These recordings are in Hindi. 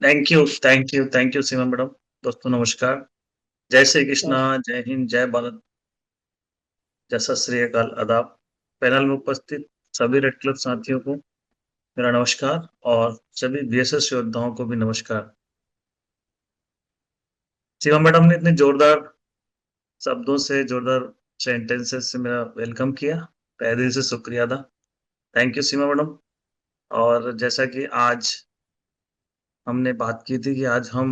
Thank you Seema madam. दोस्तों नमस्कार। जय श्री कृष्णा, यस। जय हिंद, जय भारत, जय सत श्री अकाल, आदाब। पैनल में उपस्थित सभी रेड क्लब साथियों को मेरा नमस्कार और सभी बीएसएस योद्धाओं को भी नमस्कार। सीमा मैडम ने इतने जोरदार शब्दों से, जोरदार सेंटेंसेस से मेरा वेलकम किया। तहे दिल से शुक्रिया अदा। Thank you Seema madam. और जैसा कि आज हमने बात की थी कि आज हम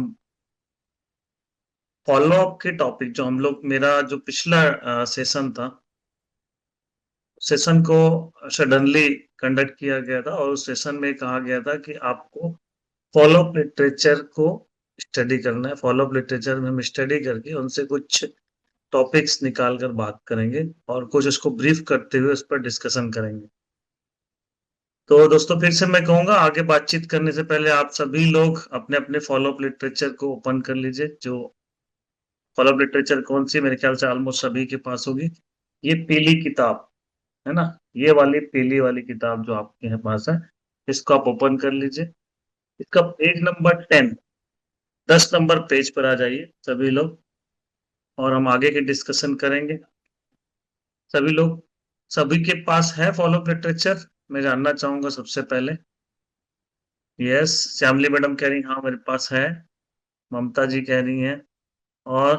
फॉलो अप के टॉपिक जो हम लोग, मेरा जो पिछला सेशन था, सेशन को सडनली कंडक्ट किया गया था और उस सेशन में कहा गया था कि आपको फॉलो अप लिटरेचर को स्टडी करना है। फॉलो अप लिटरेचर में हम स्टडी करके उनसे कुछ टॉपिक्स निकाल कर बात करेंगे और कुछ उसको ब्रीफ करते हुए उस पर डिस्कशन करेंगे। तो दोस्तों फिर से मैं कहूंगा, आगे बातचीत करने से पहले आप सभी लोग अपने अपने फॉलो अप लिटरेचर को ओपन कर लीजिए। जो फॉलो अप लिटरेचर कौन सी, मेरे ख्याल से ऑलमोस्ट सभी के पास होगी। ये पीली किताब है ना, ये वाली पीली वाली किताब जो आपके यहाँ पास है, इसको आप ओपन कर लीजिए। इसका पेज नंबर 10, 10 नंबर पेज पर आ जाइए सभी लोग, और हम आगे की डिस्कशन करेंगे। सभी लोग, सभी के पास है फॉलो लिटरेचर? मैं जानना चाहूंगा सबसे पहले। यस, श्यामली मैडम कह रही हाँ मेरे पास है। ममता जी कह रही हैं। और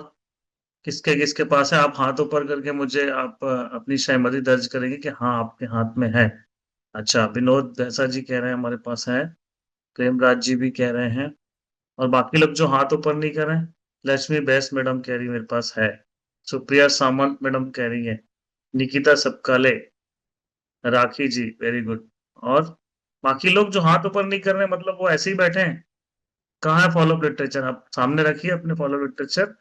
किसके किसके पास है? आप हाथ ऊपर करके मुझे आप अपनी सहमति दर्ज करेंगे कि हाँ आपके हाथ में है। अच्छा, विनोद भैंसा जी कह रहे हैं हमारे पास है। प्रेमराज जी भी कह रहे हैं। और बाकी लोग जो हाथ ऊपर नहीं कर रहे हैं, लक्ष्मी बैस मैडम कह रही मेरे पास है। सुप्रिया सामंत मैडम कह रही है। निकिता सबकाले, राखी जी वेरी गुड। और बाकी लोग जो हाथ ऊपर नहीं कर रहे हैं, मतलब वो ऐसे ही बैठे हैं। कहाँ है फॉलो लिटरेचर? आप सामने रखिए अपने फॉलो लिटरेचर।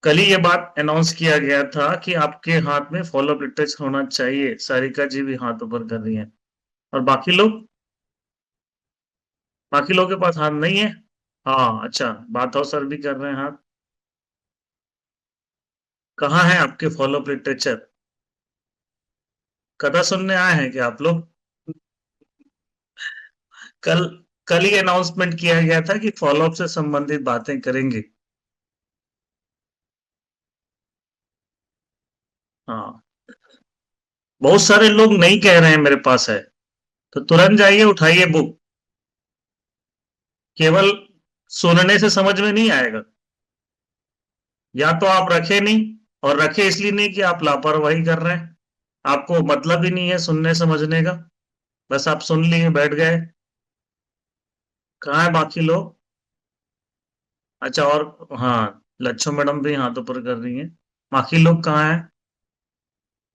कल ही ये बात अनाउंस किया गया था कि आपके हाथ में फॉलो लिटरेचर होना चाहिए। सारिका जी भी हाथ ऊपर कर रही हैं। और बाकी लोग, बाकी लोगों के पास हाथ नहीं है। हाँ अच्छा, बाथौ सर भी कर रहे हैं हाथ। कहाँ है आपके फॉलो अप लिटरेचर? कथा सुनने आए हैं क्या आप लोग? कल कल ही अनाउंसमेंट किया गया था कि फॉलो अप से संबंधित बातें करेंगे। हाँ, बहुत सारे लोग नहीं कह रहे हैं मेरे पास है, तो तुरंत जाइए उठाइए बुक। केवल सुनने से समझ में नहीं आएगा। या तो आप रखे नहीं, और रखे इसलिए नहीं कि आप लापरवाही कर रहे हैं, आपको मतलब ही नहीं है सुनने समझने का, बस आप सुन लिए बैठ गए। कहाँ है बाकी लोग? अच्छा, और हाँ, लच्छो मैडम भी हाथ ऊपर कर रही हैं। बाकी लोग कहाँ हैं?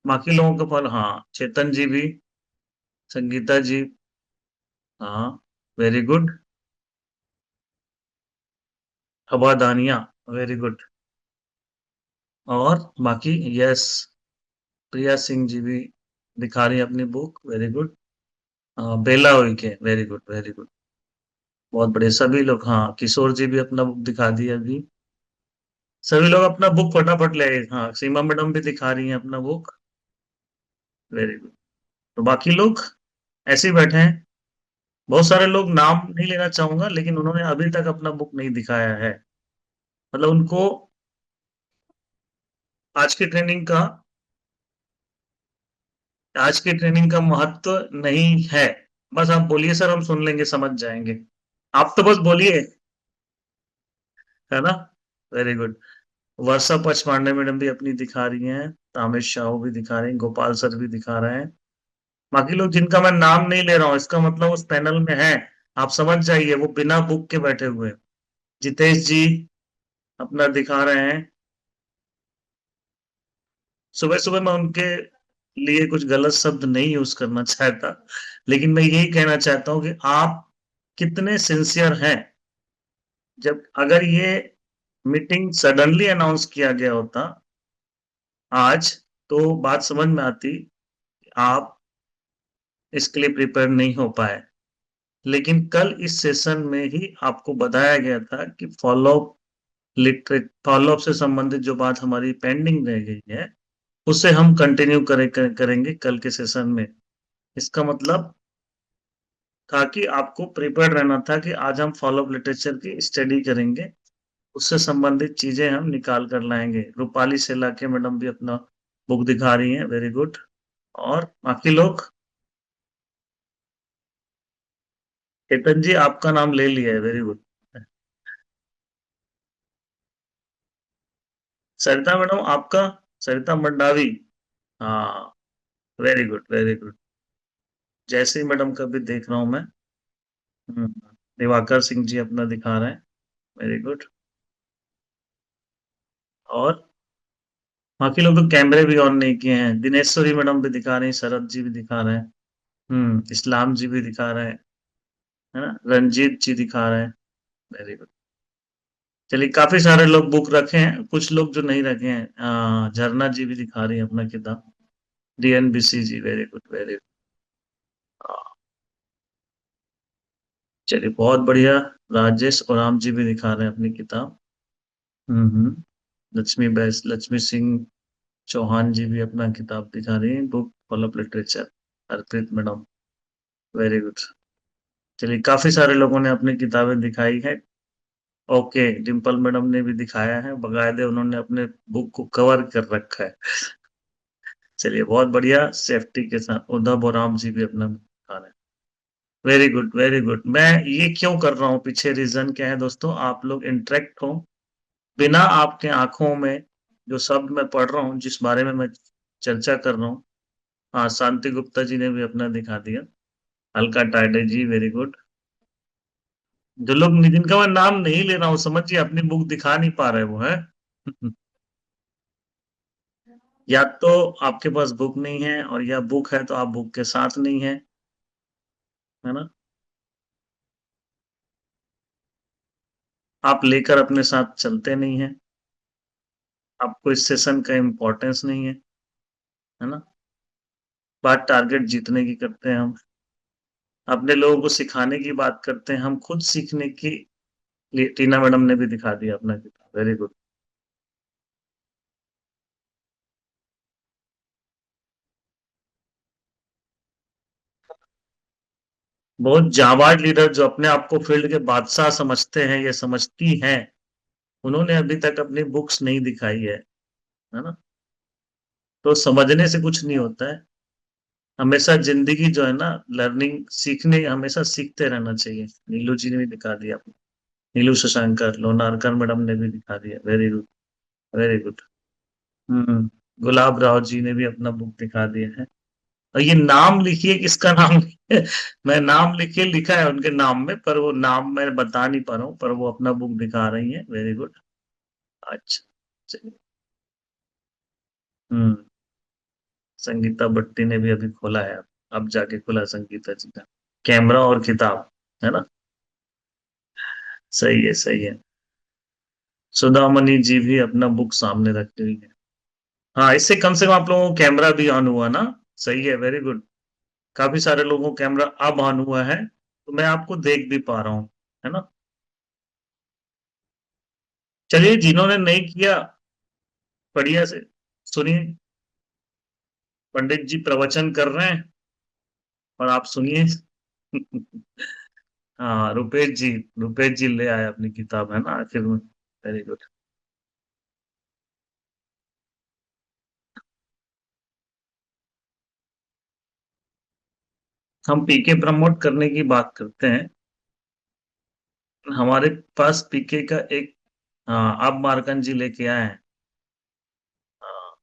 बाकी लोगों के फल, हाँ, चेतन जी भी, संगीता जी, हाँ, वेरी गुड। हवा दानिया, वेरी गुड। और बाकी, यस, प्रिया सिंह जी भी दिखा रही है अपनी book, very good. Bela Uikey, very good very good. बहुत बढ़िया सभी लोग। हाँ, किशोर जी भी अपना बुक दिखा दिया अभी। सभी लोग अपना बुक फटाफट ले आए। हाँ, सीमा मैडम भी दिखा रही हैं अपना बुक, वेरी गुड। तो बाकी लोग ऐसे ही बैठे हैं। बहुत सारे लोग, नाम नहीं लेना चाहूंगा, लेकिन उन्होंने अभी तक अपना बुक नहीं दिखाया है। मतलब उनको आज की ट्रेनिंग का, आज की ट्रेनिंग का महत्व नहीं है। बस आप बोलिए सर, हम सुन लेंगे, समझ जाएंगे। आप तो बस बोलिए, है ना। Very good. Varsha Pachmande madam भी अपनी दिखा रही हैं। तामेश साहू भी दिखा रहे हैं। गोपाल सर भी दिखा रहे हैं। बाकी लोग जिनका मैं नाम नहीं ले रहा हूँ, इसका मतलब उस पैनल में है। आप समझ जाइए, वो बिना बुक के बैठे हुए हैं। जितेश जी अपना दिखा रहे हैं। सुबह सुबह मैं उनके लिए कुछ गलत शब्द नहीं यूज करना चाहता, लेकिन मैं यही कहना चाहता हूँ कि आप कितने सिंसियर हैं। जब अगर ये मीटिंग सडनली अनाउंस किया गया होता आज, तो बात समझ में आती, आप इसके लिए प्रिपेयर नहीं हो पाए। लेकिन कल इस सेशन में ही आपको बताया गया था कि फॉलो अप से संबंधित जो बात हमारी पेंडिंग रह गई है, उसे हम कंटिन्यू करेंगे कल के सेशन में। इसका मतलब था कि आपको प्रिपेयर्ड रहना था कि आज हम फॉलो ऑफ लिटरेचर की स्टडी करेंगे, उससे संबंधित चीजें हम निकाल कर लाएंगे। रूपाली सेलाके मैडम भी अपना बुक दिखा रही हैं, वेरी गुड। और बाकी लोग, केतन जी आपका नाम ले लिया है, वेरी गुड। सरिता मैडम आपका, सरिता मंडावी, हाँ, very good very good. Jayashree madam का भी देख रहा हूँ मैं। हम्म, दिवाकर सिंह जी अपना दिखा रहे हैं, वेरी गुड। और बाकी लोग तो कैमरे भी ऑन नहीं किए हैं। दिनेश्वरी मैडम भी दिखा रही हैं, शरद जी भी दिखा रहे हैं, इस्लाम जी भी दिखा रहे हैं, है ना, रंजीत जी दिखा रहे हैं, वेरी गुड। चलिए, काफी सारे लोग बुक रखे हैं, कुछ लोग जो नहीं रखे हैं, झरना जी भी दिखा रही है अपना किताब। डीएनबीसी जी, वेरी गुड वेरी गुड। चलिए, बहुत बढ़िया। राजेश और राम जी भी दिखा रहे हैं अपनी किताब। लक्ष्मी सिंह चौहान जी भी अपना किताब दिखा रही हैं, book follow of literature. Harpreet madam, very good. चलिए, काफी सारे लोगों ने अपनी किताबें दिखाई है। ओके, डिम्पल मैडम ने भी दिखाया है, बकायदे उन्होंने अपने बुक को कवर कर रखा है। चलिए, बहुत बढ़िया, सेफ्टी के साथ उद्धव और राम जी भी अपना दिखा रहे हैं। Very good very good. मैं ये क्यों कर रहा हूँ, पीछे रीजन क्या है दोस्तों, आप लोग इंटरेक्ट हो, बिना आपके आंखों में जो शब्द मैं पढ़ रहा हूँ, जिस बारे में मैं चर्चा कर रहा हूँ। हाँ, शांति गुप्ता जी ने भी अपना दिखा दिया। अलका टाइडे जी, वेरी गुड। जो लोग, जिनका मैं नाम नहीं ले रहा हूँ, समझिए अपनी बुक दिखा नहीं पा रहे वो है। या तो आपके पास बुक नहीं है, और या बुक है तो आप बुक के साथ नहीं है, है ना। आप लेकर अपने साथ चलते नहीं है, आपको इस सेशन का इम्पोर्टेंस नहीं है ना। बात टारगेट जीतने की करते हैं हम, अपने लोगों को सिखाने की बात करते हैं, हम खुद सीखने की लिए। टीना मैडम ने भी दिखा दिया अपना किताब, वेरी गुड। बहुत जाबाज लीडर जो अपने आप को फील्ड के बादशाह समझते हैं या समझती हैं, उन्होंने अभी तक अपनी बुक्स नहीं दिखाई है ना। तो समझने से कुछ नहीं होता है, हमेशा जिंदगी जो है ना, लर्निंग, सीखने, हमेशा सीखते रहना चाहिए। नीलू जी ने भी दिखा दिया, नीलू शशांकर, लोनारकर मैडम ने भी दिखा दिया, वेरी गुड वेरी गुड। हम्म, गुलाब राव जी ने भी अपना बुक दिखा दिया है। और ये नाम लिखिए, किसका नाम लिखिए। मैं नाम लिखिए, लिखा है उनके नाम में, पर वो नाम मैं बता नहीं पा रहा हूँ, पर वो अपना बुक दिखा रही है, वेरी गुड। अच्छा, चलिए। हम्म, संगीता भट्टी ने भी अभी खोला है, अब जाके खुला संगीता जी का कैमरा और किताब, है ना। सही है सही है। सुधामणि जी भी अपना बुक सामने रखी हुई है। हाँ, इससे कम से कम आप लोगों को कैमरा भी ऑन हुआ ना। सही है, वेरी गुड। काफी सारे लोगों को कैमरा अब ऑन हुआ है, तो मैं आपको देख भी पा रहा हूँ, है ना। चलिए, जिन्होंने नहीं किया, बढ़िया से सुनिए। पंडित जी प्रवचन कर रहे हैं, और आप सुनिए। हाँ, रुपेश जी ले आए अपनी किताब, है ना, आखिर में, वेरी गुड। हम पीके प्रमोट करने की बात करते हैं, हमारे पास पीके का एक, हाँ, अब मार्कन जी लेके आए हैं। हाँ,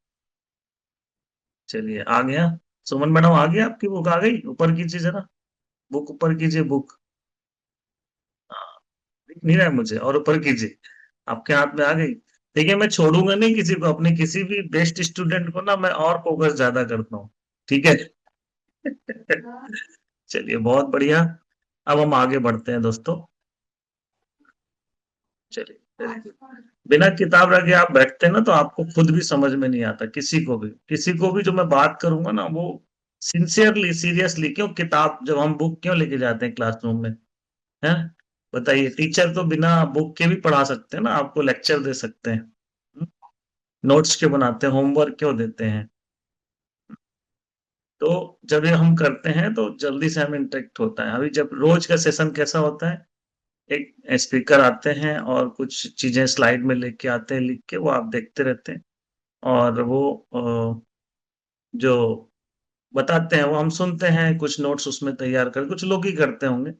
चलिए, आ गया। सुमन मैडम, आ गया, आपकी बुक आ गई, ऊपर कीजिए जरा, बुक ऊपर कीजिए, बुक। हाँ, दिख नहीं रहा है मुझे, और ऊपर कीजिए, आपके हाथ में आ गई। देखिए, मैं छोड़ूंगा नहीं किसी को, अपने किसी भी बेस्ट स्टूडेंट को ना मैं और फोकस ज्यादा करता हूँ, ठीक है। चलिए, बहुत बढ़िया। अब हम आगे बढ़ते हैं दोस्तों। चलिए, बिना किताब रखे आप बैठते हैं ना, तो आपको खुद भी समझ में नहीं आता, किसी को भी जो मैं बात करूंगा ना, वो सिंसियरली सीरियसली, क्यों किताब, जब हम बुक क्यों लेके जाते हैं क्लासरूम में, है, बताइए। टीचर तो बिना बुक के भी पढ़ा सकते हैं ना, आपको लेक्चर दे सकते हैं, नोट्स क्यों बनाते हैं, होमवर्क क्यों देते हैं। तो जब ये हम करते हैं तो जल्दी से हमें इंटरेक्ट होता है। अभी जब रोज का सेशन कैसा होता है, एक स्पीकर आते हैं और कुछ चीजें स्लाइड में लेके आते हैं लिख के, वो आप देखते रहते हैं और वो जो बताते हैं वो हम सुनते हैं, कुछ नोट्स उसमें तैयार कर, कुछ लोग ही करते होंगे।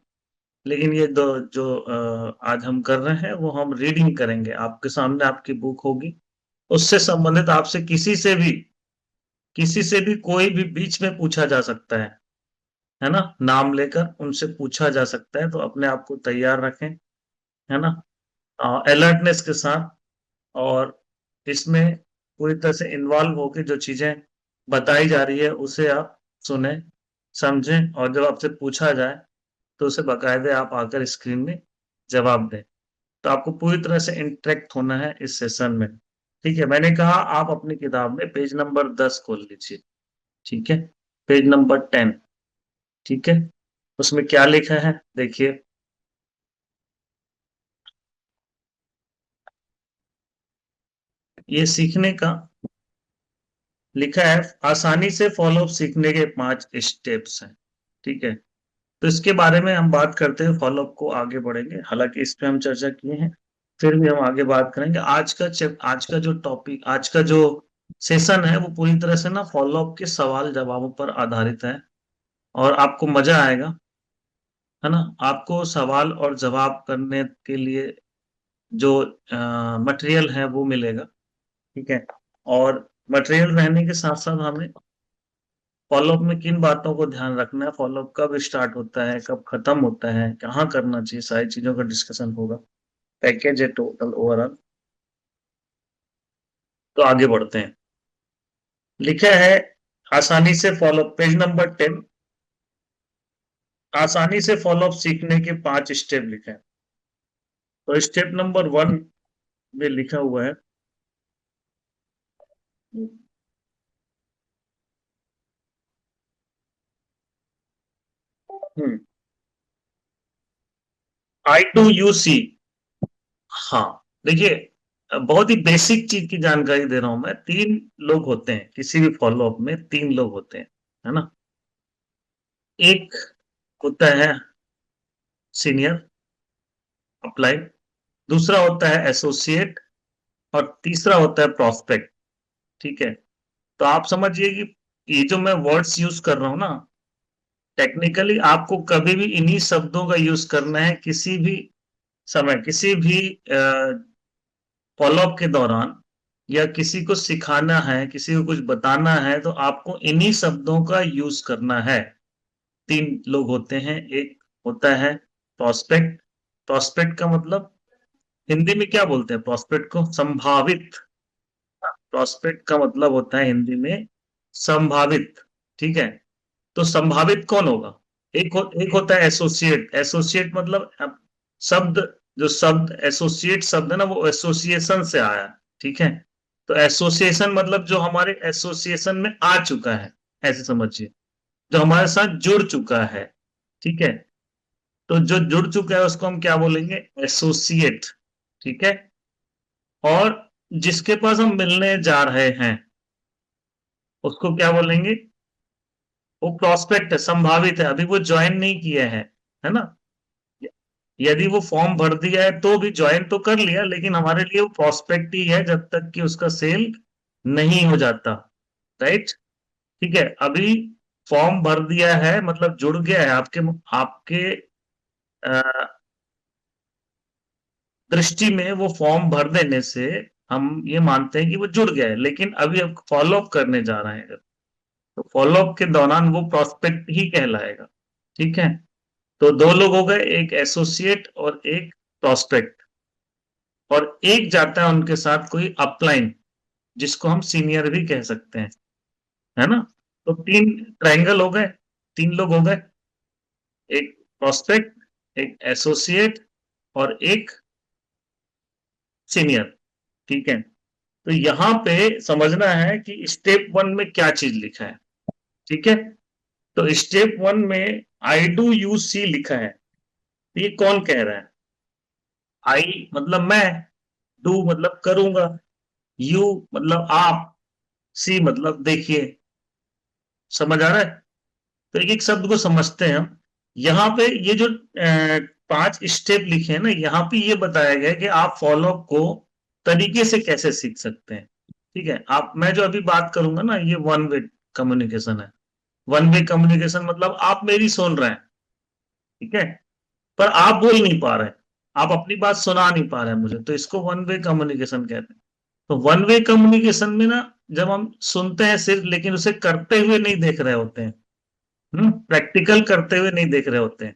लेकिन ये दो जो आज हम कर रहे हैं वो हम रीडिंग करेंगे, आपके सामने आपकी बुक होगी, उससे संबंधित आपसे किसी से भी कोई भी बीच में पूछा जा सकता है ना? नाम लेकर उनसे पूछा जा सकता है, तो अपने आप को तैयार रखें, है ना? अलर्टनेस के साथ, और इसमें पूरी तरह से इन्वॉल्व होके जो चीजें बताई जा रही है उसे आप सुने, समझें, और जब आपसे पूछा जाए तो उसे बाकायदे आप आकर स्क्रीन में जवाब दें। तो आपको पूरी तरह से इंटरेक्ट होना है इस सेशन में। ठीक है, मैंने कहा आप अपनी किताब में पेज नंबर 10 खोल लीजिए। ठीक है, पेज नंबर 10। ठीक है, उसमें क्या लिखा है देखिए। ये सीखने का लिखा है, आसानी से फॉलो अप सीखने के 5 स्टेप्स हैं। ठीक है, तो इसके बारे में हम बात करते हैं, फॉलो अप को आगे बढ़ेंगे, हालांकि इस पे हम चर्चा किए हैं, फिर भी हम आगे बात करेंगे। आज का जो टॉपिक, आज का जो सेशन है, वो पूरी तरह से ना फॉलो अप के सवाल जवाबों पर आधारित है, और आपको मजा आएगा, है ना? आपको सवाल और जवाब करने के लिए जो मटेरियल है वो मिलेगा। ठीक है, और मटेरियल रहने के साथ साथ हमें फॉलोअप में किन बातों को ध्यान रखना है, फॉलोअप कब स्टार्ट होता है, कब खत्म होता है, कहाँ करना चाहिए, सारी चीजों का डिस्कशन होगा। पैकेज है टोटल ओवरऑल। तो आगे बढ़ते हैं। लिखा है, आसानी से फॉलो, पेज नंबर 10, आसानी से फॉलोअप सीखने के 5 स्टेप लिखे हैं। तो स्टेप नंबर 1 में लिखा हुआ है, I2UC। हाँ, देखिए, बहुत ही बेसिक चीज की जानकारी दे रहा हूं मैं। 3 लोग होते हैं किसी भी फॉलोअप में, 3 लोग होते हैं, है ना? एक होता है सीनियर अप्लाई, दूसरा होता है एसोसिएट, और तीसरा होता है प्रोस्पेक्ट। ठीक है, तो आप समझिए कि ये जो मैं वर्ड्स यूज कर रहा हूं ना, टेक्निकली आपको कभी भी इन्हीं शब्दों का यूज करना है, किसी भी समय, किसी भी फॉलोअप के दौरान, या किसी को सिखाना है, किसी को कुछ बताना है, तो आपको इन्हीं शब्दों का यूज करना है। 3 लोग होते हैं। एक होता है प्रोस्पेक्ट। प्रोस्पेक्ट का मतलब हिंदी में क्या बोलते हैं प्रोस्पेक्ट को? संभावित। प्रोस्पेक्ट का मतलब होता है हिंदी में संभावित। ठीक है, तो संभावित कौन होगा? एक होता है एसोसिएट। एसोसिएट मतलब शब्द, जो शब्द एसोसिएट शब्द है ना, वो एसोसिएशन से आया। ठीक है, तो एसोसिएशन मतलब जो हमारे एसोसिएशन में आ चुका है, ऐसे समझिए, जो हमारे साथ जुड़ चुका है। ठीक है, तो जो जुड़ चुका है उसको हम क्या बोलेंगे? एसोसिएट। ठीक है, और जिसके पास हम मिलने जा रहे हैं उसको क्या बोलेंगे? वो प्रोस्पेक्ट है, संभावित है, अभी वो ज्वाइन नहीं किया है ना? यदि वो फॉर्म भर दिया है तो भी, ज्वाइन तो कर लिया, लेकिन हमारे लिए वो प्रोस्पेक्ट ही है जब तक कि उसका सेल नहीं हो जाता। राइट? ठीक है, अभी फॉर्म भर दिया है मतलब जुड़ गया है आपके आपके अ, दृष्टि में। वो फॉर्म भर देने से हम ये मानते हैं कि वो जुड़ गया है, लेकिन अभी अब फॉलो अप करने जा रहे हैं, तो फॉलो अप के दौरान वो प्रोस्पेक्ट ही कहलाएगा। ठीक है, तो 2 लोग हो गए, एक एसोसिएट और एक प्रोस्पेक्ट, और एक जाता है उनके साथ कोई अपलाइन, जिसको हम सीनियर भी कह सकते हैं, है ना? तो 3 ट्रायंगल हो गए, 3 लोग हो गए, एक प्रोस्पेक्ट, एक एसोसिएट, और एक सीनियर। ठीक है, तो यहां पे समझना है कि स्टेप 1 में क्या चीज लिखा है। ठीक है, तो स्टेप 1 में I2UC लिखा है, तो ये कौन कह रहा है? आई मतलब मैं, डू मतलब करूंगा, यू मतलब आप, सी मतलब देखिए, समझ आ रहा है? तो एक एक शब्द को समझते हैं हम। यहाँ पे ये जो 5 स्टेप लिखे हैं ना, यहाँ पे ये बताया गया है कि आप फॉलो अप को तरीके से कैसे सीख सकते हैं। ठीक है, आप मैं जो अभी बात करूंगा ना, ये वन वे कम्युनिकेशन है। वन वे कम्युनिकेशन मतलब आप मेरी सुन रहे हैं, ठीक है, पर आप बोल नहीं पा रहे हैं, आप अपनी बात सुना नहीं पा रहे हैं मुझे, तो इसको वन वे कम्युनिकेशन कहते हैं। तो वन वे कम्युनिकेशन में ना, जब हम सुनते हैं सिर्फ, लेकिन उसे करते हुए नहीं देख रहे होते हैं, प्रैक्टिकल करते हुए नहीं देख रहे होते हैं,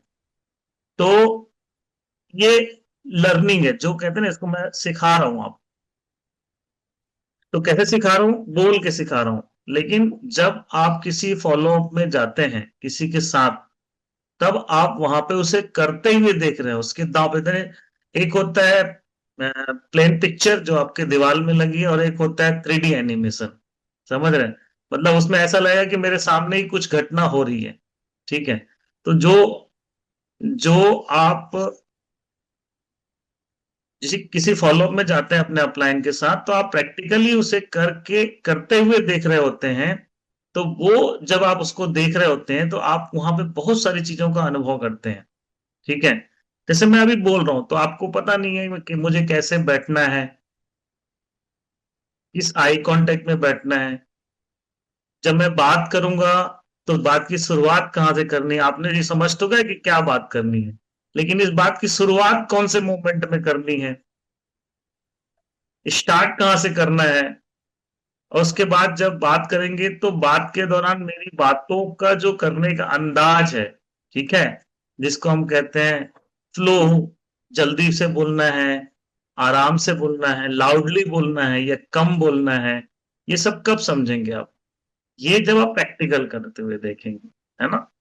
तो ये लर्निंग है, जो कहते हैं ना, इसको मैं सिखा रहा हूं आप। तो कैसे सिखा रहा हूं? बोल के सिखा रहा हूं। लेकिन जब आप किसी फॉलो अप में जाते हैं किसी के साथ, तब आप वहां पे उसे करते हुए देख रहे हो, उसके दांव पे दे। एक होता है प्लेन पिक्चर जो आपके दीवार में लगी है, और एक होता है 3D एनिमेशन। समझ रहे हैं? मतलब उसमें ऐसा लगेगा कि मेरे सामने ही कुछ घटना हो रही है। ठीक है, तो जो जो आप किसी किसी फॉलोअप में जाते हैं अपने अपलाइन के साथ, तो आप प्रैक्टिकली उसे करके करते हुए देख रहे होते हैं। तो वो जब आप उसको देख रहे होते हैं, तो आप वहां पे बहुत सारी चीजों का अनुभव करते हैं। ठीक है, जैसे मैं अभी बोल रहा हूं, तो आपको पता नहीं है कि मुझे कैसे बैठना है, किस आई कांटेक्ट में बैठना है। जब मैं बात करूंगा, तो बात की शुरुआत कहां से करनी है, आपने ये समझ तो गया कि क्या बात करनी है, लेकिन इस बात की शुरुआत कौन से मोमेंट में करनी है, स्टार्ट कहां से करना है। और उसके बाद जब बात करेंगे, तो बात के दौरान मेरी बातों का जो करने का अंदाज है, ठीक है, जिसको हम कहते हैं फ्लो, जल्दी से बोलना है, आराम से बोलना है, लाउडली बोलना है या कम बोलना है, ये सब कब समझेंगे आप? ये जब आप प्रैक्टिकल करते हुए देखेंगे, है ना?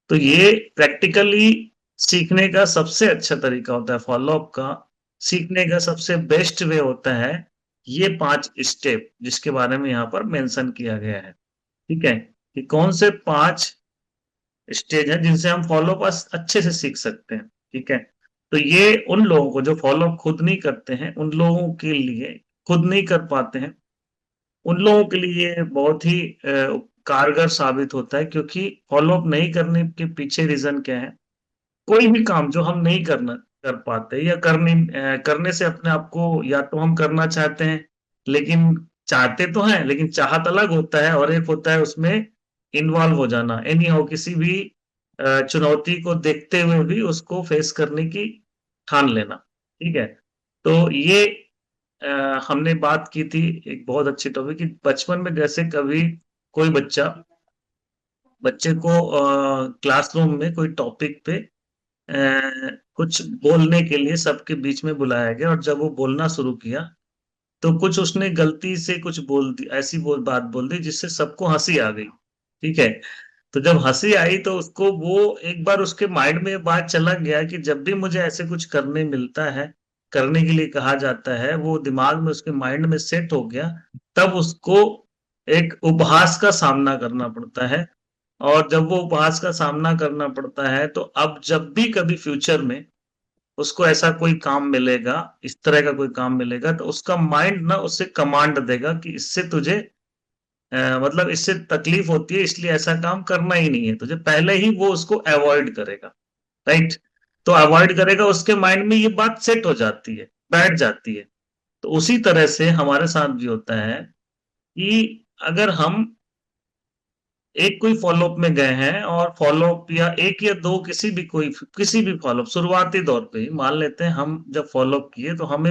तो ये प्रैक्टिकली सीखने का सबसे अच्छा तरीका होता है, फॉलो अप का सीखने का सबसे बेस्ट वे होता है ये 5 स्टेप, जिसके बारे में यहाँ पर मेंशन किया गया है। ठीक है, कि कौन से 5 स्टेज हैं जिनसे हम फॉलो अप अच्छे से सीख सकते हैं। ठीक है, तो ये उन लोगों को जो फॉलो अप खुद नहीं करते हैं, उन लोगों के लिए, खुद नहीं कर पाते हैं, उन लोगों के लिए बहुत ही कारगर साबित होता है, क्योंकि फॉलो अप नहीं करने के पीछे रीजन क्या है? कोई भी काम जो हम नहीं करना कर पाते, या करने से अपने आप को, या तो हम करना चाहते हैं, लेकिन चाहते तो हैं, लेकिन चाहत अलग होता है, और एक होता है उसमें इन्वॉल्व हो जाना, एनी हो, किसी भी चुनौती को देखते हुए भी उसको फेस करने की ठान लेना। ठीक है, तो ये हमने बात की थी एक बहुत अच्छी टॉपिक कि बचपन में जैसे कभी कोई बच्चे को क्लासरूम में कोई टॉपिक पे कुछ बोलने के लिए सबके बीच में बुलाया गया, और जब वो बोलना शुरू किया, तो कुछ उसने गलती से कुछ बोल दी, ऐसी बात बोल दी जिससे सबको हंसी आ गई। ठीक है, तो जब हंसी आई, तो उसको वो एक बार उसके माइंड में ये बात चला गया कि जब भी मुझे ऐसे कुछ करने मिलता है, करने के लिए कहा जाता है, वो दिमाग में उसके माइंड में सेट हो गया। तब उसको एक उपहास का सामना करना पड़ता है, और जब वो उपहास का सामना करना पड़ता है, तो अब जब भी कभी फ्यूचर में उसको ऐसा कोई काम मिलेगा, इस तरह का कोई काम मिलेगा, तो उसका माइंड ना उससे कमांड देगा कि इससे तुझे मतलब इससे तकलीफ होती है, इसलिए ऐसा काम करना ही नहीं है तुझे, पहले ही वो उसको अवॉइड करेगा। राइट, तो अवॉइड करेगा, उसके माइंड में ये बात सेट हो जाती है, बैठ जाती है। तो उसी तरह से हमारे साथ भी होता है कि अगर हम एक कोई फॉलोअप में गए हैं, और फॉलोअप या एक या दो, किसी भी फॉलोअप शुरुआती दौर पे ही मान लेते हैं, हम जब फॉलोअप किए, तो हम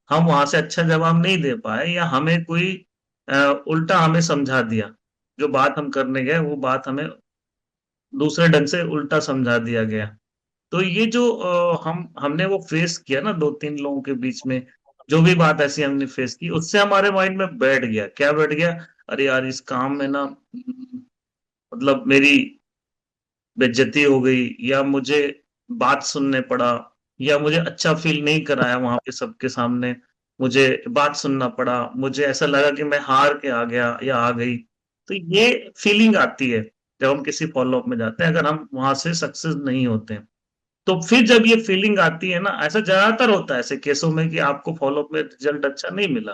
वहां से अच्छा जवाब नहीं दे पाए, या हमें कोई उल्टा हमें समझा दिया, जो बात हम करने गए वो बात हमें दूसरे ढंग से उल्टा समझा दिया गया। तो ये जो हमने वो फेस किया ना, 2-3 लोगों के बीच में, जो भी बात ऐसी हमने फेस की, उससे हमारे माइंड में बैठ गया, क्या बैठ गया? अरे यार, इस काम में ना मतलब मेरी बेइज्जती हो गई, या मुझे बात सुनने पड़ा, या मुझे अच्छा फील नहीं कराया वहां पे सबके सामने, मुझे बात सुनना पड़ा, मुझे ऐसा लगा कि मैं हार के आ गया या आ गई। तो ये फीलिंग आती है जब हम किसी फॉलोअप में जाते हैं, अगर हम वहां से सक्सेस नहीं होते हैं। तो फिर जब ये फीलिंग आती है ना, ऐसा ज्यादातर होता है ऐसे केसों में कि आपको फॉलोअप में रिजल्ट अच्छा नहीं मिला,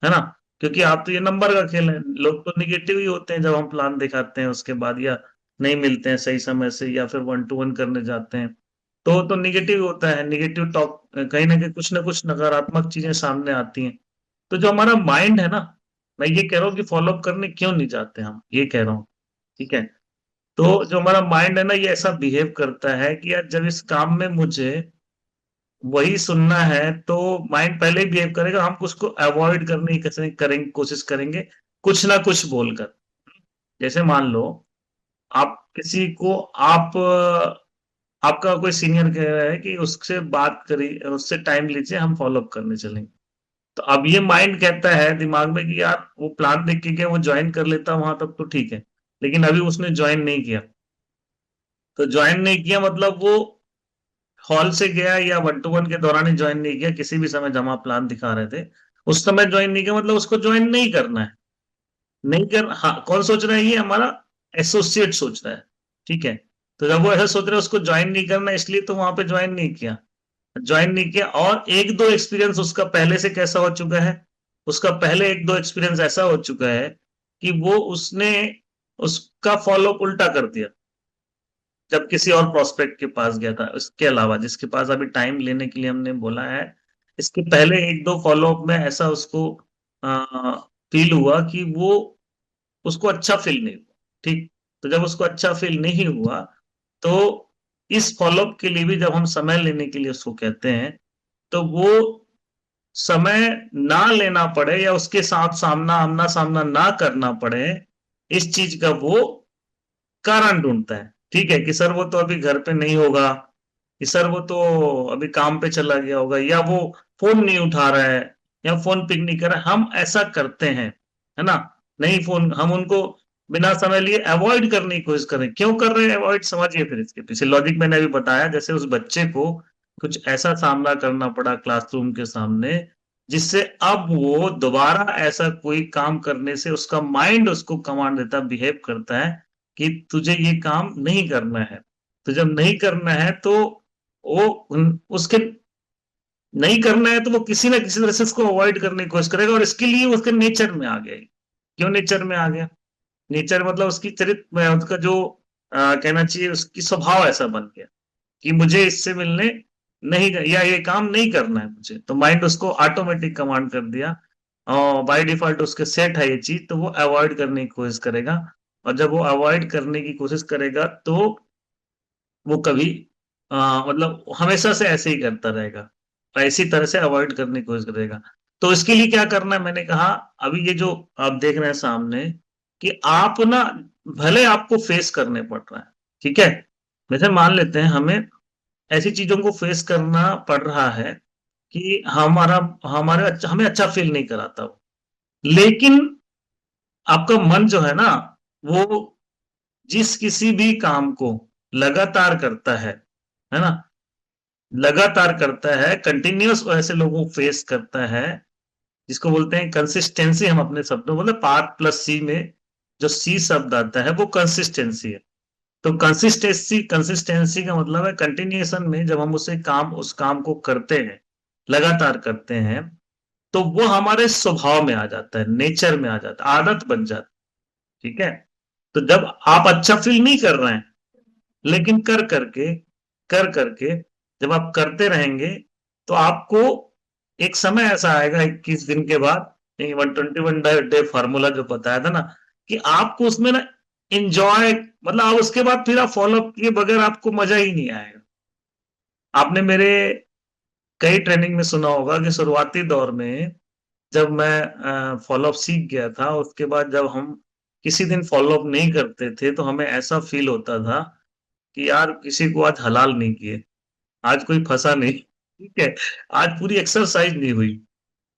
है ना? क्योंकि आप तो ये नंबर का खेल है, लोग तो निगेटिव ही होते हैं जब हम प्लान दिखाते हैं उसके बाद, या नहीं मिलते हैं सही समय से, या फिर 1-to-1 करने जाते हैं, तो निगेटिव होता है, निगेटिव टॉक, कहीं ना कहीं कुछ ना कुछ नकारात्मक चीजें सामने आती हैं। तो जो हमारा माइंड है ना, मैं ये कह रहा हूँ कि फॉलो अप करने क्यों नहीं जाते हम, ये कह रहा हूँ। ठीक है। तो जो हमारा माइंड है ना, ये ऐसा बिहेव करता है कि यार जब इस काम में मुझे वही सुनना है, तो माइंड पहले ही बिहेव करेगा, हम उसको अवॉइड करने की कैसे करेंगे, कोशिश करेंगे कुछ ना कुछ बोलकर। जैसे मान लो, आप किसी को, आप आपका कोई सीनियर कह रहा है कि उससे बात करिए, उससे टाइम लीजिए, हम फॉलो अप करने चलेंगे। तो अब ये माइंड कहता है दिमाग में कि यार वो प्लान देख के गया, वो ज्वाइन कर लेता वहां तक तो ठीक है, लेकिन अभी उसने ज्वाइन नहीं किया। तो ज्वाइन नहीं किया मतलब वो हॉल से गया या 1-to-1 के दौरान ही ज्वाइन नहीं किया, किसी भी समय जब आप प्लान दिखा रहे थे उस समय ज्वाइन नहीं किया, मतलब उसको ज्वाइन नहीं करना है। नहीं कर, हाँ, कौन सोच रहा है, ये हमारा एसोसिएट सोच रहा है। ठीक है। तो जब वो ऐसा सोच रहा है उसको ज्वाइन नहीं करना, इसलिए तो वहां पे ज्वाइन नहीं किया। ज्वाइन नहीं किया, और एक दो एक्सपीरियंस उसका पहले से कैसा हो चुका है, उसका पहले एक दो एक्सपीरियंस ऐसा हो चुका है कि वो उसने उसका फॉलो उल्टा कर दिया जब किसी और प्रोस्पेक्ट के पास गया था। इसके अलावा जिसके पास अभी टाइम लेने के लिए हमने बोला है, इसके पहले एक दो फॉलो अप में ऐसा उसको फील हुआ कि वो, उसको अच्छा फील नहीं हुआ। ठीक। तो जब उसको अच्छा फील नहीं हुआ, तो इस फॉलोअप के लिए भी जब हम समय लेने के लिए उसको कहते हैं, तो वो समय ना लेना पड़े या उसके साथ आमना सामना ना करना पड़े, इस चीज का वो कारण ढूंढता है। ठीक है, कि सर वो तो अभी घर पे नहीं होगा, कि सर वो तो अभी काम पे चला गया होगा, या वो फोन नहीं उठा रहा है, या फोन पिक नहीं कर रहा है। हम ऐसा करते हैं, है ना। नहीं, फोन हम उनको बिना समय लिए अवॉइड करने की कोशिश कर रहे हैं। क्यों कर रहे हैं अवॉइड, समझिए फिर इसके पीछे लॉजिक मैंने अभी बताया। जैसे उस बच्चे को कुछ ऐसा सामना करना पड़ा क्लासरूम के सामने, जिससे अब वो दोबारा ऐसा कोई काम करने से उसका माइंड उसको कमांड देता, बिहेव करता है कि तुझे ये काम नहीं करना है। तो जब नहीं करना है तो वो उसके नहीं करना है, तो वो किसी ना किसी तरह से उसको अवॉइड करने की कोशिश करेगा, और इसके लिए उसके नेचर में आ गया। क्यों नेचर में आ गया? नेचर मतलब उसकी चरित्र में, उसका जो कहना चाहिए, उसकी स्वभाव ऐसा बन गया कि मुझे इससे मिलने नहीं, या ये काम नहीं करना है मुझे, तो माइंड उसको ऑटोमेटिक कमांड कर दिया, और बाय डिफॉल्ट उसके सेट है ये चीज, तो वो अवॉइड करने की कोशिश करेगा। और जब वो अवॉइड करने की कोशिश करेगा, तो वो कभी मतलब हमेशा से ऐसे ही करता रहेगा, और इसी तरह से अवॉइड करने की कोशिश करेगा। तो इसके लिए क्या करना है, मैंने कहा, अभी ये जो आप देख रहे हैं सामने, कि आप ना, भले आपको फेस करने पड़ रहा है, ठीक है, जैसे मान लेते हैं हमें ऐसी चीजों को फेस करना पड़ रहा है कि हमें अच्छा फील नहीं कराता वो, लेकिन आपका मन जो है ना, वो जिस किसी भी काम को लगातार करता है ना, लगातार करता है, कंटिन्यूअस ऐसे लोगों को फेस करता है, जिसको बोलते हैं कंसिस्टेंसी, हम अपने शब्दों मतलब पार्ट प्लस सी में जो सी शब्द आता है वो कंसिस्टेंसी है। तो कंसिस्टेंसी कंसिस्टेंसी का मतलब है कंटिन्यूएशन में, जब हम उस काम को करते हैं, लगातार करते हैं, तो वो हमारे स्वभाव में आ जाता है, नेचर में आ जाता है, आदत बन जाती है। ठीक है। तो जब आप अच्छा फील नहीं कर रहे हैं, लेकिन कर करके जब आप करते रहेंगे, तो आपको एक समय ऐसा आएगा 21 दिन के बाद, 121 डे फार्मूला जो बताया था ना, कि आपको उसमें ना इंजॉय, मतलब आप उसके बाद फिर आप फॉलो अप किए बगैर आपको मजा ही नहीं आएगा। आपने मेरे कई ट्रेनिंग में सुना होगा कि शुरुआती दौर में जब मैं फॉलो अप सीख गया था, उसके बाद जब हम किसी दिन फॉलो अप नहीं करते थे, तो हमें ऐसा फील होता था कि यार किसी को आज हलाल नहीं किए, आज कोई फंसा नहीं, ठीक है, आज पूरी एक्सरसाइज नहीं हुई।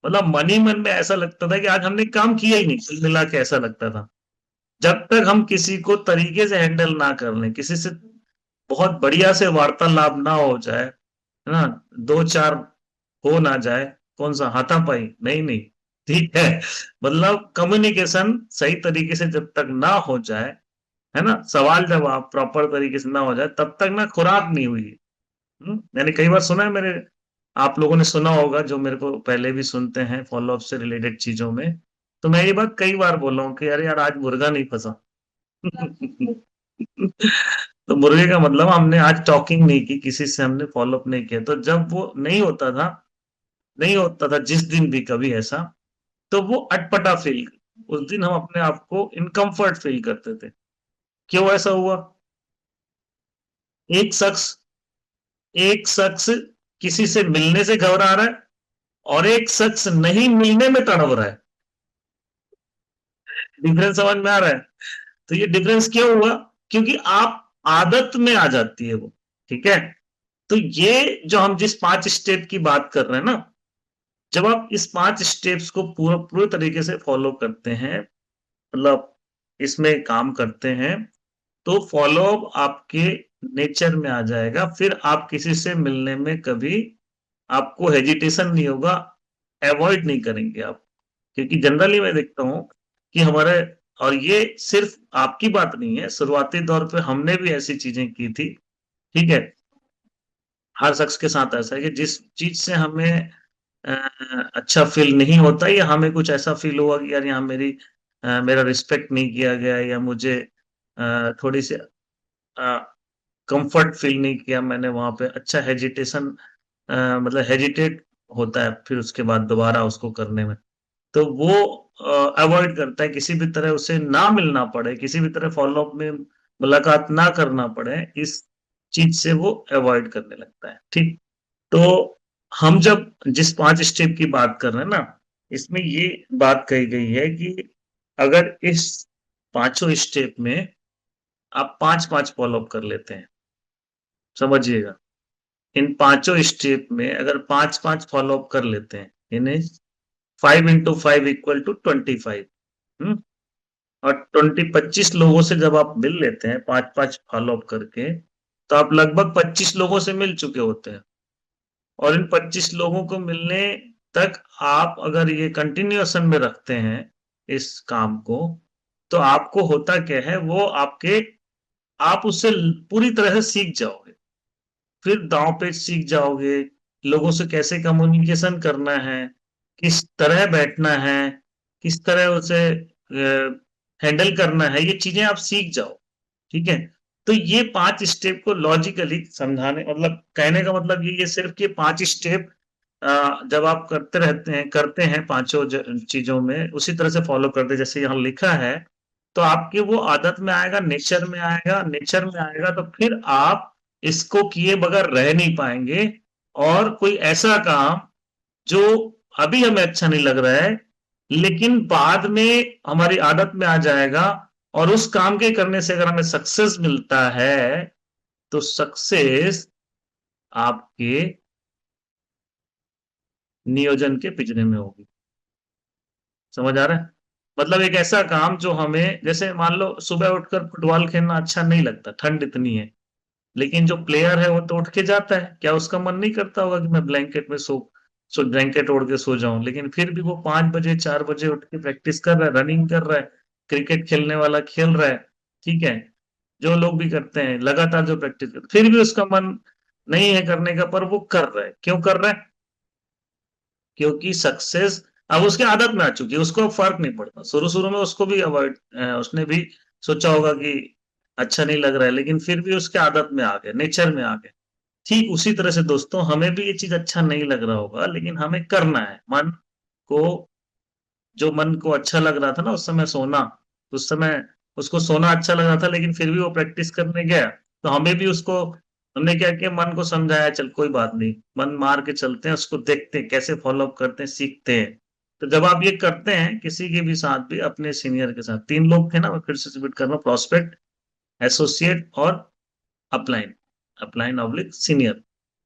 मतलब मन ही मन में ऐसा लगता था कि आज हमने काम किया ही नहीं, कुल मिला के ऐसा लगता था। जब तक हम किसी को तरीके से हैंडल ना कर लें, किसी से बहुत बढ़िया से वार्तालाप ना हो जाए, है ना, दो चार हो ना जाए, कौन सा हाथापाई, नहीं नहीं, ठीक है, मतलब कम्युनिकेशन सही तरीके से जब तक ना हो जाए, है ना, सवाल जवाब प्रॉपर तरीके से ना हो जाए, तब तक ना खुराक नहीं हुई। मैंने कई बार सुना है, आप लोगों ने सुना होगा जो मेरे को पहले भी सुनते हैं फॉलो अप से रिलेटेड चीजों में, तो मैं ये बात कई बार बोला हूँ कि अरे यार आज मुर्गा नहीं फंसा। तो मुर्गे का मतलब हमने आज टॉकिंग नहीं की, किसी से हमने फॉलो अप नहीं किया, तो जब वो नहीं होता था जिस दिन भी कभी ऐसा, तो वो अटपटा फील, उस दिन हम अपने आप को इनकम्फर्ट फील करते थे। क्यों ऐसा हुआ? एक शख्स एक शख्स किसी से मिलने से घबरा रहा है, और एक शख्स नहीं मिलने में तड़प रहा है। डिफरेंस समझ में आ रहा है? तो ये डिफरेंस क्यों हुआ? क्योंकि आप आदत में आ जाती है वो। ठीक है? तो ये जो हम जिस 5 स्टेप की बात कर रहे हैं ना, जब आप इस 5 स्टेप्स को पूरा पूरे तरीके से फॉलो करते हैं, मतलब इसमें काम करते हैं, तो फॉलो अप आपके नेचर में आ जाएगा। फिर आप किसी से मिलने में कभी आपको हेजिटेशन नहीं होगा, अवॉइड नहीं करेंगे आप। क्योंकि जनरली मैं देखता हूँ कि हमारे, और ये सिर्फ आपकी बात नहीं है, शुरुआती दौर पे हमने भी ऐसी चीजें की थी। ठीक है? हर शख्स के साथ ऐसा है कि जिस चीज से हमें अ, अच्छा फील नहीं होता, या हमें कुछ ऐसा फील हुआ कि यार यहाँ मेरा रिस्पेक्ट नहीं किया गया, या मुझे थोड़ी सी कंफर्ट फील नहीं किया मैंने वहां पे, अच्छा हेजिटेशन, मतलब हेजिटेट होता है फिर उसके बाद दोबारा उसको करने में। तो वो अवॉइड करता है, किसी भी तरह उसे ना मिलना पड़े, किसी भी तरह फॉलो अप में मुलाकात ना करना पड़े, इस चीज से वो अवॉइड करने लगता है। ठीक? तो हम जब जिस 5 स्टेप की बात कर रहे हैं ना, इसमें ये बात कही गई है कि अगर इस पांचों स्टेप में आप 5-5 फॉलो अप कर लेते हैं, समझिएगा, इन पांचों स्टेप में अगर 5-5 फॉलो अप कर लेते हैं, यानी 5 into 5 = 25। हम्म? और 25 लोगों से जब आप मिल लेते हैं 5-5 फॉलो अप करके, तो आप लगभग 25 लोगों से मिल चुके होते हैं। और इन 25 लोगों को मिलने तक आप अगर ये कंटिन्यूएशन में रखते हैं इस काम को, तो आपको होता क्या है, वो आपके, आप उससे पूरी तरह से सीख जाओगे। फिर दांव पेच सीख जाओगे, लोगों से कैसे कम्युनिकेशन करना है, किस तरह बैठना है, किस तरह उसे हैंडल करना है, ये चीजें आप सीख जाओ। ठीक है? तो ये 5 स्टेप को लॉजिकली समझाने, मतलब कहने का मतलब ये सिर्फ ये 5 स्टेप जब आप करते हैं पांचों चीजों में उसी तरह से फॉलो करते हैं जैसे यहाँ लिखा है, तो आपके वो आदत में आएगा, नेचर में आएगा, तो फिर आप इसको किए बगैर रह नहीं पाएंगे। और कोई ऐसा काम जो अभी हमें अच्छा नहीं लग रहा है, लेकिन बाद में हमारी आदत में आ जाएगा, और उस काम के करने से अगर हमें सक्सेस मिलता है, तो सक्सेस आपके नियोजन के पिछड़े में होगी। समझ आ रहा है? मतलब एक ऐसा काम जो हमें, जैसे मान लो सुबह उठकर फुटबॉल खेलना अच्छा नहीं लगता, ठंड इतनी है, लेकिन जो प्लेयर है वो तो उठ के जाता है, क्या उसका मन नहीं करता होगा कि मैं ब्लैंकेट में सो ब्लैंकेट ओढ़ के सो जाऊं? लेकिन फिर भी वो 5 बजे 4 बजे उठ के प्रैक्टिस कर रहा है, रनिंग कर रहा है, क्रिकेट खेलने वाला खेल रहा है। ठीक है? जो लोग भी करते हैं लगातार जो प्रैक्टिस करते, फिर भी उसका मन नहीं है करने का, पर वो कर रहा है। क्यों कर रहा है? क्योंकि सक्सेस अब उसके आदत में आ चुकी है, उसको अब फर्क नहीं पड़ता। शुरू शुरू में उसको भी अवॉइड, उसने भी सोचा होगा कि अच्छा नहीं लग रहा है, लेकिन फिर भी उसके आदत में आ गए, नेचर में आ गए। ठीक उसी तरह से दोस्तों, हमें भी ये चीज अच्छा नहीं लग रहा होगा, लेकिन हमें करना है। को जो मन को अच्छा लग रहा था ना उस समय सोना, उस समय उसको सोना अच्छा लग रहा था, लेकिन फिर भी वो प्रैक्टिस करने गया, तो हमें भी उसको, हमने क्या किया, मन को समझाया चल कोई बात नहीं, मन मार के चलते हैं, उसको देखते हैं कैसे फॉलो अप करते हैं, सीखते हैं। तो जब आप ये करते हैं किसी के भी साथ भी, अपने सीनियर के साथ, 3 लोग थे ना, मैं फिर से रिपीट कर रहा हूँ, प्रोस्पेक्ट, एसोसिएट और अपलाइन, अपलाइन ऑब्लिक सीनियर।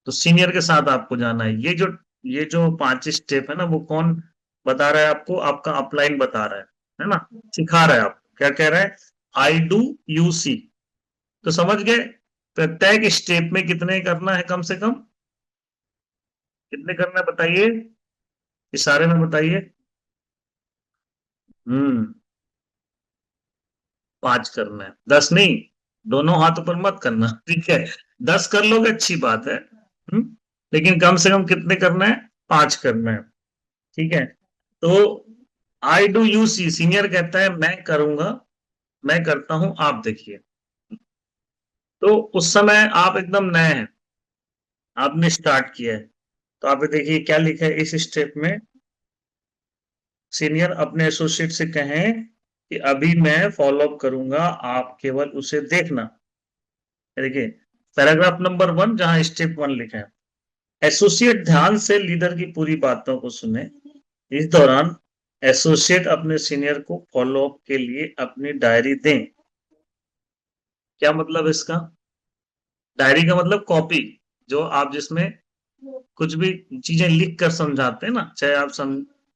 तो सीनियर के साथ आपको जाना है। ये जो 5 स्टेप है ना, वो कौन बता रहा है आपको? आपका अपलाइन बता रहा है ना, सिखा रहा है आपको। क्या कह रहा है? आई डू, यू सी। तो समझ गए प्रत्येक स्टेप में कितने करना है, कम से कम कितने करना है बताइए, इशारे में बताइए। हम्म 5 करना है, 10 नहीं। दोनों हाथ ऊपर मत करना, ठीक है? 10 कर लोगे अच्छी बात है। लेकिन कम से कम कितने करना है? 5 करना है। ठीक है? तो I do you see, senior कहता है मैं करूंगा, मैं करता हूं, आप देखिए। तो उस समय आप एकदम नए हैं, आपने स्टार्ट किया है, तो आप ये देखिए क्या लिखा है इस स्टेप में। सीनियर अपने एसोसिएट से कहें कि अभी मैं फॉलो अप करूंगा, आप केवल उसे देखना। देखिए पैराग्राफ नंबर 1 जहां स्टेप 1 लिखा है, एसोसिएट ध्यान से लीडर की पूरी बातों को सुने। इस दौरान एसोसिएट अपने सीनियर को फॉलो अप के लिए अपनी डायरी दें। क्या मतलब इसका? डायरी का मतलब कॉपी, जो आप जिसमें कुछ भी चीजें लिख कर समझाते हैं ना, चाहे आप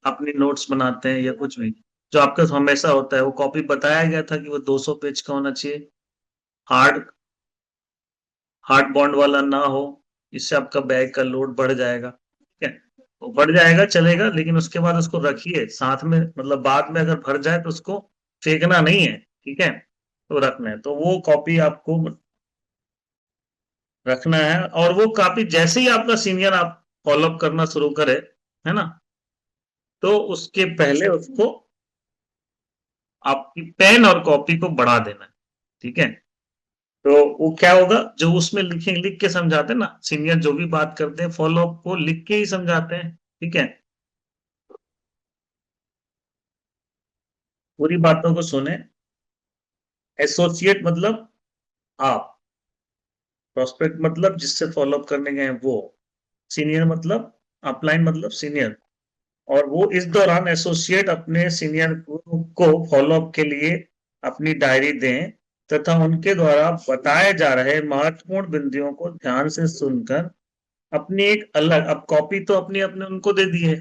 अपनी नोट्स बनाते हैं या कुछ भी, जो आपका हमेशा होता है, वो कॉपी बताया गया था कि वो 200 पेज का होना चाहिए, हार्ड हार्ड बॉन्ड वाला ना हो, इससे आपका बैग का लोड बढ़ जाएगा, ठीक है। वो बढ़ जाएगा चलेगा, लेकिन उसके बाद उसको रखिए साथ में, मतलब बाद में अगर भर जाए तो उसको फेंकना नहीं है, ठीक है, तो रखना है, तो वो कॉपी आपको रखना है। और वो कॉपी जैसे ही आपका सीनियर आप फॉलो अप करना शुरू करे, है ना, तो उसके पहले उसको आपकी पेन और कॉपी को बढ़ा देना है, ठीक है। तो वो क्या होगा, जो उसमें लिखे लिख के समझाते हैं ना सीनियर, जो भी बात करते हैं फॉलो अप को लिख के ही समझाते हैं, ठीक है। पूरी बातों को सुने। एसोसिएट मतलब आप, प्रोस्पेक्ट मतलब जिससे फॉलो अप करने गए हैं वो, सीनियर मतलब अपलाइन मतलब सीनियर। और वो इस दौरान एसोसिएट अपने सीनियर को फॉलो अप के लिए अपनी डायरी दें तथा उनके द्वारा बताए जा रहे महत्वपूर्ण बिंदुओं को ध्यान से सुनकर अपनी एक अलग, अब कॉपी तो अपनी अपने उनको दे दी है,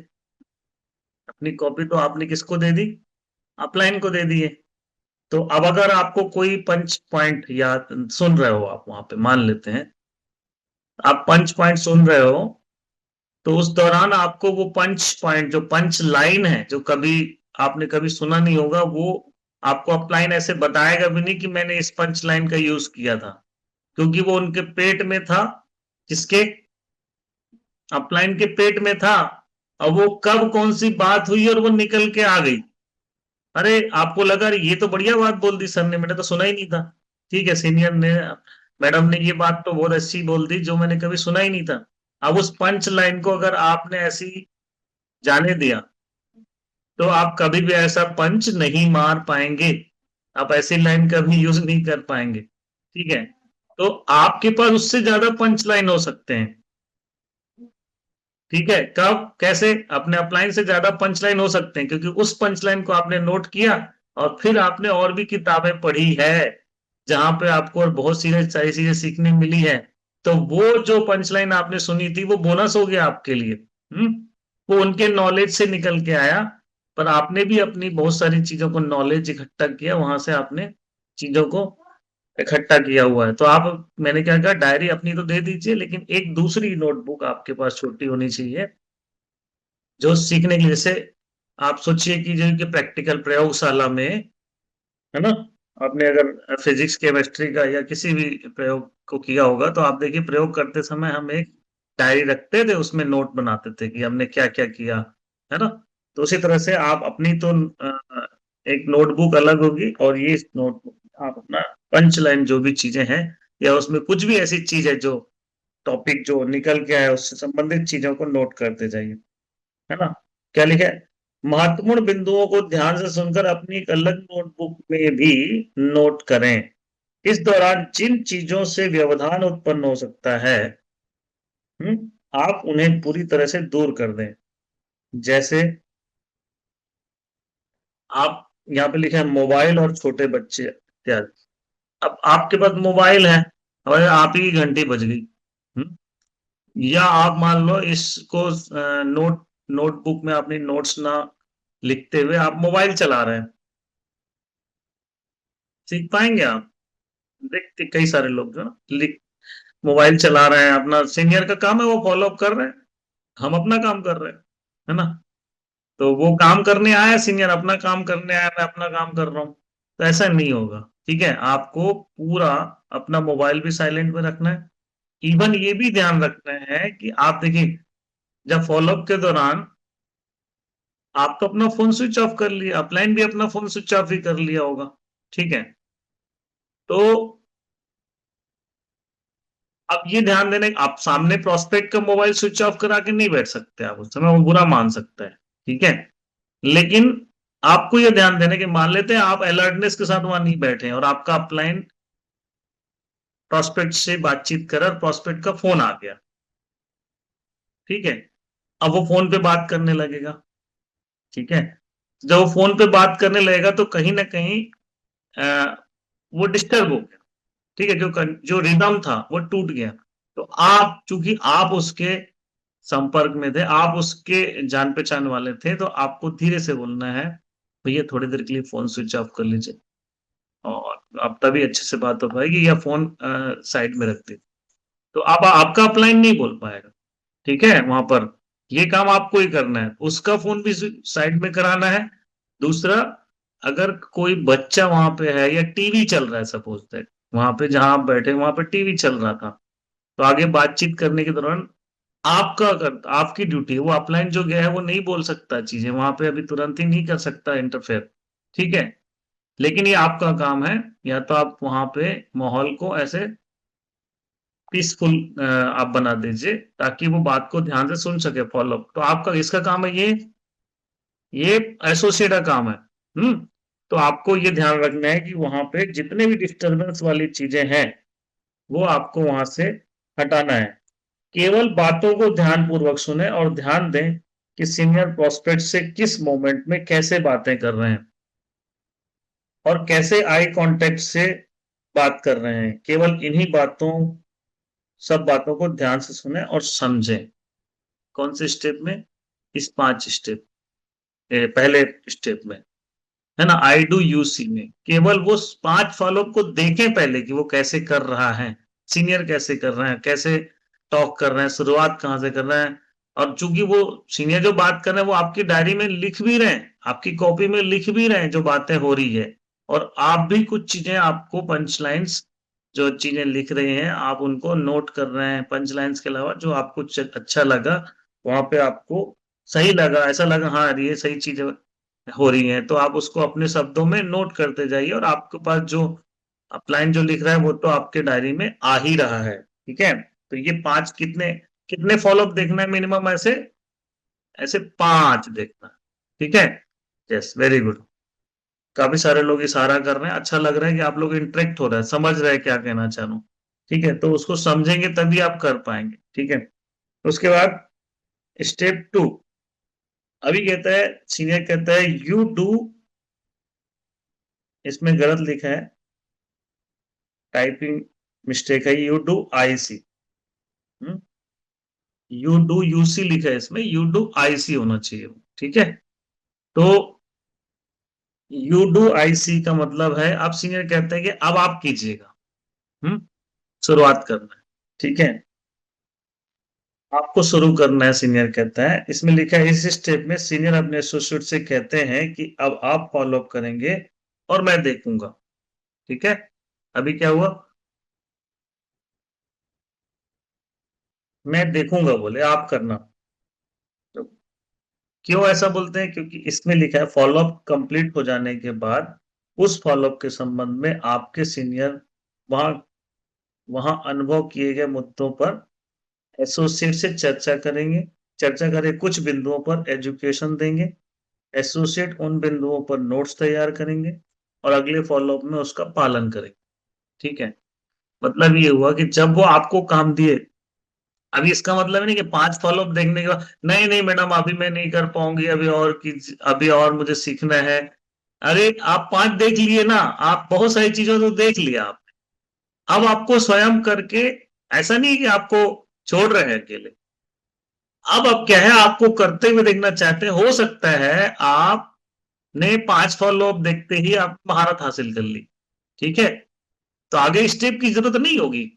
अपनी कॉपी तो आपने किसको दे दी, अपलाइन को दे दी है। तो अब अगर आपको कोई पंच पॉइंट या सुन रहे हो, आप वहां पे मान लेते हैं आप पंच पॉइंट सुन रहे हो, तो उस दौरान आपको वो पंच पॉइंट, जो पंच लाइन है, जो कभी आपने कभी सुना नहीं होगा, वो आपको अपलाइन ऐसे बताएगा भी नहीं कि मैंने इस पंच लाइन का यूज किया था, क्योंकि वो उनके पेट में था, किसके, अपलाइन के पेट में था। और वो कब कौन सी बात हुई और वो निकल के आ गई, अरे आपको लगा अरे ये तो बढ़िया बात बोल दी सर ने, मैंने तो सुना ही नहीं था, ठीक है, सीनियर ने, मैडम ने ये बात तो बहुत अच्छी बोल दी जो मैंने कभी सुना ही नहीं था। अब उस पंच लाइन को अगर आपने ऐसी जाने दिया, तो आप कभी भी ऐसा पंच नहीं मार पाएंगे, आप ऐसी लाइन कभी यूज नहीं कर पाएंगे, ठीक है। तो आपके पास उससे ज्यादा पंच लाइन हो सकते हैं, ठीक है, कब कैसे, अपने अपलाइन से ज्यादा पंच लाइन हो सकते हैं, क्योंकि उस पंच लाइन को आपने नोट किया और फिर आपने और भी किताबें पढ़ी है जहां पे आपको और बहुत सारी चीजें सीखने मिली है। तो वो जो पंच लाइन आपने सुनी थी वो बोनस हो गया आपके लिए, वो उनके नॉलेज से निकल के आया, पर आपने भी अपनी बहुत सारी चीजों को नॉलेज इकट्ठा किया, वहां से आपने चीजों को इकट्ठा किया हुआ है। तो आप, मैंने क्या कहा, डायरी अपनी तो दे दीजिए, लेकिन एक दूसरी नोटबुक आपके पास छोटी होनी चाहिए, जो सीखने के लिए, जैसे आप सोचिए कि जो कि प्रैक्टिकल प्रयोगशाला में, है ना, आपने अगर फिजिक्स केमिस्ट्री का या किसी भी प्रयोग को किया होगा, तो आप देखिए प्रयोग करते समय हम एक डायरी रखते थे, उसमें नोट बनाते थे कि हमने क्या क्या किया, है ना। तो उसी तरह से आप अपनी तो एक नोटबुक अलग होगी, और ये नोटबुक आप अपना पंच लाइन जो भी चीजें हैं, या उसमें कुछ भी ऐसी चीज है जो टॉपिक जो निकल के आया उससे संबंधित चीजों को नोट करते जाइए, है ना। क्या लिखा है, महत्वपूर्ण बिंदुओं को ध्यान से सुनकर अपनी एक अलग नोटबुक में भी नोट करें। इस दौरान जिन चीजों से व्यवधान उत्पन्न हो सकता है, आप उन्हें पूरी तरह से दूर कर दें। जैसे आप, यहाँ पे लिखा है मोबाइल और छोटे बच्चे इत्यादि। अब आपके पास मोबाइल है और आप ही की घंटी बज गई, हम्म, या आप मान लो इसको नोटबुक में अपनी नोट्स ना लिखते हुए आप मोबाइल चला रहे हैं, सीख पाएंगे आप? देखते कई सारे लोग जो ना लिख मोबाइल चला रहे हैं, अपना सीनियर का काम है वो फॉलो अप कर रहे हैं, हम अपना काम कर रहे हैं, है ना। तो वो काम करने आया, सीनियर अपना काम करने आया, मैं अपना काम कर रहा हूँ, तो ऐसा नहीं होगा, ठीक है। आपको पूरा अपना मोबाइल भी साइलेंट में रखना है, इवन ये भी ध्यान रखना है कि आप देखिए, जब फॉलोअप के दौरान आप तो अपना फोन स्विच ऑफ कर लिया, अपलाइन भी अपना फोन स्विच ऑफ ही कर लिया होगा, ठीक है। तो अब ये ध्यान देना कि आप सामने प्रोस्पेक्ट का मोबाइल स्विच ऑफ करा के नहीं बैठ सकते, आप उस समय वो बुरा मान सकता है, ठीक है। लेकिन आपको ये ध्यान देना कि मान लेते हैं आप अलर्टनेस के साथ वहां नहीं बैठे हैं और आपका अपलाइन प्रोस्पेक्ट से बातचीत कर और प्रोस्पेक्ट का फोन आ गया, ठीक है। अब वो फोन पे बात करने लगेगा, ठीक है। जब वो फोन पे बात करने लगेगा तो कहीं ना कहीं अ, वो डिस्टर्ब हो गया, ठीक है। जो रिदम था वो टूट गया। तो आप चूंकि आप उसके संपर्क में थे, आप उसके जान पहचान वाले थे, तो आपको धीरे से बोलना है, भैया थोड़ी देर के लिए फोन स्विच ऑफ कर लीजिए, और अब तभी अच्छे से बात हो पाएगी, या फोन साइड में रख दीजिए। तो आप आपका अपलाइन नहीं बोल पाएगा, ठीक है। वहां पर ये काम आपको ही करना है, उसका फोन भी साइड में कराना है। दूसरा, अगर कोई बच्चा वहां पे है या टीवी चल रहा है, सपोज दैट वहां पे जहां आप बैठे वहां पे टीवी चल रहा था, तो आगे बातचीत करने के दौरान आपकी ड्यूटी है, वो अपलाइन जो गया है वो नहीं बोल सकता चीजें वहां पे, अभी तुरंत ही नहीं कर सकता इंटरफेयर, ठीक है। लेकिन ये आपका काम है, या तो आप वहां पे माहौल को ऐसे पीसफुल आप बना दीजिए ताकि वो बात को ध्यान से सुन सके, फॉलो। तो आपका इसका काम है, ये एसोसिएट का काम है। हम्म। तो आपको ये ध्यान रखना है कि वहां पे जितने भी डिस्टरबेंस वाली चीजें हैं वो आपको वहां से हटाना है। केवल बातों को ध्यान पूर्वक सुने और ध्यान दें कि सीनियर प्रोस्पेक्ट से किस मोमेंट में कैसे बातें कर रहे हैं और कैसे आई कांटेक्ट से बात कर रहे हैं। केवल इन्हीं बातों सब बातों को ध्यान से सुने और समझें। कौन से स्टेप में? इस 5 स्टेप, पहले स्टेप में, है ना, आई डू यू सी में केवल वो 5 फॉलोअप को देखें पहले कि वो कैसे कर रहा है, सीनियर कैसे कर रहे हैं, कैसे टॉक कर रहे हैं, शुरुआत कहाँ से कर रहे हैं। और चूंकि वो सीनियर जो बात कर रहे हैं वो आपकी डायरी में लिख भी रहे हैं, आपकी कॉपी में लिख भी रहे हैं जो बातें हो रही है, और आप भी कुछ चीजें, आपको पंच लाइन्स जो चीजें लिख रहे हैं आप उनको नोट कर रहे हैं। पंच लाइन्स के अलावा जो आपको अच्छा लगा वहां पे, आपको सही लगा, ऐसा लगा हाँ ये सही चीज हो रही है, तो आप उसको अपने शब्दों में नोट करते जाइए, और आपके पास जो अपलाइन जो लिख रहा है वो तो आपके डायरी में आ ही रहा है, ठीक है। तो ये 5 कितने कितने फॉलोअप देखना है मिनिमम? ऐसे ऐसे 5 देखना, ठीक है। Yes, very good. काफी सारे लोग इशारा कर रहे हैं, अच्छा लग रहा है कि आप लोग इंटरेक्ट हो रहे हैं, समझ रहे हैं क्या कहना चाह रहा हूं, ठीक है। तो उसको समझेंगे तभी आप कर पाएंगे, ठीक है। उसके बाद स्टेप 2, अभी कहता है, सीनियर कहता है यू डू, इसमें गलत लिखा है, टाइपिंग मिस्टेक है, you do I see, you do you see लिखा है इसमें, यू डू आईसी होना चाहिए, ठीक है। तो यू डू आईसी का मतलब है, अब सीनियर कहते हैं कि अब आप कीजिएगा, हम्म, शुरुआत करना है, ठीक है। आपको शुरू करना है, सीनियर कहता है। इसमें लिखा है इस स्टेप में सीनियर अपने एसोसिएट से कहते हैं कि अब आप फॉलो अप करेंगे और मैं देखूंगा, ठीक है। अभी क्या हुआ? मैं देखूंगा बोले, आप करना। तो क्यों ऐसा बोलते हैं? क्योंकि इसमें लिखा है फॉलोअप कंप्लीट हो जाने के बाद उस फॉलोअप के संबंध में आपके सीनियर वहां वहां अनुभव किए गए मुद्दों पर एसोसिएट से चर्चा करेंगे। चर्चा करें कुछ बिंदुओं पर एजुकेशन देंगे, एसोसिएट उन बिंदुओं पर नोट्स तैयार करेंगे और अगले फॉलोअप में उसका पालन करेंगे, ठीक है। मतलब ये हुआ कि जब वो आपको काम दिए, अभी इसका मतलब नहीं कि 5 फॉलोअप देखने के बाद नहीं नहीं मैडम अभी मैं नहीं कर पाऊंगी, अभी और मुझे सीखना है। अरे आप 5 देख लिए ना, आप बहुत सारी चीजों को देख लिया आप, अब आपको स्वयं करके, ऐसा नहीं कि आपको छोड़ रहे हैं अकेले, अब क्या है, आपको करते हुए देखना चाहते हैं। हो सकता है आपने 5 फॉलोअप देखते ही आप महारत हासिल कर ली, ठीक है, तो आगे स्टेप की जरूरत नहीं होगी।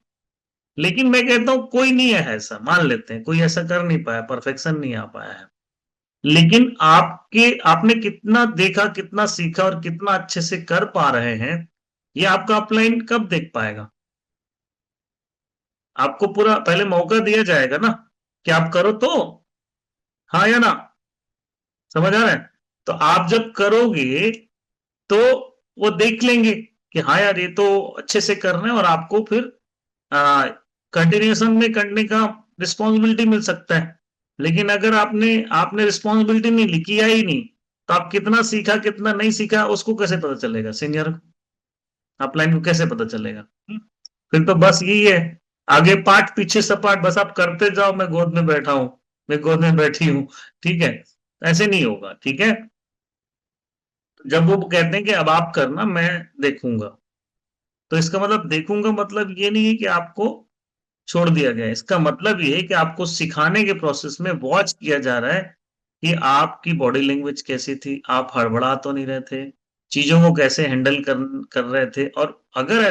लेकिन मैं कहता हूं कोई नहीं है ऐसा, मान लेते हैं कोई ऐसा कर नहीं पाया, परफेक्शन नहीं आ पाया है, लेकिन आपने कितना देखा, कितना सीखा और कितना अच्छे से कर पा रहे हैं, ये आपका अपलाइन कब देख पाएगा? आपको पूरा पहले मौका दिया जाएगा ना कि आप करो तो, हाँ या ना। समझ आ रहा है? तो आप जब करोगे तो वो देख लेंगे कि हाँ यार ये तो अच्छे से कर रहे हैं, और आपको फिर कंटिन्यूएशन में करने का रिस्पॉन्सिबिलिटी मिल सकता है। लेकिन अगर आपने आपने रिस्पॉन्सिबिलिटी नहीं ली, किया ही नहीं, तो आप कितना सीखा कितना नहीं सीखा उसको कैसे पता चलेगा? सीनियर अपलाइन को कैसे पता चलेगा? फिर तो बस यही है, आगे पाठ पीछे सपाट, बस आप करते जाओ, मैं गोद में बैठा हूं, मैं गोद में बैठी हूँ। ठीक है, ऐसे नहीं होगा। ठीक है, जब वो कहते हैं कि अब आप करना मैं देखूंगा, तो इसका मतलब देखूंगा मतलब ये नहीं है कि आपको छोड़ दिया गया है। इसका मतलब ये है कि आपको सिखाने के प्रोसेस में वॉच किया जा रहा है कि आपकी बॉडी लैंग्वेज कैसी थी, आप हड़बड़ा तो नहीं रहे थे, चीजों को कैसे हैंडल कर रहे थे। और अगर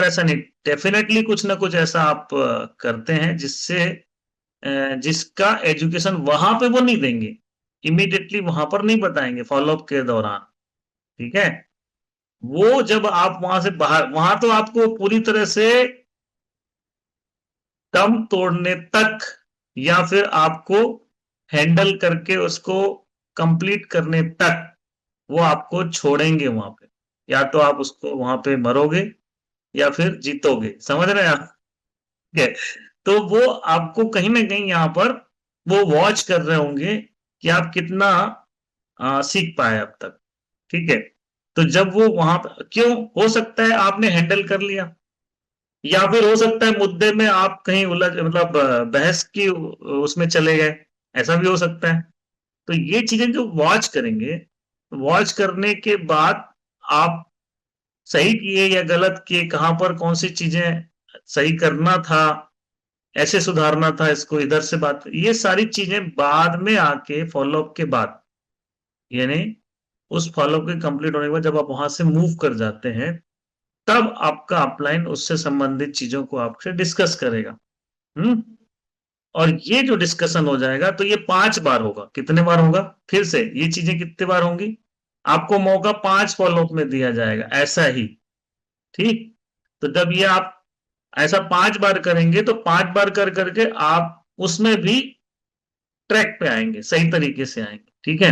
ऐसा नहीं, डेफिनेटली कुछ ना कुछ ऐसा आप करते हैं जिससे जिसका एजुकेशन वहां पे वो नहीं देंगे, इमीडिएटली वहां पर नहीं बताएंगे फॉलोअप के दौरान। ठीक है, वो जब आप वहां से बाहर, वहां तो आपको पूरी तरह से दम तोड़ने तक, या फिर आपको हैंडल करके उसको कंप्लीट करने तक वो आपको छोड़ेंगे वहां पे। या तो आप उसको वहां पे मरोगे या फिर जीतोगे, समझ रहे हैं आप? ठीक है, तो वो आपको कहीं ना कहीं यहाँ पर वो वॉच कर रहे होंगे कि आप कितना सीख पाए अब तक। ठीक है, तो जब वो वहां पर, क्यों हो सकता है आपने हैंडल कर लिया, या फिर हो सकता है मुद्दे में आप कहीं उलझ, मतलब बहस की उसमें चले गए, ऐसा भी हो सकता है। तो ये चीजें जो वॉच करेंगे, वॉच करने के बाद आप सही किए या गलत किए, कहां पर कौन सी चीजें सही करना था, ऐसे सुधारना था, इसको इधर से बात, ये सारी चीजें बाद में आके फॉलोअप के बाद, यानी उस फॉलोअप के कंप्लीट होने के बाद जब आप वहां से मूव कर जाते हैं, तब आपका अपलाइन उससे संबंधित चीजों को आपसे डिस्कस करेगा। हम्म और ये जो डिस्कशन हो जाएगा, तो ये 5 बार होगा। कितने बार होगा? फिर से ये चीजें कितने बार होंगी? आपको मौका 5 फॉलोअप में दिया जाएगा, ऐसा ही। ठीक, तो जब ये आप ऐसा 5 बार करेंगे, तो 5 बार कर करके आप उसमें भी ट्रैक पे आएंगे, सही तरीके से आएंगे। ठीक है,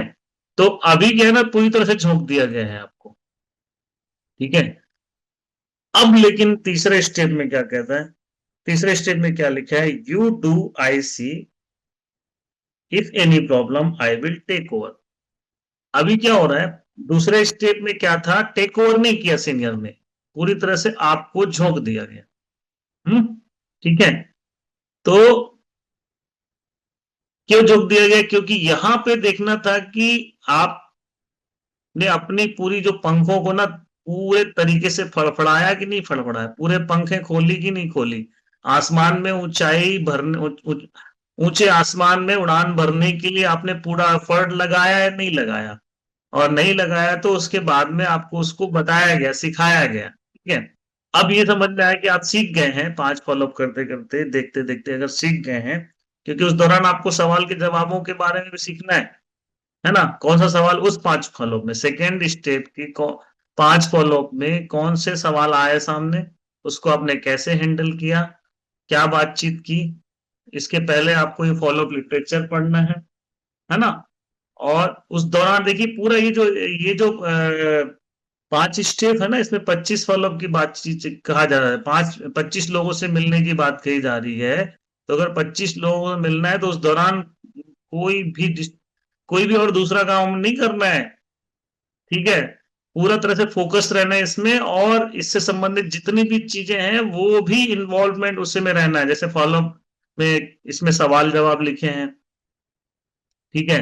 तो अभी क्या है ना, पूरी तरह से झोंक दिया गया है आपको। ठीक है, अब लेकिन तीसरे स्टेप में क्या कहता है? तीसरे स्टेप में क्या लिखा है? You do I see, if any problem I will take over. अभी क्या हो रहा है? दूसरे स्टेप में क्या था? टेक ओवर नहीं किया सीनियर ने, पूरी तरह से आपको झोंक दिया गया। हम्म ठीक है, तो क्यों झोंक दिया गया? क्योंकि यहां पे देखना था कि आपने अपनी पूरी जो पंखों को ना पूरे तरीके से फड़फड़ाया कि नहीं फड़फड़ाया, पूरे पंखे खोली कि नहीं खोली, आसमान में ऊंचाई भरने ऊंचे आसमान में उड़ान भरने के लिए आपने पूरा एफर्ट लगाया या नहीं लगाया? और नहीं लगाया तो उसके बाद में आपको उसको बताया गया, सिखाया गया। ठीक है, अब ये समझ में आया कि आप सीख गए हैं, 5 फॉलोअप करते करते देखते देखते अगर सीख गए हैं, क्योंकि उस दौरान आपको सवाल के जवाबों के बारे में भी सीखना है ना? कौन सा सवाल उस 5 फॉलोअप में, सेकेंड स्टेप की 5 फॉलोअप में कौन से सवाल आए सामने, उसको आपने कैसे हैंडल किया, क्या बातचीत की। इसके पहले आपको ये फॉलोअप लिटरेचर पढ़ना है ना? और उस दौरान देखिए पूरा ये जो 5 स्टेप है ना, इसमें 25 फॉलोअप की बातचीत कहा जा रहा है, 25 लोगों से मिलने की बात कही जा रही है। तो अगर 25 लोगों से मिलना है, तो उस दौरान कोई भी और दूसरा काम नहीं करना है। ठीक है, पूरा तरह से फोकस रहना है इसमें, और इससे संबंधित जितनी भी चीजें हैं वो भी इन्वॉल्वमेंट उसी में रहना है। जैसे फॉलोअप में इसमें सवाल जवाब लिखे हैं। ठीक है,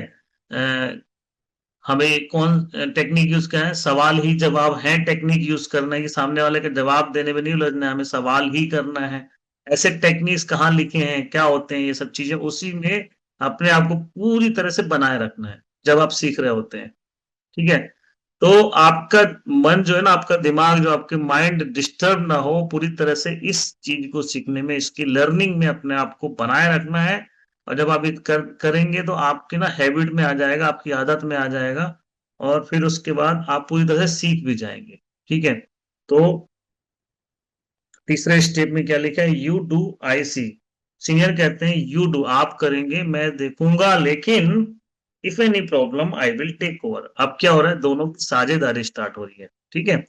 हमें कौन टेक्निक यूज करना है? सवाल ही जवाब है, टेक्निक यूज करना है कि सामने वाले के जवाब देने में नहीं उलझना है, हमें सवाल ही करना है। ऐसे टेक्निक्स कहाँ लिखे हैं, क्या होते हैं, ये सब चीजें उसी में अपने आप को पूरी तरह से बनाए रखना है जब आप सीख रहे होते हैं। ठीक है, तो आपका मन जो है ना, आपका दिमाग जो, आपके माइंड डिस्टर्ब ना हो पूरी तरह से इस चीज को सीखने में, इसकी लर्निंग में अपने आप को बनाए रखना है। और जब आप ये करेंगे तो आपके ना हैबिट में आ जाएगा, आपकी आदत में आ जाएगा, और फिर उसके बाद आप पूरी तरह से सीख भी जाएंगे। ठीक है, तो तीसरे स्टेप में क्या लिखा है? You do I see. Senior कहते हैं यू डू, आप करेंगे मैं देखूंगा, लेकिन if any problem I will take over. अब क्या हो रहा है, दोनों की साझेदारी स्टार्ट हो रही है, ठीक है।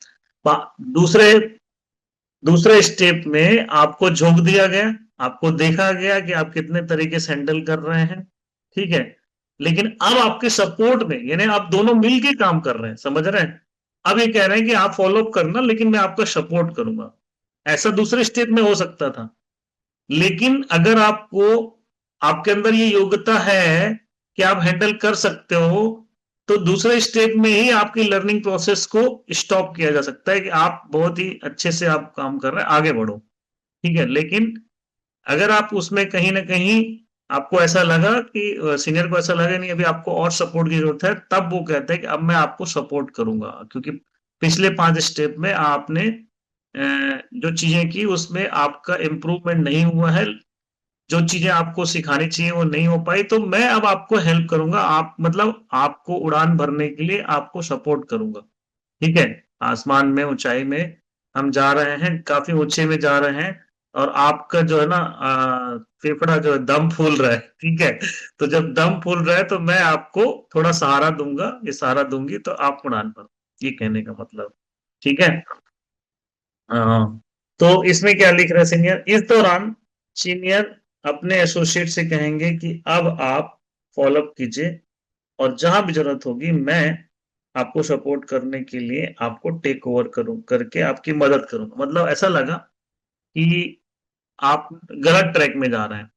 दूसरे दूसरे स्टेप में आपको झोंक दिया गया, आपको देखा गया कि आप कितने तरीके से हैंडल कर रहे हैं, ठीक है। लेकिन अब आपके सपोर्ट में, यानी आप दोनों मिलके काम कर रहे हैं, समझ रहे हैं। अब ये कह रहे हैं कि आप फॉलो अप करना, लेकिन मैं आपका सपोर्ट करूंगा। ऐसा दूसरे स्टेप में हो सकता था। लेकिन अगर आपको, आपके अंदर ये योग्यता है कि आप हैंडल कर सकते हो, तो दूसरे स्टेप में ही आपकी लर्निंग प्रोसेस को स्टॉप किया जा सकता है कि आप बहुत ही अच्छे से आप काम कर रहे हैं, आगे बढ़ो, ठीक है। लेकिन अगर आप उसमें कहीं ना कहीं आपको ऐसा लगा कि सीनियर को ऐसा लगा नहीं अभी आपको और सपोर्ट की जरूरत है, तब वो कहते हैं कि अब मैं आपको सपोर्ट करूंगा, क्योंकि पिछले 5 स्टेप में आपने जो चीजें की उसमें आपका इम्प्रूवमेंट नहीं हुआ है, जो चीजें आपको सिखानी चाहिए वो नहीं हो पाई, तो मैं अब आपको हेल्प करूंगा, आप मतलब आपको उड़ान भरने के लिए आपको सपोर्ट करूंगा, ठीक है। आसमान में, ऊंचाई में हम जा रहे हैं, काफी ऊंचे में जा रहे हैं, और आपका जो है ना फेफड़ा जो है, दम फूल रहा है, ठीक है। तो जब दम फूल रहा है तो मैं आपको थोड़ा सहारा दूंगा, ये सहारा दूंगी, तो आप उड़ान भरो, ये कहने का मतलब, ठीक है। हाँ। तो इसमें क्या लिख रहा है सीनियर, इस दौरान सीनियर अपने एसोसिएट से कहेंगे कि अब आप फॉलोअप कीजिए, और जहां भी जरूरत होगी मैं आपको सपोर्ट करने के लिए आपको टेक ओवर करूं, करके आपकी मदद करूंगा। मतलब ऐसा लगा कि आप गलत ट्रैक में जा रहे हैं,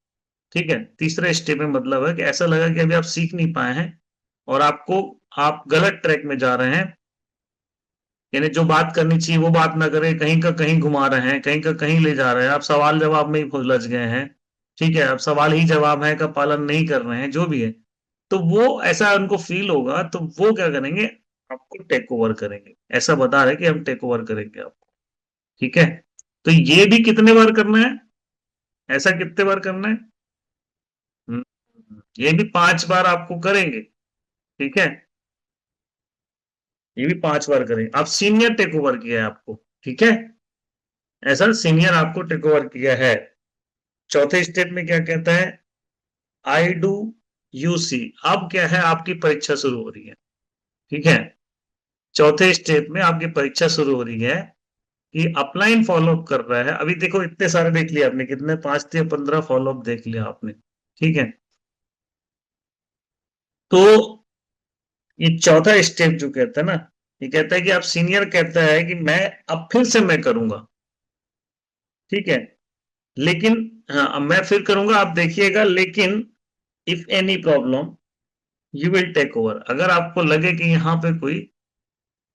ठीक है। तीसरे स्टेप में मतलब है कि ऐसा लगा कि अभी आप सीख नहीं पाए हैं, और आपको, आप गलत ट्रैक में जा रहे हैं, यानी जो बात करनी चाहिए वो बात ना करें, कहीं का कहीं घुमा रहे हैं, कहीं का कहीं ले जा रहे हैं, आप सवाल जवाब में ही उलझ गए हैं, ठीक है। आप सवाल ही जवाब है का पालन नहीं कर रहे हैं, जो भी है, तो वो ऐसा उनको फील होगा, तो वो क्या करेंगे, आपको टेक ओवर करेंगे, ऐसा बता रहे कि हम टेक ओवर करेंगे आपको, ठीक है। तो ये भी कितने बार करना है, ऐसा कितने बार करना है, ये भी 5 बार आपको करेंगे, ठीक है। ये भी 5 बार करेंगे। आप सीनियर टेक ओवर किया है आपको, ठीक है, ऐसा सीनियर आपको टेक ओवर किया है। चौथे स्टेप में क्या कहता है, आई डू यू सी। अब क्या है, आपकी परीक्षा शुरू हो रही है, ठीक है। चौथे स्टेप में आपकी परीक्षा शुरू हो रही है, कि अपलाइन फॉलोअप कर रहा है। अभी देखो इतने सारे देख लिया आपने, कितने, 5 से 15 फॉलोअप देख लिया आपने, ठीक है। तो ये चौथा स्टेप जो कहता है ना, ये कहता है कि आप, सीनियर कहता है कि मैं अब फिर से मैं करूंगा, ठीक है। लेकिन, हाँ अब मैं फिर करूंगा, आप देखिएगा, लेकिन if any problem you will take over. अगर आपको लगे कि यहाँ पे कोई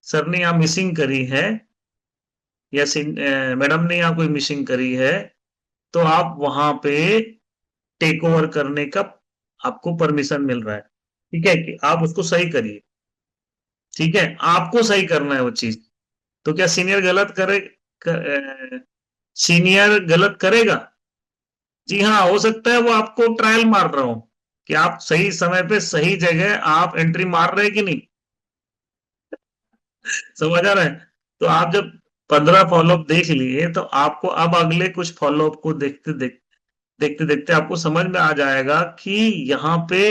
सर ने यहाँ मिसिंग करी है, या मैडम ने यहाँ कोई मिसिंग करी है, तो आप वहां पे टेक ओवर करने का आपको परमिशन मिल रहा है, ठीक है, कि आप उसको सही करिए, ठीक है। आपको सही करना है वो चीज। तो क्या सीनियर गलत करे, सीनियर गलत करेगा? जी हाँ, हो सकता है वो आपको ट्रायल मार रहा हो, कि आप सही समय पे सही जगह आप एंट्री मार रहे हैं कि नहीं, समझ आ रहा है। तो आप जब 15 फॉलोअप देख लिए, तो आपको अब अगले कुछ फॉलोअप को देखते देखते आपको समझ में आ जाएगा कि यहाँ पे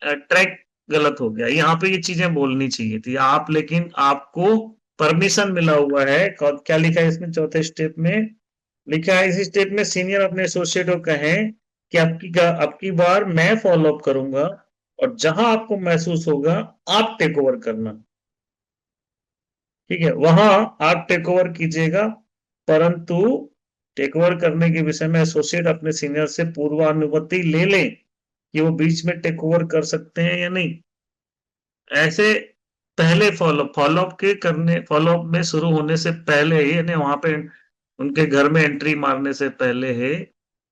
ट्रैक गलत हो गया, यहाँ पे ये चीजें बोलनी चाहिए थी आप, लेकिन आपको परमिशन मिला हुआ है। क्या लिखा है इसमें, चौथे स्टेप में लिखा है, इस स्टेप में सीनियर अपने एसोसिएट को कहें कि आपकी बार मैं फॉलो अप करूंगा, और जहां आपको महसूस होगा आप टेक ओवर करना, ठीक है, वहां आप टेक ओवर कीजिएगा। परंतु टेक ओवर करने के विषय में एसोसिएट अपने सीनियर से पूर्वानुमति ले लें कि वो बीच में टेक ओवर कर सकते हैं या नहीं। ऐसे पहले फॉलोअप के करने, फॉलोअप में शुरू होने से पहले ही, यानी वहां पे उनके घर में एंट्री मारने से पहले ही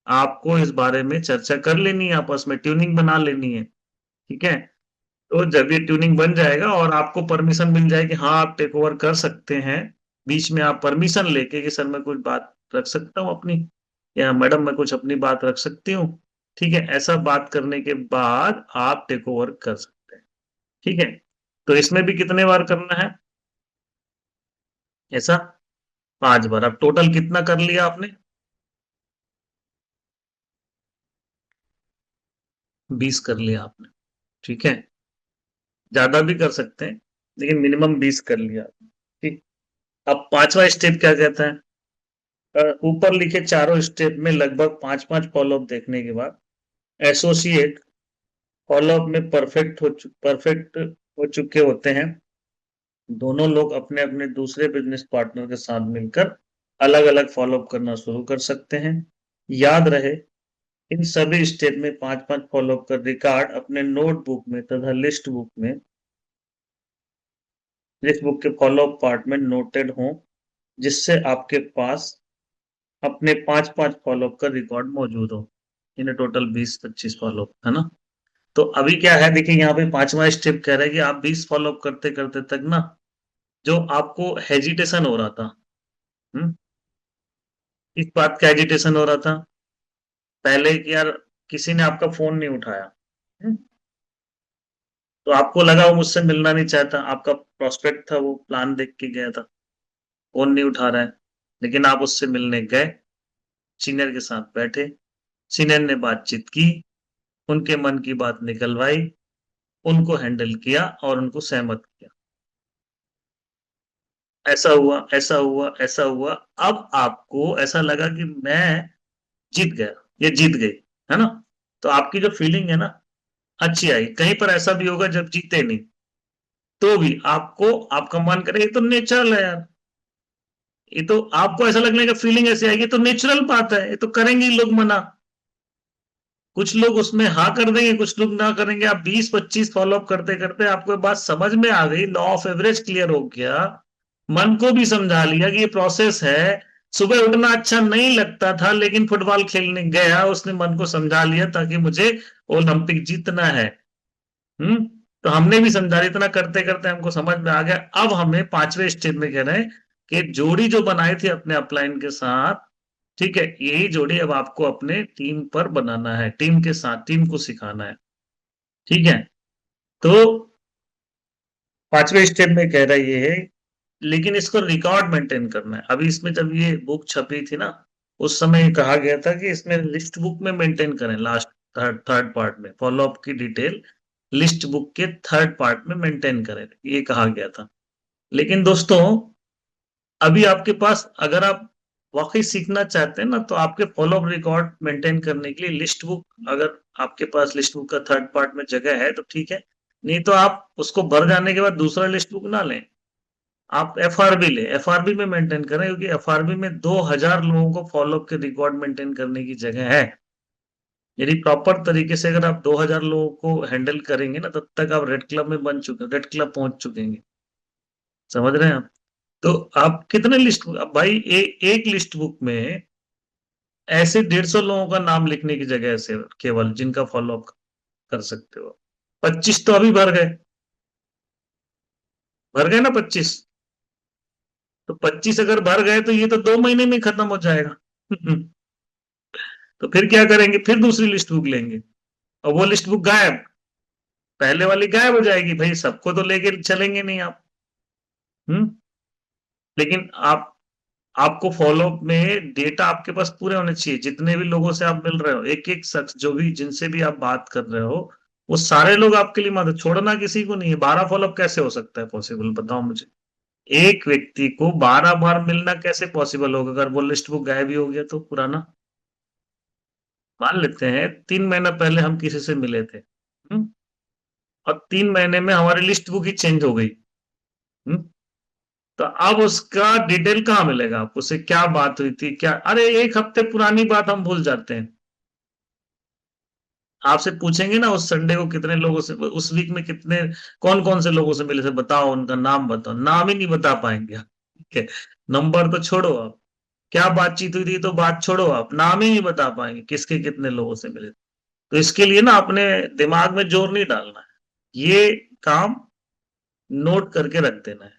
आपको इस बारे में चर्चा कर लेनी है, आपस में ट्यूनिंग बना लेनी है, ठीक है। तो जब ये ट्यूनिंग बन जाएगा और आपको परमिशन मिल जाएगी, हाँ आप टेक ओवर कर सकते हैं, बीच में आप परमिशन लेके कि सर मैं कुछ बात रख सकता हूँ अपनी, या मैडम मैं कुछ अपनी बात रख सकती हूँ, ठीक है, ऐसा बात करने के बाद आप टेक ओवर कर सकते हैं, ठीक है। तो इसमें भी कितने बार करना है, ऐसा 5 बार। अब टोटल कितना कर लिया आपने, 20 कर लिया आपने, ठीक है। ज्यादा भी कर सकते हैं, लेकिन मिनिमम 20 कर लिया, ठीक। अब पांचवा स्टेप क्या कहता है? ऊपर लिखे चारों स्टेप में लगभग 5-5 फॉलोअप देखने के बाद एसोसिएट फॉलोअप में परफेक्ट हो चुके होते हैं। दोनों लोग अपने अपने दूसरे बिजनेस पार्टनर के साथ मिलकर अलग अलग फॉलोअप करना शुरू कर सकते हैं। याद रहे, इन सभी स्टेप में 5-5 फॉलोअप का रिकॉर्ड अपने नोटबुक में तथा लिस्ट बुक के फॉलोअप पार्ट में नोटेड हो, जिससे आपके पास अपने 5-5 फॉलोअप का रिकॉर्ड मौजूद हो। इन्हें टोटल 20-25 फॉलोअप है ना। तो अभी क्या है, देखिए यहाँ पे पांचवा स्टेप कह रहा है कि आप 20 फॉलोअप करते करते तक ना, जो आपको हेजिटेशन हो रहा था, हम्म, इस बात का हेजिटेशन हो रहा था पहले कि यार किसी ने आपका फोन नहीं उठाया, हम्म, तो आपको लगा वो मुझसे मिलना नहीं चाहता, आपका प्रोस्पेक्ट था, वो प्लान देख के गया था, फोन नहीं उठा रहा है, लेकिन आप उससे मिलने गए, सीनियर के साथ बैठे, सीनियर ने बातचीत की, उनके मन की बात निकलवाई, उनको हैंडल किया और उनको सहमत किया। ऐसा हुआ, ऐसा हुआ, ऐसा हुआ। अब आपको ऐसा लगा कि मैं जीत गया, ये जीत गई, है ना। तो आपकी जो फीलिंग है ना, अच्छी आई। कहीं पर ऐसा भी होगा जब जीते नहीं, तो भी आपको आपका मन करे, ये तो नेचुरल है यार, ये तो आपको ऐसा लगने का फीलिंग ऐसी आएगी, तो नेचुरल बात है, ये तो करेंगे ही लोग मना। कुछ लोग उसमें हाँ कर देंगे, कुछ लोग ना करेंगे। आप 20-25 फॉलोअप करते करते आपको ये बात समझ में आ गई, लॉ ऑफ एवरेज क्लियर हो गया, मन को भी समझा लिया कि ये प्रोसेस है। सुबह उठना अच्छा नहीं लगता था, लेकिन फुटबॉल खेलने गया, उसने मन को समझा लिया ताकि मुझे ओलंपिक जीतना है। हम्म। तो हमने भी समझा लिया, इतना करते करते हमको समझ में आ गया। अब हमें पांचवें स्टेज में कह रहे हैं कि जोड़ी जो बनाई थी अपने अपलाइन के साथ, ठीक है, यही जोड़ी अब आपको अपने टीम पर बनाना है, टीम के साथ, टीम को सिखाना है, ठीक है। तो पांचवें स्टेप में कह रहा ये है, लेकिन इसको रिकॉर्ड मेंटेन करना है। अभी इसमें जब ये बुक छपी थी ना, उस समय कहा गया था कि इसमें लिस्ट बुक में मेंटेन करें, लास्ट थर्ड थर्ड पार्ट में फॉलोअप की डिटेल लिस्ट बुक के थर्ड पार्ट में मेंटेन करें, ये कहा गया था। लेकिन दोस्तों, अभी आपके पास, अगर आप वाकई सीखना चाहते हैं ना, तो आपके फॉलोअप रिकॉर्ड मेंटेन करने के लिए लिस्ट बुक, अगर आपके पास लिस्ट बुक का थर्ड पार्ट में जगह है तो ठीक है, नहीं तो आप उसको भर जाने के बाद दूसरा लिस्ट बुक ना लें, आप एफआरबी ले, एफआरबी में मेंटेन करें, क्योंकि एफआरबी में 2000 लोगों को फॉलोअप के रिकॉर्ड मेंटेन करने की जगह है। यदि प्रॉपर तरीके से अगर आप 2000 लोगों को हैंडल करेंगे ना, तब तक आप रेड क्लब में बन चुके, रेड क्लब पहुंच चुकेंगे। समझ रहे हैं आप? तो आप कितने लिस्ट, अब भाई एक लिस्ट बुक में ऐसे 150 लोगों का नाम लिखने की जगह से केवल जिनका फॉलोअप कर सकते हो, 25 तो अभी भर गए ना 25। तो 25 अगर भर गए तो ये तो 2 महीने में खत्म हो जाएगा। तो फिर क्या करेंगे, फिर दूसरी लिस्ट बुक लेंगे, और वो लिस्ट बुक गायब, पहले वाली गायब हो जाएगी, भाई सबको तो लेके चलेंगे नहीं आप। हम्म। लेकिन आपको फॉलो में डेटा आपके पास पूरे होने चाहिए, जितने भी लोगों से आप मिल रहे हो, एक एक शख्स जो भी, जिनसे भी आप बात कर रहे हो, वो सारे लोग आपके लिए मदद, छोड़ना किसी को नहीं है। 12 फॉलोअप कैसे हो सकता है पॉसिबल, बताओ मुझे। एक व्यक्ति को 12 बार मिलना कैसे पॉसिबल होगा, अगर वो लिस्ट बुक गायब ही हो गया तो पुराना। मान लेते हैं 3 महीना पहले हम किसी से मिले थे, और 3 महीने में हमारी लिस्ट बुक ही चेंज हो गई, हम्म, तो अब उसका डिटेल कहाँ मिलेगा आपको, उससे क्या बात हुई थी, क्या, अरे 1 हफ्ते पुरानी बात हम भूल जाते हैं। आपसे पूछेंगे ना उस संडे को कितने लोगों से, उस वीक में कितने, कौन कौन से लोगों से मिले थे, बताओ उनका नाम बताओ, नाम ही नहीं बता पाएंगे आप, ठीक है। नंबर तो छोड़ो आप, क्या बातचीत हुई थी तो बात छोड़ो, आप नाम ही नहीं बता पाएंगे किसके कितने लोगों से मिले। तो इसके लिए ना अपने दिमाग में जोर नहीं डालना है, ये काम नोट करके रख देना है,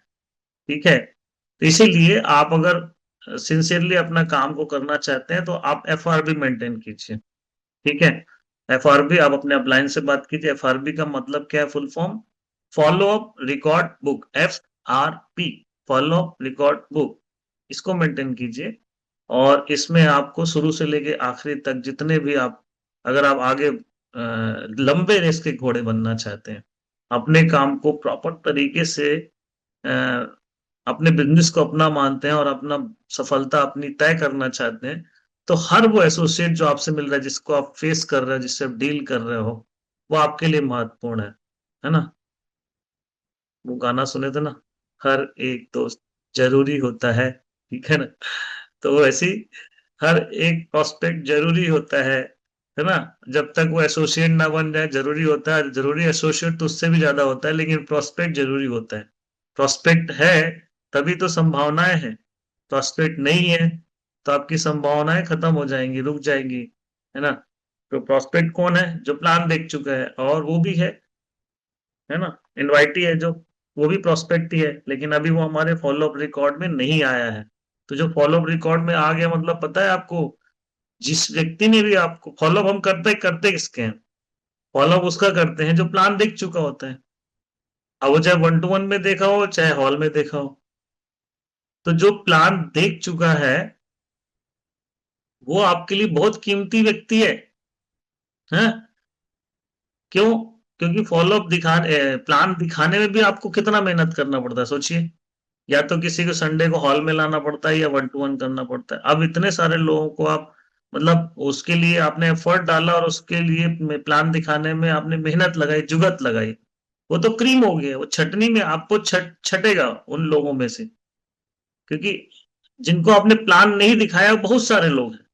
ठीक है। तो इसीलिए आप अगर सिंसियरली अपना काम को करना चाहते हैं, तो आप एफआरबी मेंटेन कीजिए, ठीक है। एफआरबी, आप अपने अपलाइन से बात कीजिए, एफआरबी का मतलब क्या है, full form, follow up record book, FRP, follow up record book, इसको मेंटेन कीजिए। और इसमें आपको शुरू से लेके आखिरी तक जितने भी आप, अगर आप आगे लंबे रेस के घोड़े बनना चाहते हैं, अपने काम को प्रॉपर तरीके से अ, अपने बिजनेस को अपना मानते हैं और अपना सफलता अपनी तय करना चाहते हैं, तो हर वो एसोसिएट जो आपसे मिल रहा है, जिसको आप फेस कर रहे हो, जिससे आप डील कर रहे हो, वो आपके लिए महत्वपूर्ण है ना? वो गाना सुने थे ना, हर एक दोस्त जरूरी होता है ना? तो वैसे ही हर एक प्रोस्पेक्ट जरूरी होता है ना? जब तक वो एसोसिएट ना बन जाए, जरूरी होता है, जरूरी एसोसिएट तो उससे भी ज्यादा होता है, लेकिन प्रोस्पेक्ट जरूरी होता है। प्रोस्पेक्ट है तभी तो संभावनाएं हैं, प्रोस्पेक्ट नहीं है तो आपकी संभावनाएं खत्म हो जाएंगी, रुक जाएंगी, है ना? तो प्रोस्पेक्ट कौन है? जो प्लान देख चुका है, और वो भी है ना? इनवाइटी है जो, वो भी प्रोस्पेक्ट ही है, लेकिन अभी वो हमारे फॉलो अप रिकॉर्ड में नहीं आया है। तो जो फॉलो अप रिकॉर्ड में आ गया, मतलब पता है आपको, जिस व्यक्ति ने भी आपको फॉलो अप, हम करते करते किसके हैं? फॉलो अप उसका करते हैं जो प्लान देख चुका होता है। अब वो चाहे 1-to-1 में देखा हो, चाहे हॉल में देखा हो, तो जो प्लान देख चुका है वो आपके लिए बहुत कीमती व्यक्ति है? क्यों? क्योंकि फॉलो अप प्लान दिखाने में भी आपको कितना मेहनत करना पड़ता है, सोचिए। या तो किसी को संडे को हॉल में लाना पड़ता है, या 1-to-1 करना पड़ता है। अब इतने सारे लोगों को आप, मतलब उसके लिए आपने एफर्ट डाला, और उसके लिए प्लान दिखाने में आपने मेहनत लगाई, जुगत लगाई, वो तो क्रीम हो गया, वो छटनी में आपको छटेगा उन लोगों में से। क्योंकि जिनको आपने प्लान नहीं दिखाया, बहुत सारे लोग हैं,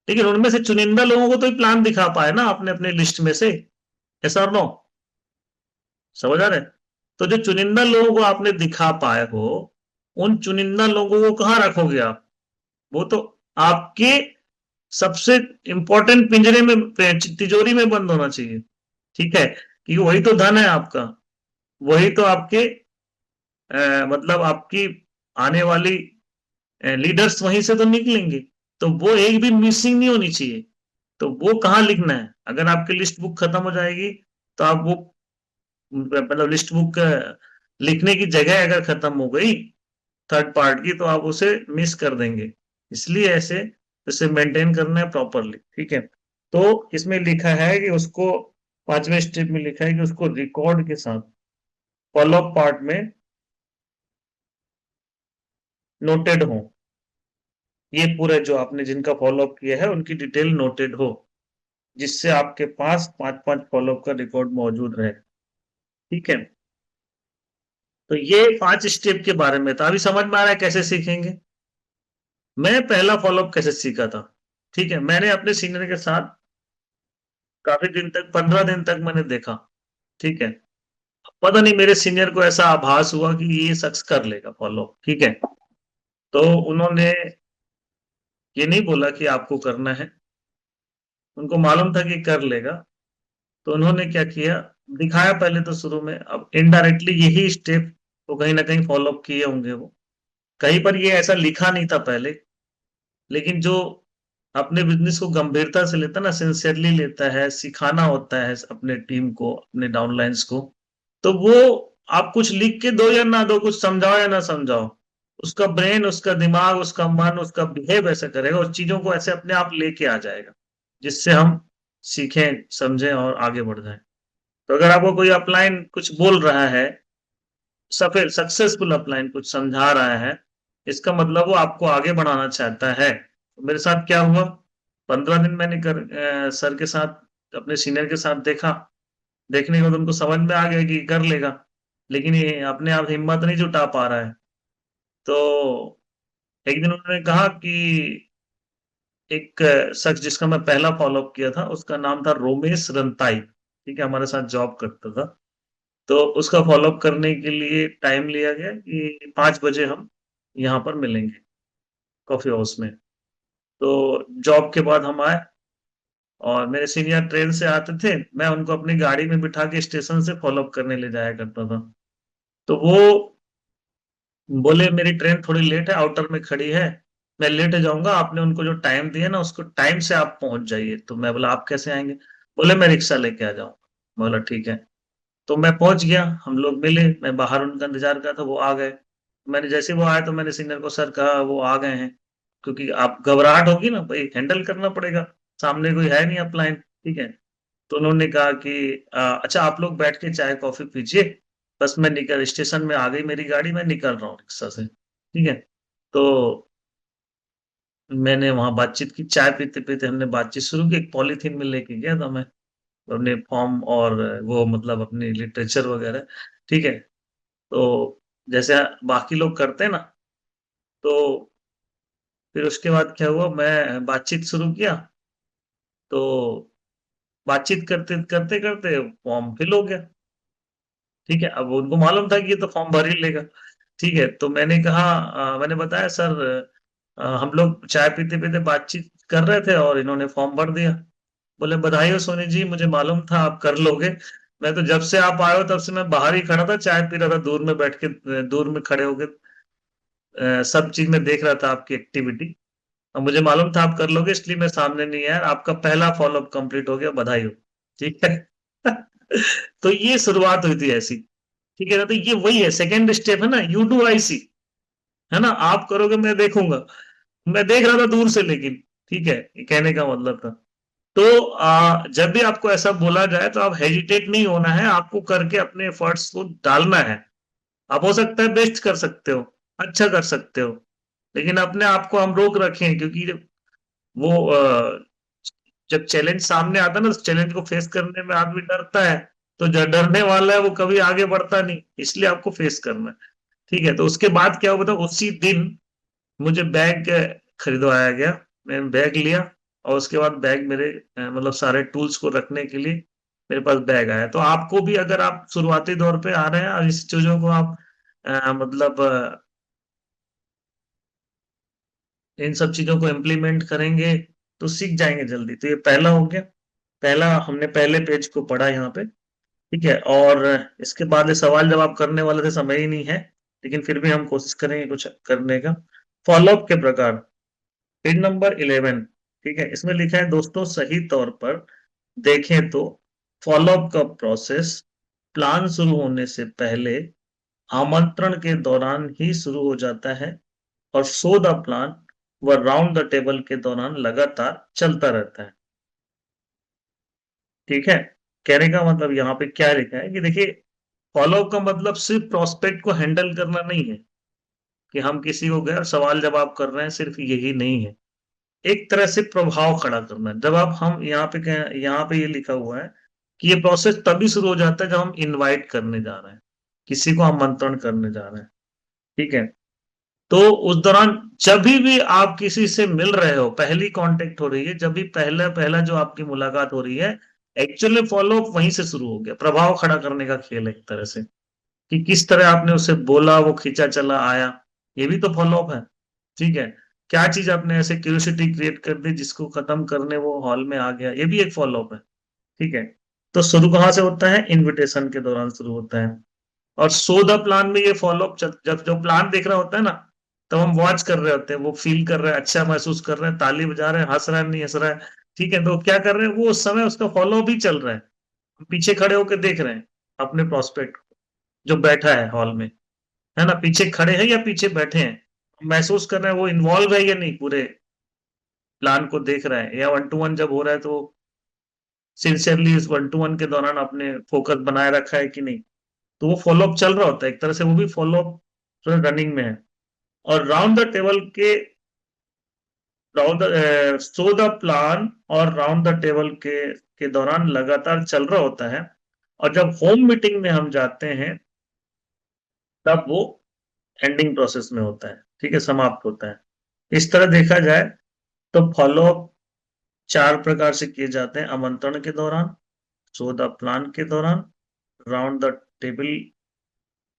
लेकिन उनमें से चुनिंदा लोगों को तो ही प्लान दिखा पाए ना आपने अपने लिस्ट में से। ऐसा और नो? समझ आ रहे हैं? तो जो चुनिंदा लोगों को आपने दिखा पाए हो, उन चुनिंदा लोगों को कहाँ रखोगे आप? वो तो आपके सबसे इंपॉर्टेंट पिंजरे में, तिजोरी में बंद होना चाहिए। ठीक है? कि वही तो धन है आपका, वही तो आपके मतलब आपकी आने वाली लीडर्स वहीं से तो निकलेंगे। तो वो एक भी मिसिंग नहीं होनी चाहिए। तो वो कहाँ लिखना है? अगर आपकी लिस्ट बुक खत्म हो जाएगी, तो आप वो, मतलब लिस्ट बुक लिखने की जगह अगर खत्म हो गई थर्ड पार्ट की, तो आप उसे मिस कर देंगे। इसलिए ऐसे इसे मेंटेन करना है प्रॉपरली। ठीक है? तो इसमें लिखा है कि उसको, 5वें स्टेप में लिखा है कि उसको रिकॉर्ड के साथ फॉलो अप पार्ट में नोटेड हो। ये पूरे जो आपने जिनका फॉलो अप किया है उनकी डिटेल नोटेड हो, जिससे आपके पास 5-5 फॉलो अप का रिकॉर्ड मौजूद रहे। ठीक है? तो ये 5 स्टेप के बारे में था। अभी समझ में आ रहा है कैसे सीखेंगे? मैं पहला फॉलो अप कैसे सीखा था? ठीक है, मैंने अपने सीनियर के साथ काफी दिन तक, 15 दिन तक मैंने देखा। ठीक है? पता नहीं मेरे सीनियर को ऐसा आभास हुआ कि ये शख्स कर लेगा फॉलो। ठीक है? तो उन्होंने ये नहीं बोला कि आपको करना है, उनको मालूम था कि कर लेगा। तो उन्होंने क्या किया, दिखाया पहले तो शुरू में, अब इनडायरेक्टली यही स्टेप वो कहीं ना कहीं फॉलो अप किए होंगे वो। कहीं पर ये ऐसा लिखा नहीं था पहले, लेकिन जो अपने बिजनेस को गंभीरता से लेता है ना, सिंसियरली लेता है, सिखाना होता है अपने टीम को, अपने डाउनलाइंस को, तो वो आप कुछ लिख के दो या ना दो, कुछ समझाओ या ना समझाओ, उसका ब्रेन, उसका दिमाग, उसका मन, उसका बिहेव ऐसा करेगा, और चीजों को ऐसे अपने आप लेके आ जाएगा, जिससे हम सीखें, समझें और आगे बढ़ जाएं। तो अगर आपको कोई अपलाइन कुछ बोल रहा है, सफेद सक्सेसफुल अपलाइन कुछ समझा रहा है, इसका मतलब वो आपको आगे बढ़ाना चाहता है। तो मेरे साथ क्या हुआ, 15 दिन मैंने सर के साथ, अपने सीनियर के साथ देखा। देखने के बाद उनको समझ में आ गया कि कर लेगा, लेकिन ये अपने आप हिम्मत नहीं जुटा पा रहा है। तो एक दिन उन्होंने कहा कि एक शख्स जिसका मैं पहला फॉलोअप किया था, उसका नाम था रोमेश रंताई। ठीक है? हमारे साथ जॉब करता था। तो उसका फॉलोअप करने के लिए टाइम लिया गया कि 5 बजे हम यहाँ पर मिलेंगे कॉफी हाउस में। तो जॉब के बाद हम आए, और मेरे सीनियर ट्रेन से आते थे, मैं उनको अपनी गाड़ी में बिठा के स्टेशन से फॉलोअप करने ले जाया करता था। तो वो बोले मेरी ट्रेन थोड़ी लेट है, आउटर में खड़ी है, मैं लेट हो जाऊंगा, आपने उनको जो टाइम दिया ना, उसको टाइम से आप पहुंच जाइए। तो मैं बोला आप कैसे आएंगे? बोले मैं रिक्शा लेके आ जाऊंगा। मैं बोला ठीक है। तो मैं पहुंच गया, हम लोग मिले, मैं बाहर उनका इंतजार कर था, वो आ गए। मैंने जैसे वो आए तो मैंने सीनियर को सर कहा वो आ गए हैं। क्योंकि आप घबराहट होगी ना भाई, हैंडल करना पड़ेगा, सामने कोई है नहीं अपलाइन। ठीक है? तो उन्होंने कहा कि अच्छा आप लोग बैठ के चाय कॉफी पीजिए, बस मैं निकल स्टेशन में आ गई मेरी गाड़ी, मैं निकल रहा हूँ रिक्शा से, ठीक है। तो मैंने वहां बातचीत की, चाय पीते पीते हमने बातचीत शुरू की। एक पॉलीथीन में लेके गया था मैं अपने फॉर्म और वो मतलब अपनी लिटरेचर वगैरह, ठीक है। तो जैसे बाकी लोग करते हैं ना, तो फिर उसके बाद क्या हुआ, मैं बातचीत शुरू किया। तो बातचीत करते करते करते फॉर्म फिल हो गया, ठीक है। अब उनको मालूम था कि ये तो फॉर्म भर ही लेगा, ठीक है। तो मैंने कहा मैंने बताया सर, हम लोग चाय पीते पीते बातचीत कर रहे थे और इन्होंने फॉर्म भर दिया। बोले बधाई हो सोनी जी, मुझे मालूम था आप कर लोगे। मैं तो जब से आप आए हो तब से मैं बाहर ही खड़ा था, चाय पी रहा था दूर में बैठ के, दूर में खड़े होके सब चीज में देख रहा था आपकी एक्टिविटी। और मुझे मालूम था आप कर लोगे, इसलिए मैं सामने नहीं आया। आपका पहला फॉलोअप कंप्लीट हो गया, बधाई हो, ठीक है। तो ये शुरुआत हुई थी ऐसी, ठीक है ना। तो ये वही है, सेकेंड स्टेप है ना, यू डू आई सी, है ना। आप करोगे मैं देखूंगा, मैं देख रहा था दूर से लेकिन, ठीक है, ये कहने का मतलब था। तो जब भी आपको ऐसा बोला जाए तो आप हेजिटेट नहीं होना है, आपको करके अपने एफर्ट्स को डालना है। आप हो सकता है बेस्ट कर सकते हो, अच्छा कर सकते हो, लेकिन अपने आप को हम रोक रखें, क्योंकि वो जब चैलेंज सामने आता है ना, उस चैलेंज को फेस करने में आदमी डरता है। तो जो डरने वाला है वो कभी आगे बढ़ता नहीं, इसलिए आपको फेस करना है, ठीक है। तो उसके बाद क्या हुआ था, उसी दिन मुझे बैग खरीदवाया गया। मैंने बैग लिया और उसके बाद बैग मेरे मतलब सारे टूल्स को रखने के लिए मेरे पास बैग आया। तो आपको भी, अगर आप शुरुआती दौर पे आ रहे हैं और इस चीजों को आप मतलब इन सब चीजों को इम्प्लीमेंट करेंगे तो सीख जाएंगे जल्दी। तो ये पहला हो गया, पहला हमने पहले पेज को पढ़ा यहाँ पे, ठीक है। और इसके बाद ये सवाल जवाब करने वाले थे, समय ही नहीं है, लेकिन फिर भी हम कोशिश करेंगे कुछ करने का। फॉलोअप के प्रकार, पेज नंबर 11, ठीक है। इसमें लिखा है दोस्तों, सही तौर पर देखें तो फॉलोअप का प्रोसेस प्लान शुरू होने से पहले, आमंत्रण के दौरान ही शुरू हो जाता है और शो द प्लान व राउंड द टेबल के दौरान लगातार चलता रहता है, ठीक है। कहने का मतलब यहाँ पे क्या लिखा है कि देखिए, फॉलोअप का मतलब सिर्फ प्रोस्पेक्ट को हैंडल करना नहीं है, कि हम किसी को गए और सवाल जवाब कर रहे हैं, सिर्फ यही नहीं है। एक तरह से प्रभाव खड़ा करना है। जब आप हम यहाँ पे यहाँ पे ये लिखा हुआ है कि ये प्रोसेस तभी शुरू हो जाता है जब हम इनवाइट करने जा रहे हैं, किसी को आमंत्रण करने जा रहे हैं, ठीक है। तो उस दौरान जब भी आप किसी से मिल रहे हो, पहली कांटेक्ट हो रही है, जब भी पहला पहला जो आपकी मुलाकात हो रही है, एक्चुअली फॉलो अप वहीं से शुरू हो गया। प्रभाव खड़ा करने का खेल है एक तरह से, कि किस तरह आपने उसे बोला, वो खींचा चला आया, ये भी तो फॉलो अप है, ठीक है। क्या चीज आपने ऐसे क्यूरियोसिटी क्रिएट कर दी जिसको खत्म करने वो हॉल में आ गया, ये भी एक फॉलो अप है, ठीक है। तो शुरू कहाँ से होता है, इनविटेशन के दौरान शुरू होता है। और सो द प्लान में ये फॉलो अप, जब जो प्लान देख रहा होता है ना, तब हम वॉच कर रहे होते हैं, वो फील कर रहे हैं, अच्छा महसूस कर रहे हैं, ताली बजा रहे हैं, हंस रहा है नहीं हंस रहा है, ठीक है। तो क्या कर रहे हैं, वो उस समय उसका फॉलो भी चल रहा है, हम पीछे खड़े होकर देख रहे हैं अपने प्रोस्पेक्ट जो बैठा है हॉल में, है ना। पीछे खड़े हैं या पीछे बैठे हैं, महसूस कर रहे हैं वो इन्वॉल्व है या नहीं, पूरे प्लान को देख रहे हैं, या वन टू वन जब हो रहा है तो सिंसियरली इस वन टू वन के दौरान आपने फोकस बनाए रखा है कि नहीं। तो वो फॉलोअप चल रहा होता है एक तरह से, वो भी फॉलोअप रनिंग में है। और राउंड द टेबल के राउंड सो द प्लान और राउंड द टेबल के दौरान लगातार चल रहा होता है। और जब होम मीटिंग में हम जाते हैं, तब वो एंडिंग प्रोसेस में होता है, ठीक है, समाप्त होता है। इस तरह देखा जाए तो फॉलोअप चार प्रकार से किए जाते हैं: आमंत्रण के दौरान, सो द प्लान के दौरान, राउंड द टेबल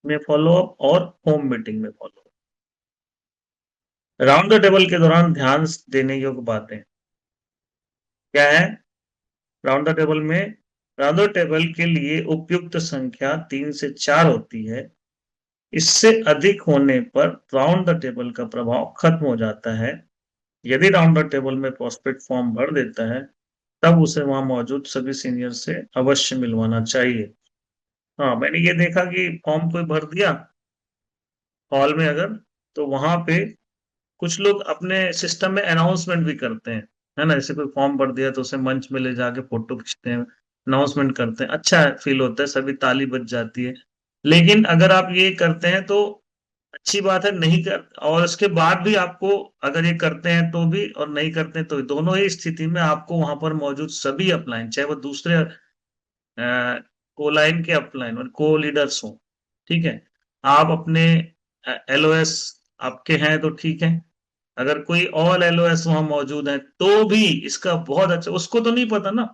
में फॉलो अप, और होम मीटिंग में follow up. Round the table के दौरान ध्यान देने योग्य बातें क्या है। राउंड द टेबल में, राउंड द टेबल के लिए उपयुक्त संख्या 3 से 4 होती है। इससे अधिक होने पर राउंड द टेबल का प्रभाव खत्म हो जाता है। यदि राउंड द टेबल में प्रोस्पेक्ट फॉर्म भर देता है, तब उसे वहां मौजूद सभी सीनियर से अवश्य मिलवाना चाहिए। हाँ, मैंने ये देखा कि फॉर्म कोई भर दिया हॉल में अगर, तो वहां पे कुछ लोग अपने सिस्टम में अनाउंसमेंट भी करते हैं, है ना। जैसे कोई फॉर्म भर दिया तो उसे मंच में ले जाके फोटो खींचते हैं, अनाउंसमेंट करते हैं, अच्छा फील होता है, सभी ताली बज जाती है। लेकिन अगर आप ये करते हैं तो अच्छी बात है, नहीं कर और उसके बाद भी आपको अगर ये करते हैं तो भी और नहीं करते हैं तो भी, दोनों ही स्थिति में आपको वहां पर मौजूद सभी अपलाइन, चाहे वो दूसरे कोलाइन के अपलाइन और को लीडर्स हो, ठीक है, आप अपने एलओएस आपके हैं तो ठीक है, अगर कोई और एलओएस वहां मौजूद है तो भी इसका बहुत अच्छा, उसको तो नहीं पता ना,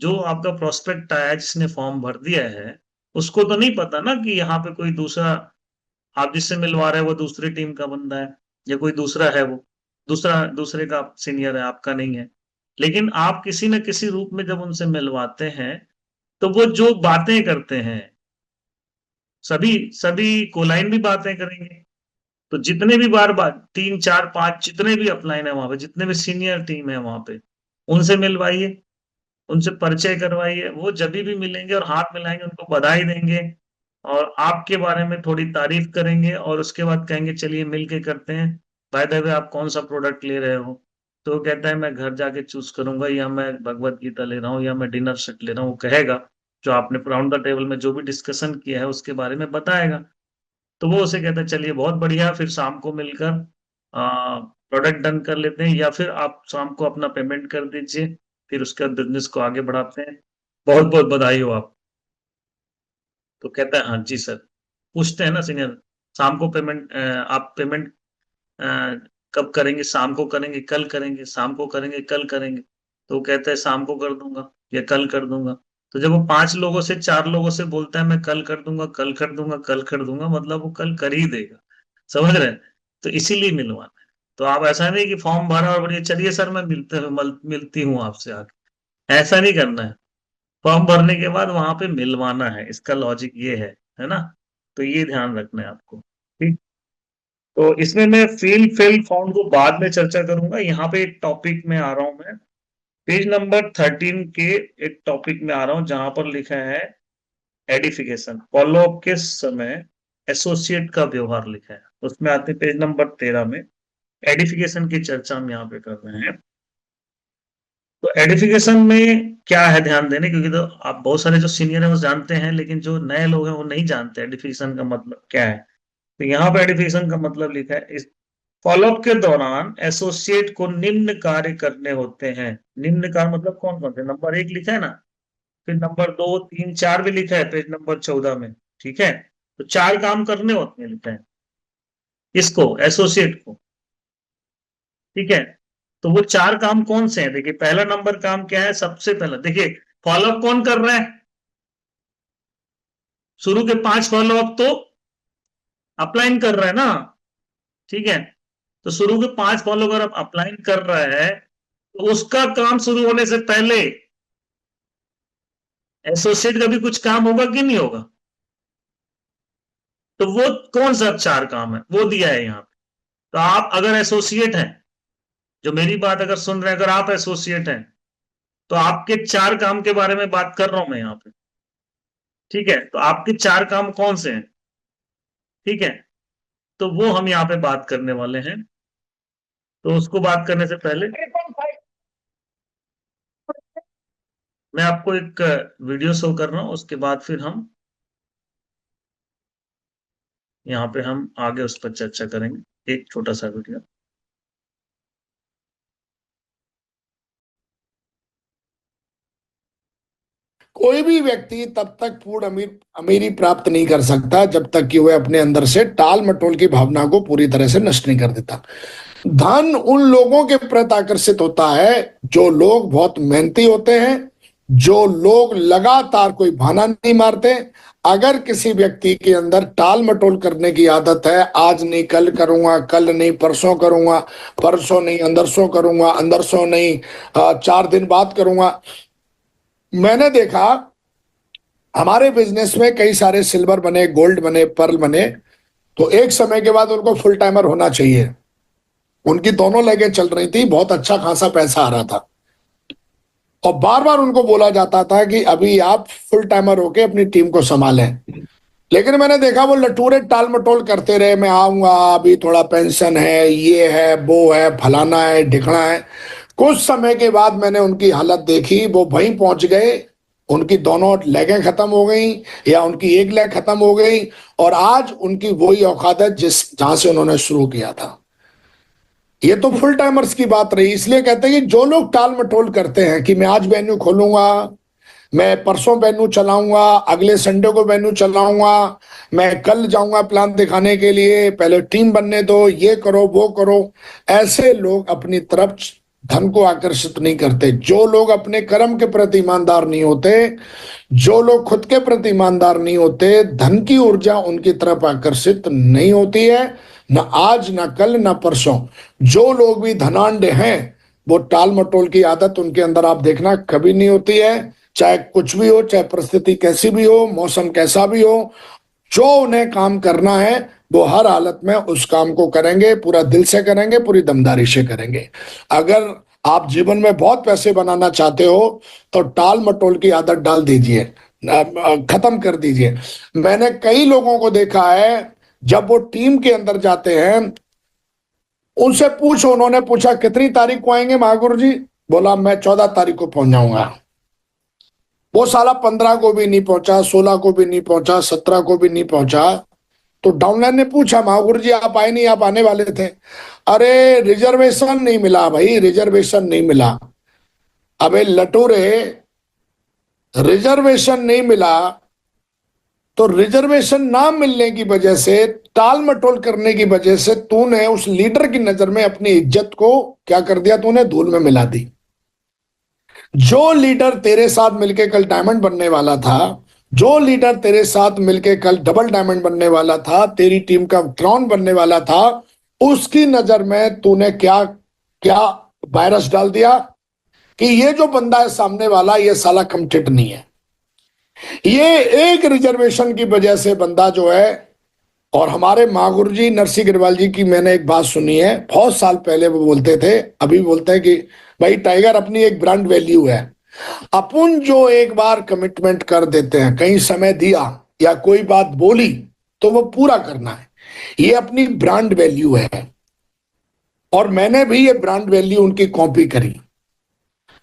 जो आपका प्रोस्पेक्ट आया है, जिसने फॉर्म भर दिया है, उसको तो नहीं पता ना कि यहाँ पे कोई दूसरा आप जिससे मिलवा रहे हैं वो दूसरी टीम का बंदा है, या कोई दूसरा है, वो दूसरे का सीनियर है, आपका नहीं है। लेकिन आप किसी न किसी रूप में जब उनसे मिलवाते हैं तो वो जो बातें करते हैं, सभी सभी कोलाइन भी बातें करेंगे। तो जितने भी बात, 3 4 5 जितने भी अपलाइन है वहां पे, जितने भी सीनियर टीम है वहां पे, उनसे मिलवाइए, उनसे परिचय करवाइए, वो जब भी मिलेंगे और हाथ मिलाएंगे, उनको बधाई देंगे और आपके बारे में थोड़ी तारीफ करेंगे और उसके बाद कहेंगे चलिए मिल के करते हैं, बाय द वे आप कौन सा प्रोडक्ट ले रहे हो, तो वो कहता है मैं घर जाके चूज करूंगा, या मैं भगवत गीता ले रहा हूँ, या मैं डिनर सेट ले रहा हूँ, वो कहेगा, जो आपने राउंड द टेबल में जो भी डिस्कशन किया है उसके बारे में बताएगा। तो वो उसे कहता है चलिए बहुत बढ़िया, फिर शाम को मिलकर प्रोडक्ट डन कर लेते हैं, या फिर आप शाम को अपना पेमेंट कर दीजिए, फिर उसके बाद बिजनेस को आगे बढ़ाते हैं, बहुत बहुत बधाई हो आप। तो कहता है हाँ जी सर। पूछते हैं ना सीनियर, शाम को पेमेंट आप पेमेंट कब करेंगे, शाम को करेंगे, कल करेंगे, शाम को करेंगे, कल करेंगे, तो वो कहता है शाम को कर दूंगा या कल कर दूंगा। तो जब वो 5 लोगों से 4 लोगों से बोलता है मैं कल कर दूंगा, कल कर दूंगा, कल कर दूंगा, मतलब वो कल कर ही देगा, समझ रहे हैं? तो इसीलिए मिलवाना है। तो आप ऐसा नहीं कि फॉर्म भरा और बोलिए चलिए सर मैं मिलती हूँ आपसे आके, ऐसा नहीं करना है। फॉर्म भरने के बाद वहां पे मिलवाना है, इसका लॉजिक ये है ना? तो ये ध्यान रखना है आपको, ठीक। तो इसमें मैं फिल फाउंड को बाद में चर्चा करूंगा, यहाँ पे एक टॉपिक में आ रहा हूं मैं, पेज नंबर 13 के एक टॉपिक में आ रहा हूं जहां पर लिखा है एडिफिकेशन, फॉलोअप के समय एसोसिएट का व्यवहार लिखा है, उसमें आते हैं पेज नंबर 13 में, एडिफिकेशन की चर्चा हम यहाँ पे कर रहे हैं। तो एडिफिकेशन में क्या है ध्यान देने, क्योंकि तो आप बहुत सारे जो सीनियर हैं वो जानते हैं, लेकिन जो नए लोग हैं वो नहीं जानते एडिफिकेशन का मतलब क्या है। तो यहाँ पे एडिफिकेशन का मतलब लिखा है, इस फॉलोअप के दौरान एसोसिएट को निम्न कार्य करने होते हैं। निम्न कार्य मतलब कौन कौन से, नंबर 1 लिखा है ना, फिर नंबर 2 3 4 भी लिखा है पेज नंबर 14 में, ठीक है। तो 4 काम करने होते हैं लिखा है, इसको एसोसिएट को, ठीक है। तो वो 4 काम कौन से हैं, देखिए पहला नंबर काम क्या है, सबसे पहला देखिए, फॉलोअप कौन कर रहा है, शुरू के 5 फॉलोअप तो अपलाइन कर रहा है ना, ठीक है। तो शुरू के 5 फॉलो अगर आप अपलाइन कर रहा है तो उसका काम शुरू होने से पहले एसोसिएट का भी कुछ काम होगा कि नहीं होगा? तो वो कौन सा 4 काम है वो दिया है यहाँ पे। तो आप अगर एसोसिएट हैं, जो मेरी बात अगर सुन रहे हैं, अगर आप एसोसिएट हैं तो आपके 4 काम के बारे में बात कर रहा हूं मैं यहाँ पे, ठीक है। तो आपके 4 काम कौन से हैं, ठीक है, तो वो हम यहाँ पे बात करने वाले हैं। तो उसको बात करने से पहले मैं आपको एक वीडियो शो कर रहा हूँ, उसके बाद फिर हम यहाँ पे हम आगे उस पर चर्चा करेंगे, एक छोटा सा वीडियो। कोई भी व्यक्ति तब तक पूर्ण अमीरी प्राप्त नहीं कर सकता जब तक कि वह अपने अंदर से टाल मटोल की भावना को पूरी तरह से नष्ट नहीं कर देता। धन उन लोगों के प्रति आकर्षित होता है जो लोग बहुत मेहनती होते हैं, जो लोग लगातार कोई बहाना नहीं मारते। अगर किसी व्यक्ति के अंदर टाल मटोल करने की आदत है, आज नहीं कल करूंगा, कल नहीं परसों करूंगा, परसों नहीं अंदरसों करूंगा, अंदरसों नहीं 4 दिन बाद करूंगा। मैंने देखा हमारे बिजनेस में कई सारे सिल्वर बने, गोल्ड बने, पर्ल बने, तो एक समय के बाद उनको फुल टाइमर होना चाहिए। उनकी दोनों लेगें चल रही थी, बहुत अच्छा खासा पैसा आ रहा था, और बार बार उनको बोला जाता था कि अभी आप फुल टाइमर होके अपनी टीम को संभालें। लेकिन मैंने देखा वो लटूरे टाल मटोल करते रहे, मैं आऊंगा, अभी थोड़ा पेंशन है, ये है, वो है, फलाना है, ढिकना है। कुछ समय के बाद मैंने उनकी हालत देखी, वो वहीं पहुंच गए, उनकी दोनों लेगें खत्म हो गई या उनकी एक लेग खत्म हो गई, और आज उनकी वही औकात है जिस जहां से उन्होंने शुरू किया था। ये तो फुल टाइमर्स की बात रही। इसलिए कहते हैं कि जो लोग टाल मटोल करते हैं कि मैं आज वेन्यू खोलूंगा, मैं परसों वेन्यू चलाऊंगा, अगले संडे को वेन्यू चलाऊंगा, मैं कल जाऊंगा प्लान दिखाने के लिए, पहले टीम बनने दो, ये करो वो करो, ऐसे लोग अपनी तरफ धन को आकर्षित नहीं करते। जो लोग अपने कर्म के प्रति ईमानदार नहीं होते, जो लोग खुद के प्रति ईमानदार नहीं होते, धन की ऊर्जा उनकी तरफ आकर्षित नहीं होती है, न आज न कल न परसों। जो लोग भी धनाढ्य हैं, वो टाल मटोल की आदत उनके अंदर आप देखना कभी नहीं होती है। चाहे कुछ भी हो, चाहे परिस्थिति कैसी भी हो, मौसम कैसा भी हो, जो उन्हें काम करना है वो हर हालत में उस काम को करेंगे, पूरा दिल से करेंगे, पूरी दमदारी से करेंगे। अगर आप जीवन में बहुत पैसे बनाना चाहते हो तो टाल मटोल की आदत डाल दीजिए, खत्म कर दीजिए। मैंने कई लोगों को देखा है, जब वो टीम के अंदर जाते हैं, उनसे पूछो, उन्होंने पूछा कितनी तारीख को आएंगे महागुरु जी, बोला मैं 14 तारीख को पहुंच जाऊंगा। वो साला 15 को भी नहीं पहुंचा, 16 को भी नहीं पहुंचा, 17 को भी नहीं पहुंचा। तो डाउनलाइन ने पूछा महागुरु जी आप आए नहीं, आप आने वाले थे। अरे रिजर्वेशन नहीं मिला भाई, रिजर्वेशन नहीं मिला। अबे लटूरे, रिजर्वेशन नहीं मिला तो रिजर्वेशन ना मिलने की वजह से, टाल मटोल करने की वजह से तूने उस लीडर की नजर में अपनी इज्जत को क्या कर दिया, तूने धूल में मिला दी। जो लीडर तेरे साथ मिलके कल डायमंड बनने वाला था, जो लीडर तेरे साथ मिलके कल डबल डायमंड बनने वाला था, तेरी टीम का क्राउन बनने वाला था, उसकी नजर में तूने क्या क्या वायरस डाल दिया कि ये जो बंदा है सामने वाला, ये साला कमिटेड नहीं है। ये एक रिजर्वेशन की वजह से बंदा जो है, और हमारे महागुरु जी नरसिंह गिरवाल जी की मैंने एक बात सुनी है, बहुत साल पहले वो बोलते थे, अभी बोलते हैं कि भाई टाइगर अपनी एक ब्रांड वैल्यू है। अपन जो एक बार कमिटमेंट कर देते हैं, कहीं समय दिया या कोई बात बोली तो वो पूरा करना है, ये अपनी ब्रांड वैल्यू है। और मैंने भी ये ब्रांड वैल्यू उनकी कॉपी करी।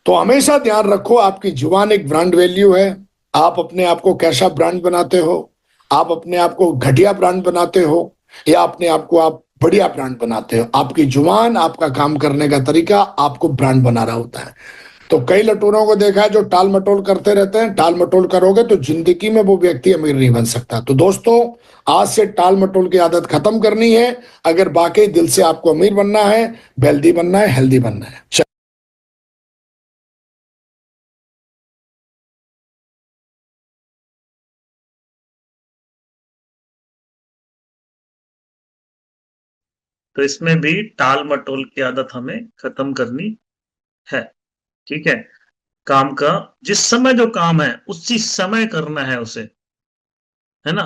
तो हमेशा ध्यान रखो, आपकी जुबान एक ब्रांड वैल्यू है। आप अपने आप को कैसा ब्रांड बनाते हो, आप अपने आप को घटिया ब्रांड बनाते हो या अपने आप को आप बढ़िया ब्रांड बनाते हो, आपकी जुबान, आपका काम करने का तरीका आपको ब्रांड बना रहा होता है। तो कई लटूरों को देखा है जो टाल मटोल करते रहते हैं। टाल मटोल करोगे तो जिंदगी में वो व्यक्ति अमीर नहीं बन सकता। तो दोस्तों, आज से टाल मटोल की आदत खत्म करनी है अगर वाकई दिल से आपको अमीर बनना है, वेल्दी बनना है, हेल्दी बनना है। तो इसमें भी टाल मटोल की आदत हमें खत्म करनी है। ठीक है, काम का जिस समय जो काम है उसी समय करना है उसे, है ना।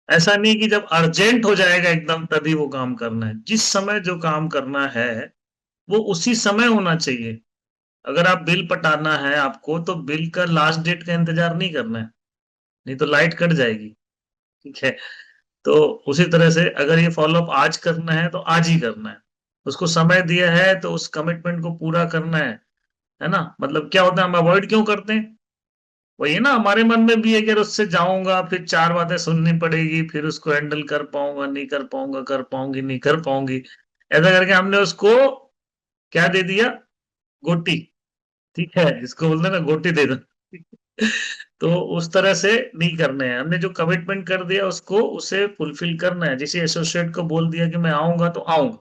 ऐसा नहीं कि जब अर्जेंट हो जाएगा एकदम तभी वो काम करना है। जिस समय जो काम करना है वो उसी समय होना चाहिए। अगर आप बिल पटाना है आपको, तो बिल का लास्ट डेट का इंतजार नहीं करना है, नहीं तो लाइट कट जाएगी। ठीक है, तो उसी तरह से अगर ये फॉलोअप आज करना है तो आज ही करना है। उसको समय दिया है तो उस कमिटमेंट को पूरा करना है ना। मतलब क्या होता है, हम अवॉइड क्यों करते हैं, वही है ना, हमारे मन में भी है कि यार उससे जाऊंगा फिर चार बातें सुननी पड़ेगी, फिर उसको हैंडल कर पाऊंगा नहीं कर पाऊंगा, कर पाऊंगी नहीं कर पाऊंगी। ऐसा करके हमने उसको क्या दे दिया, गोटी। ठीक है, जिसको बोलते हैं ना गोटी दे दो। तो उस तरह से नहीं करने हैं, हमने जो कमिटमेंट कर दिया उसको उसे फुलफिल करना है। जैसे एसोसिएट को बोल दिया कि मैं आऊंगा तो आऊंगा,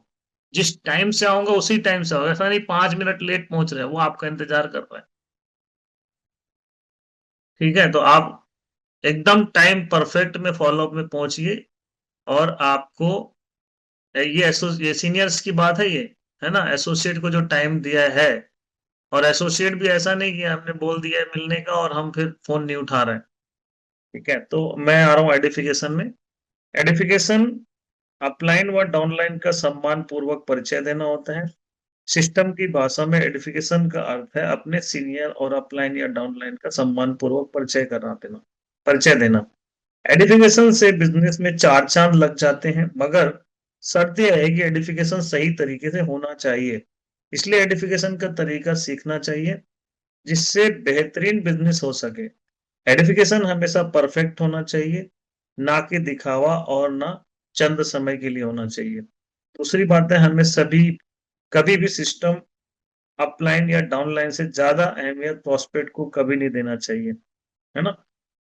जिस टाइम से आऊंगा उसी टाइम से आऊंगा। ऐसा नहीं 5 मिनट लेट पहुंच रहे हैं, वो आपका इंतजार कर रहा है। ठीक है, तो आप एकदम टाइम परफेक्ट में फॉलोअप में पहुंचिए। और आपको ये सीनियर्स की बात है, ये है ना, एसोसिएट को जो टाइम दिया है, और एसोसिएट भी ऐसा नहीं कि हमने बोल दिया है मिलने का और हम फिर फोन नहीं उठा रहे हैं। ठीक है, तो मैं आ रहा हूँ एडिफिकेशन में। एडिफिकेशन अपलाइन व डाउनलाइन का सम्मान पूर्वक परिचय देना होता है। सिस्टम की भाषा में एडिफिकेशन का अर्थ है अपने सीनियर और अपलाइन या डाउनलाइन का सम्मान पूर्वक परिचय देना। एडिफिकेशन से बिजनेस में चार चांद लग जाते हैं, मगर शर्त यह है कि एडिफिकेशन सही तरीके से होना चाहिए। इसलिए एडिफिकेशन का तरीका सीखना चाहिए जिससे बेहतरीन बिजनेस हो सके। एडिफिकेशन हमेशा परफेक्ट होना चाहिए, ना कि दिखावा और ना चंद समय के लिए होना चाहिए। दूसरी बात है, हमें सभी कभी भी सिस्टम अपलाइन या डाउनलाइन से ज्यादा अहमियत प्रोस्पेक्ट को कभी नहीं देना चाहिए, है ना?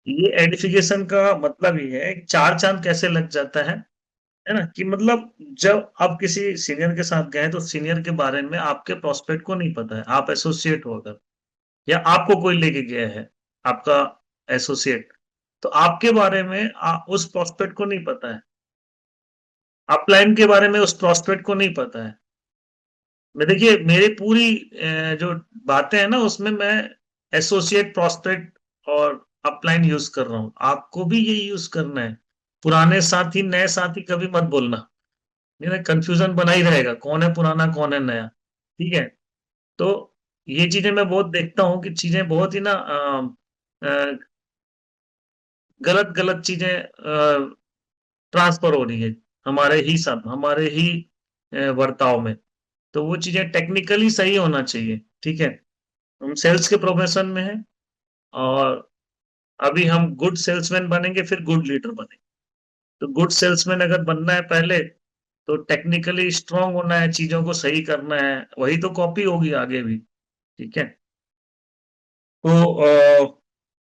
ये एडिफिकेशन का मतलब ही है कि चार चांद कैसे लग जाता है ना? कि मतलब जब आप किसी सीनियर के साथ गए तो सीनियर के बारे में आपके प्रोस्पेक्ट को नहीं पता है, आप एसोसिएट हो अगर, या आपको कोई लेके गया है, आपका एसोसिएट, तो आपके बारे में उस प्रोस्पेक्ट को नहीं पता है, अपलाइन के बारे में उस प्रोस्पेक्ट को नहीं पता है। मैं देखिए मेरी पूरी जो बातें हैं ना उसमें मैं एसोसिएट, प्रोस्पेक्ट और अपलाइन यूज कर रहा हूं, आपको भी ये यूज करना है। पुराने साथी नए साथी कभी मत बोलना, नहीं ना कंफ्यूजन बना ही रहेगा, कौन है पुराना कौन है नया। ठीक है? तो ये चीजें मैं बहुत देखता हूँ कि चीजें बहुत ही ना गलत गलत चीजें ट्रांसफर हो रही है हमारे ही सब हमारे ही बर्ताव में। तो वो चीजें टेक्निकली सही होना चाहिए। ठीक है? हम सेल्स के प्रोफेशन में हैं, और अभी हम गुड सेल्समैन बनेंगे फिर गुड लीडर बनेंगे। तो गुड सेल्समैन अगर बनना है पहले, तो टेक्निकली स्ट्रांग होना है, चीजों को सही करना है, वही तो कॉपी होगी आगे भी। ठीक है? तो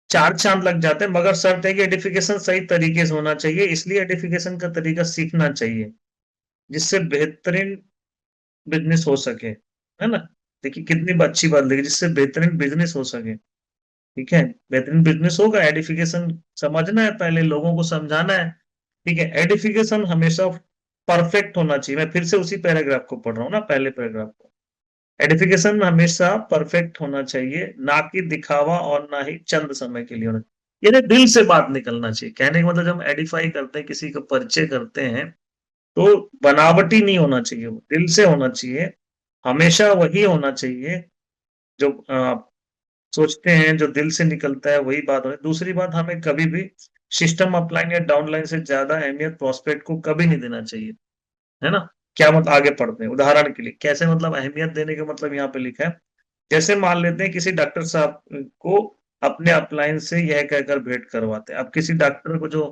चार चांद लग जाते हैं, मगर शर्त है कि एडिफिकेशन सही तरीके से होना चाहिए, इसलिए एडिफिकेशन का तरीका सीखना चाहिए जिससे बेहतरीन बिजनेस हो सके, है ना? देखिए कितनी अच्छी बात लगी, जिससे बेहतरीन बिजनेस हो सके। ठीक है? बेहतरीन बिजनेस होगा, एडिफिकेशन समझना है, पहले लोगों को समझाना है। ठीक है? एडिफिकेशन हमेशा परफेक्ट होना चाहिए, मैं फिर से उसी पैराग्राफ को पढ़ रहा हूँ ना, पहले पैराग्राफ को। एडिफिकेशन हमेशा परफेक्ट होना चाहिए, ना कि दिखावा और ना ही चंद समय के लिए होना चाहिए। यानी दिल से बात निकलना चाहिए, कहने का मतलब जब हम एडिफाई करते हैं, किसी का परिचय करते हैं, तो बनावटी नहीं होना चाहिए, वो दिल से होना चाहिए। हमेशा वही होना चाहिए जो सोचते हैं, जो दिल से निकलता है वही बात हो। दूसरी बात, हमें कभी भी सिस्टम अपलाइन या डाउनलाइन से ज्यादा अहमियत प्रोस्पेक्ट को कभी नहीं देना चाहिए, है ना? क्या मतलब, आगे पढ़ते हैं उदाहरण के लिए कैसे, मतलब अहमियत देने का मतलब यहाँ पे लिखा है। जैसे मान लेते हैं किसी डॉक्टर साहब को अपने अपलाइन से यह कहकर भेंट करवाते हैं। अब किसी डॉक्टर को जो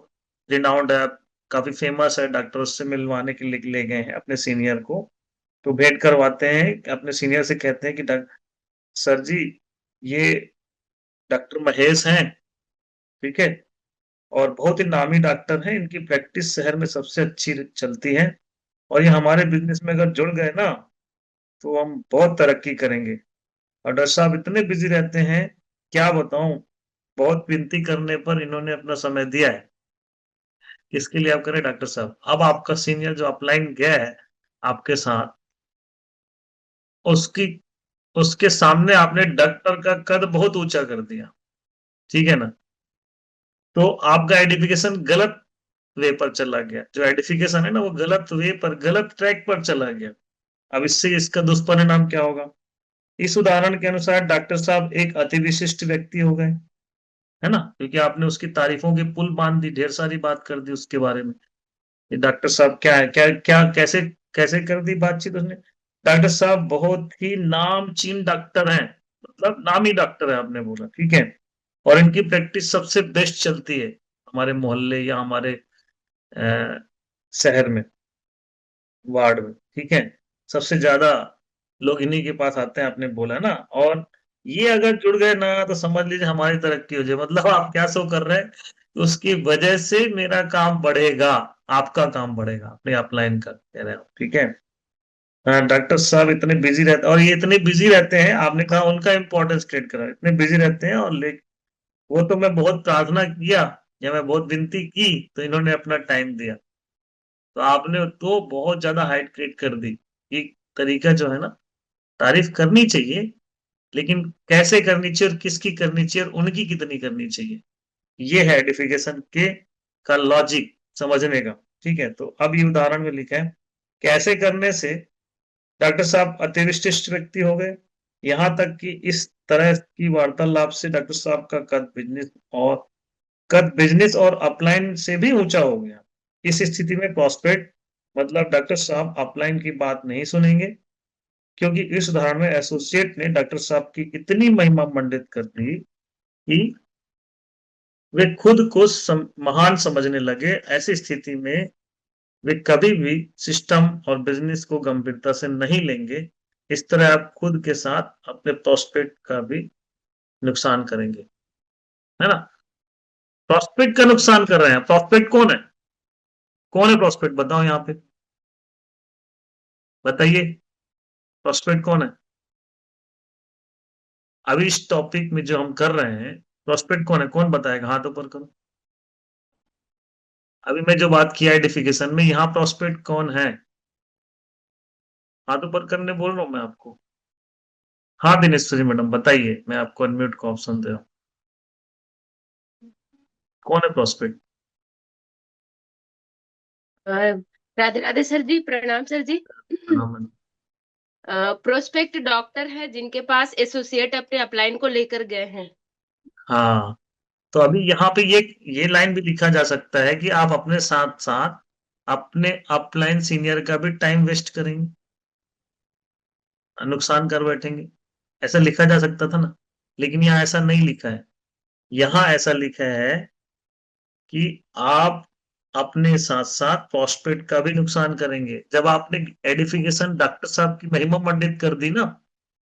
रिनाउंड है, काफी फेमस है डॉक्टर, उससे मिलवाने के लिए ले गए हैं अपने सीनियर को, तो भेंट करवाते हैं, अपने सीनियर से कहते हैं कि सर जी, ये डॉक्टर महेश हैं। ठीक है? और बहुत ही नामी डॉक्टर हैं, इनकी प्रैक्टिस शहर में सबसे अच्छी चलती है, और ये हमारे बिजनेस में अगर जुड़ गए ना, तो हम बहुत तरक्की करेंगे। और डॉक्टर साहब इतने बिजी रहते हैं, क्या बताऊं, बहुत विनती करने पर इन्होंने अपना समय दिया है। किसके लिए आप करें डॉक्टर साहब? अब आपका सीनियर जो अपलाइन गया है आपके साथ, उसकी उसके सामने आपने डॉक्टर का कद बहुत ऊंचा कर दिया। ठीक है ना? तो आपका एडिफिकेशन गलत वे पर चला गया, जो एडिफिकेशन है ना वो गलत वे पर, गलत ट्रैक पर चला गया। अब इससे इसका दुष्परिणाम क्या होगा? इस उदाहरण के अनुसार डॉक्टर साहब एक अति विशिष्ट व्यक्ति हो गए, है ना? क्योंकि आपने उसकी तारीफों की पुल बांध दी, ढेर सारी बात कर दी उसके बारे में। ये डॉक्टर साहब क्या है, क्या क्या कैसे कैसे कर दी बातचीत उसने? डॉक्टर साहब बहुत ही नामचीन डॉक्टर हैं, मतलब नामी डॉक्टर है आपने बोला। ठीक है? और इनकी प्रैक्टिस सबसे बेस्ट चलती है हमारे मोहल्ले या हमारे अ, शहर में, वार्ड में। ठीक है? सबसे ज्यादा लोग इन्हीं के पास आते हैं, आपने बोला ना। और ये अगर जुड़ गए ना, तो समझ लीजिए हमारी तरक्की हो जाए। मतलब आप क्या शो कर रहे हैं, उसकी वजह से मेरा काम बढ़ेगा, आपका काम बढ़ेगा, अपने अपलाइन का कह रहे हो। ठीक है? हाँ, डॉक्टर साहब इतने बिजी रहते हैं, और ये इतने बिजी रहते हैं, आपने कहा उनका इंपॉर्टेंस क्रिएट करा, इतने बिजी रहते हैं, और वो तो मैं बहुत प्रार्थना किया या मैं बहुत विनती की तो इन्होंने अपना टाइम दिया। तो आपने तो बहुत ज्यादा हाइट क्रिएट कर दी। ये तरीका जो है ना, तारीफ करनी चाहिए, लेकिन कैसे करनी चाहिए और किसकी करनी चाहिए और उनकी कितनी करनी चाहिए, ये है एडिफिकेशन के का लॉजिक समझने का। ठीक है? तो अब ये उदाहरण में लिखा है, कैसे करने से डॉक्टर साहब अति विशिष्ट व्यक्ति हो गए, यहां तक कि इस तरह की वार्तालाप से डॉक्टर साहब का कद बिजनेस और अपलाइन से भी ऊंचा हो गया। इस स्थिति में प्रॉस्पेक्ट, मतलब डॉक्टर साहब अपलाइन की बात नहीं सुनेंगे, क्योंकि इस उदाहरण में एसोसिएट ने डॉक्टर साहब की इतनी महिमा मंडित कर दी कि वे खुद को महान समझने लगे। ऐसी स्थिति में वे कभी भी सिस्टम और बिजनेस को गंभीरता से नहीं लेंगे। इस तरह आप खुद के साथ अपने प्रोस्पेक्ट का भी नुकसान करेंगे, है ना? प्रोस्पेक्ट का नुकसान कर रहे हैं। प्रोस्पेक्ट कौन है? कौन है प्रोस्पेक्ट? बताओ यहाँ पे, बताइए, प्रोस्पेक्ट कौन है? अभी इस टॉपिक में जो हम कर रहे हैं, प्रोस्पेक्ट कौन है? कौन बताएगा? हाथ ऊपर करो। अभी मैं जो बात किया आइडेंटिफिकेशन में, यहाँ प्रोस्पेक्ट कौन है? हाथ ऊपर करने बोल रहा हूं मैं आपको। हाँ दिनेश्वरी मैडम बताइए, मैं आपको अनम्यूट का ऑप्शन दे रहा हूँ। कौन है प्रोस्पेक्ट? राधे राधे सर जी, प्रणाम सर जी। नाम है। प्रोस्पेक्ट डॉक्टर है जिनके पास एसोसिएट अपने अपलाइन को लेकर गए हैं। हाँ, तो अभी यहाँ पे ये लाइन भी लिखा जा सकता है कि आप अपने साथ साथ अपने अपलाइन सीनियर का भी टाइम वेस्ट करेंगे, नुकसान कर बैठेंगे। ऐसा लिखा जा सकता था ना, लेकिन यहाँ ऐसा नहीं लिखा है। यहाँ ऐसा लिखा है कि आप अपने साथ साथ प्रोस्पेक्ट का भी नुकसान करेंगे। जब आपने एडिफिकेशन डॉक्टर साहब की महिमा मंडित कर दी ना,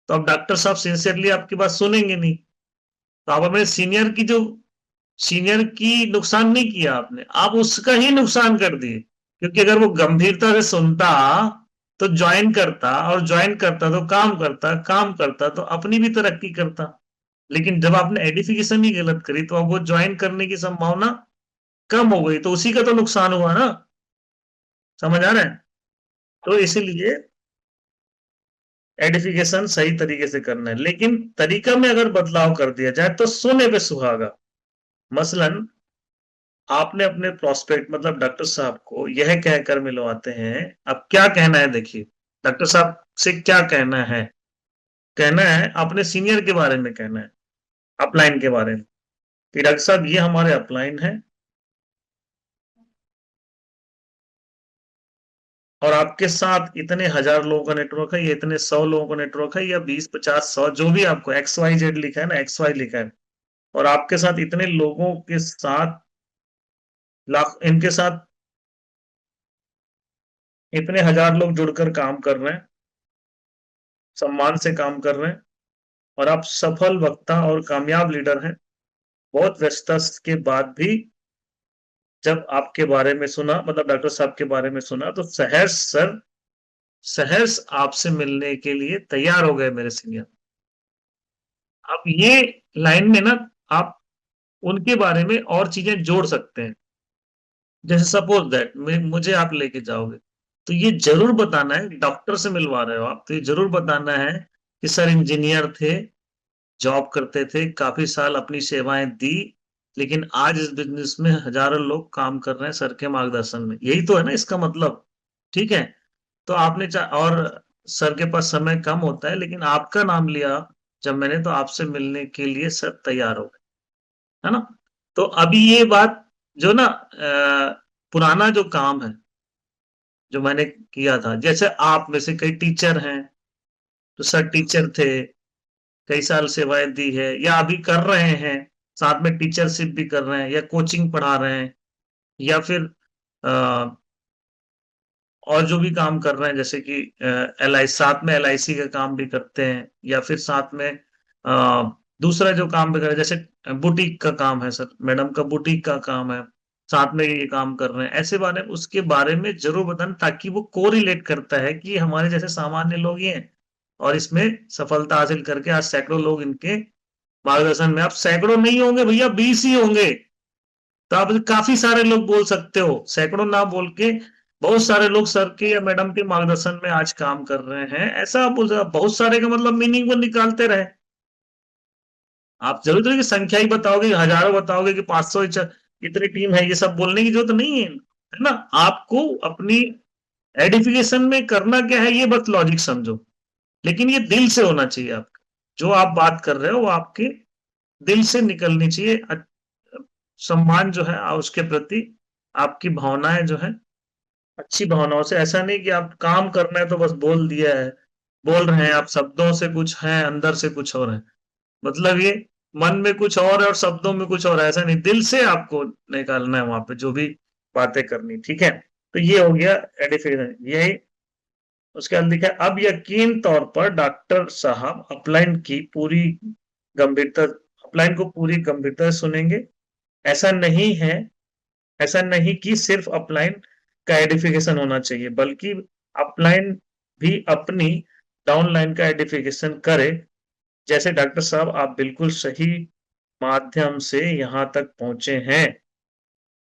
तो अब डॉक्टर साहब सिंसियरली आपकी बात सुनेंगे नहीं। तो आप अपने सीनियर की नुकसान नहीं किया आपने, आप उसका ही नुकसान कर दिए। क्योंकि अगर वो गंभीरता से सुनता तो ज्वाइन करता, और ज्वाइन करता तो काम करता तो अपनी भी तरक्की करता। लेकिन जब आपने एडिफिकेशन ही गलत करी, तो अब वो ज्वाइन करने की संभावना कम हो गई, तो उसी का तो नुकसान हुआ ना। समझ आ रहा है? तो इसीलिए एडिफिकेशन सही तरीके से करना है, लेकिन तरीका में अगर बदलाव कर दिया जाए तो सोने पे सुहागा। मसलन आपने अपने प्रोस्पेक्ट मतलब डॉक्टर साहब को यह कहकर मिलवाते हैं। अब क्या कहना है देखिए, डॉक्टर साहब से क्या कहना है? कहना है अपने सीनियर के बारे में, कहना है अपलाइन के बारे में कि डॉक्टर साहब ये हमारे अपलाइन है, और आपके साथ इतने हजार लोगों का नेटवर्क है, या इतने 100 लोगों का नेटवर्क है, या 20 50 100 जो भी आपको XYZ लिखा है ना, XY लिखा है, और आपके साथ इतने लोगों के साथ इनके साथ इतने हजार लोग जुड़कर काम कर रहे हैं, सम्मान से काम कर रहे हैं, और आप सफल वक्ता और कामयाब लीडर हैं। बहुत व्यस्तता के बाद भी जब आपके बारे में सुना, मतलब डॉक्टर साहब के बारे में सुना, तो सहर्ष आपसे मिलने के लिए तैयार हो गए मेरे सीनियर। अब ये लाइन में ना आप उनके बारे में और चीजें जोड़ सकते हैं। जैसे सपोज दैट मुझे आप लेके जाओगे, तो ये जरूर बताना है, डॉक्टर से मिलवा रहे हो आप, तो ये जरूर बताना है कि सर इंजीनियर थे, जॉब करते थे, काफी साल अपनी सेवाएं दी, लेकिन आज इस बिजनेस में हजारों लोग काम कर रहे हैं सर के मार्गदर्शन में। यही तो है ना इसका मतलब। ठीक है? तो आपने और सर के पास समय कम होता है, लेकिन आपका नाम लिया जब मैंने, तो आपसे मिलने के लिए सर तैयार हो गए, है ना? तो अभी ये बात जो ना पुराना जो काम है जो मैंने किया था, जैसे आप में से कई टीचर हैं, तो सर टीचर थे, कई साल सेवाएं दी है, या अभी कर रहे हैं, साथ में टीचरशिप भी कर रहे हैं, या कोचिंग पढ़ा रहे हैं, या फिर और जो भी काम कर रहे हैं, जैसे कि साथ में LIC का काम भी करते हैं, या फिर साथ में दूसरा जो काम भी कर रहे हैं, जैसे बुटीक का काम है, सर मैडम का बुटीक का काम है, साथ में ये काम कर रहे हैं, ऐसे बारे में उसके बारे में जरूर बताना, ताकि वो कोरिलेट करता है कि हमारे जैसे सामान्य लोग ही हैं, और इसमें सफलता हासिल करके आज सैकड़ों लोग इनके मार्गदर्शन में। आप सैकड़ों नहीं होंगे भैया, 20 ही होंगे, तो आप काफी सारे लोग बोल सकते हो, सैकड़ों ना बोल के बहुत सारे लोग सर के या मैडम के मार्गदर्शन में आज काम कर रहे हैं, ऐसा आप बोल सकते। बहुत सारे का मतलब मीनिंग को निकालते रहे। आप जरूर की संख्या ही बताओगे, हजारों बताओगे कि 500 इतनी टीम है, ये सब बोलने की जरूरत नहीं है, है ना? आपको अपनी एडिफिकेशन में करना क्या है, ये बस लॉजिक समझो, लेकिन ये दिल से होना चाहिए। आपका जो आप बात कर रहे हो वो आपके दिल से निकलनी चाहिए। सम्मान जो है उसके प्रति आपकी भावनाएं जो है अच्छी भावनाओं से, ऐसा नहीं कि आप काम करना है तो बस बोल दिया है, बोल रहे हैं, आप शब्दों से कुछ हैं, अंदर से कुछ और है। मतलब ये मन में कुछ और है और शब्दों में कुछ और है, ऐसा नहीं, दिल से आपको निकालना है वहां पे जो भी बातें करनी, ठीक है। तो ये हो गया एडिफिकेशन, यही। उसके बाद लिखा है, अब यकीन तौर पर डॉक्टर साहब अपलाइन की पूरी गंभीरता अपलाइन को पूरी गंभीरता से सुनेंगे। ऐसा नहीं है, ऐसा नहीं कि सिर्फ अपलाइन का एडिफिकेशन होना चाहिए, बल्कि अपलाइन भी अपनी डाउनलाइन का एडिफिकेशन करे। जैसे डॉक्टर साहब, आप बिल्कुल सही माध्यम से यहाँ तक पहुंचे हैं।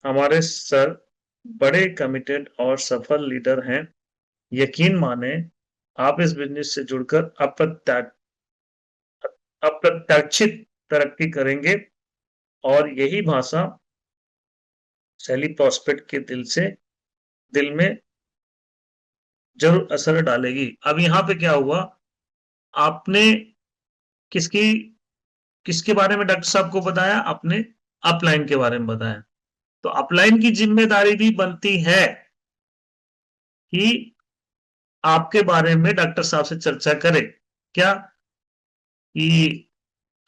हमारे सर बड़े कमिटेड और सफल लीडर हैं। यकीन माने, आप इस बिजनेस से जुड़कर अप्रत्याशित तरक्की करेंगे, और यही भाषा शैली प्रॉस्पेक्ट के दिल में जरूर असर डालेगी। अब यहाँ पे क्या हुआ, आपने किसकी किसके बारे में डॉक्टर साहब को बताया, आपने अपलाइन के बारे में बताया। तो अपलाइन की जिम्मेदारी भी बनती है कि आपके बारे में डॉक्टर साहब से चर्चा करे। क्या कि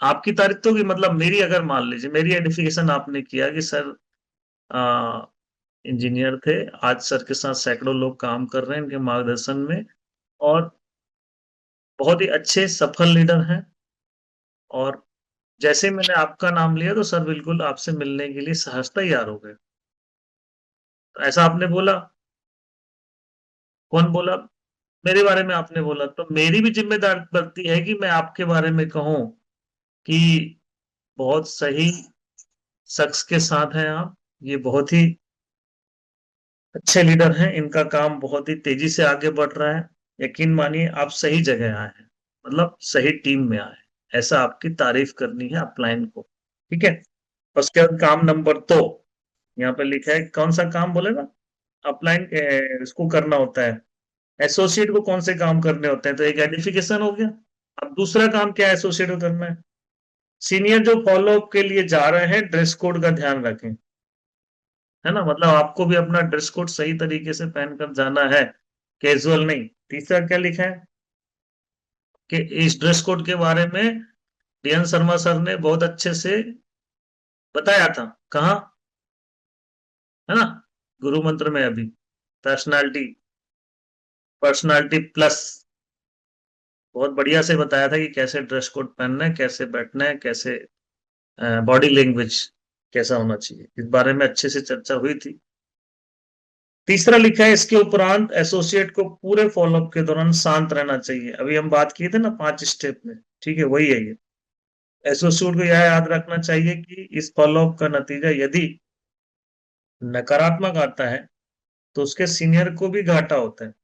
आपकी तारीफ तो, कि मतलब मेरी, अगर मान लीजिए मेरी आइडेंटिफिकेशन आपने किया कि सर इंजीनियर थे, आज सर के साथ सैकड़ों लोग काम कर रहे हैं इनके मार्गदर्शन में, और बहुत ही अच्छे सफल लीडर हैं, और जैसे ही मैंने आपका नाम लिया तो सर बिल्कुल आपसे मिलने के लिए सहज तैयार हो गए। तो ऐसा आपने बोला। कौन बोला? मेरे बारे में आपने बोला। तो मेरी भी जिम्मेदारी बनती है कि मैं आपके बारे में कहूं कि बहुत सही शख्स के साथ हैं आप, ये बहुत ही अच्छे लीडर हैं, इनका काम बहुत ही तेजी से आगे बढ़ रहा है। यकीन मानिए, आप सही जगह आए हैं, मतलब सही टीम में आए हैं। ऐसा आपकी तारीफ करनी है अपलाइन को, ठीक है। उसके बाद काम नंबर 2, यहाँ पे लिखा है, कौन सा काम बोलेगा? अपलाइन इसको करना होता है, एसोसिएट को कौन से काम करने होते हैं? तो एक आइडेंटिफिकेशन हो गया। अब दूसरा काम क्या है एसोसिएट को करना है? सीनियर जो फॉलो अप के लिए जा रहे हैं, ड्रेस कोड का ध्यान रखें, है ना। मतलब आपको भी अपना ड्रेस कोड सही तरीके से पहनकर जाना है, कैजुअल नहीं। तीसरा क्या लिखा है कि इस ड्रेस कोड के बारे में डीएन शर्मा सर ने बहुत अच्छे से बताया था। कहाँ? है ना, गुरु मंत्र में अभी, पर्सनालिटी पर्सनालिटी प्लस, बहुत बढ़िया से बताया था कि कैसे ड्रेस कोड पहनना है, कैसे बैठना है, कैसे बॉडी लैंग्वेज कैसा होना चाहिए, इस बारे में अच्छे से चर्चा हुई थी। तीसरा लिखा है, इसके उपरांत एसोसिएट को पूरे फॉलोअप के दौरान शांत रहना चाहिए। अभी हम बात किए थे ना 5 स्टेप में, ठीक है, वही है ये। एसोसिएट को यह याद रखना चाहिए कि इस फॉलोअप का नतीजा यदि नकारात्मक आता है तो उसके सीनियर को भी घाटा होता है।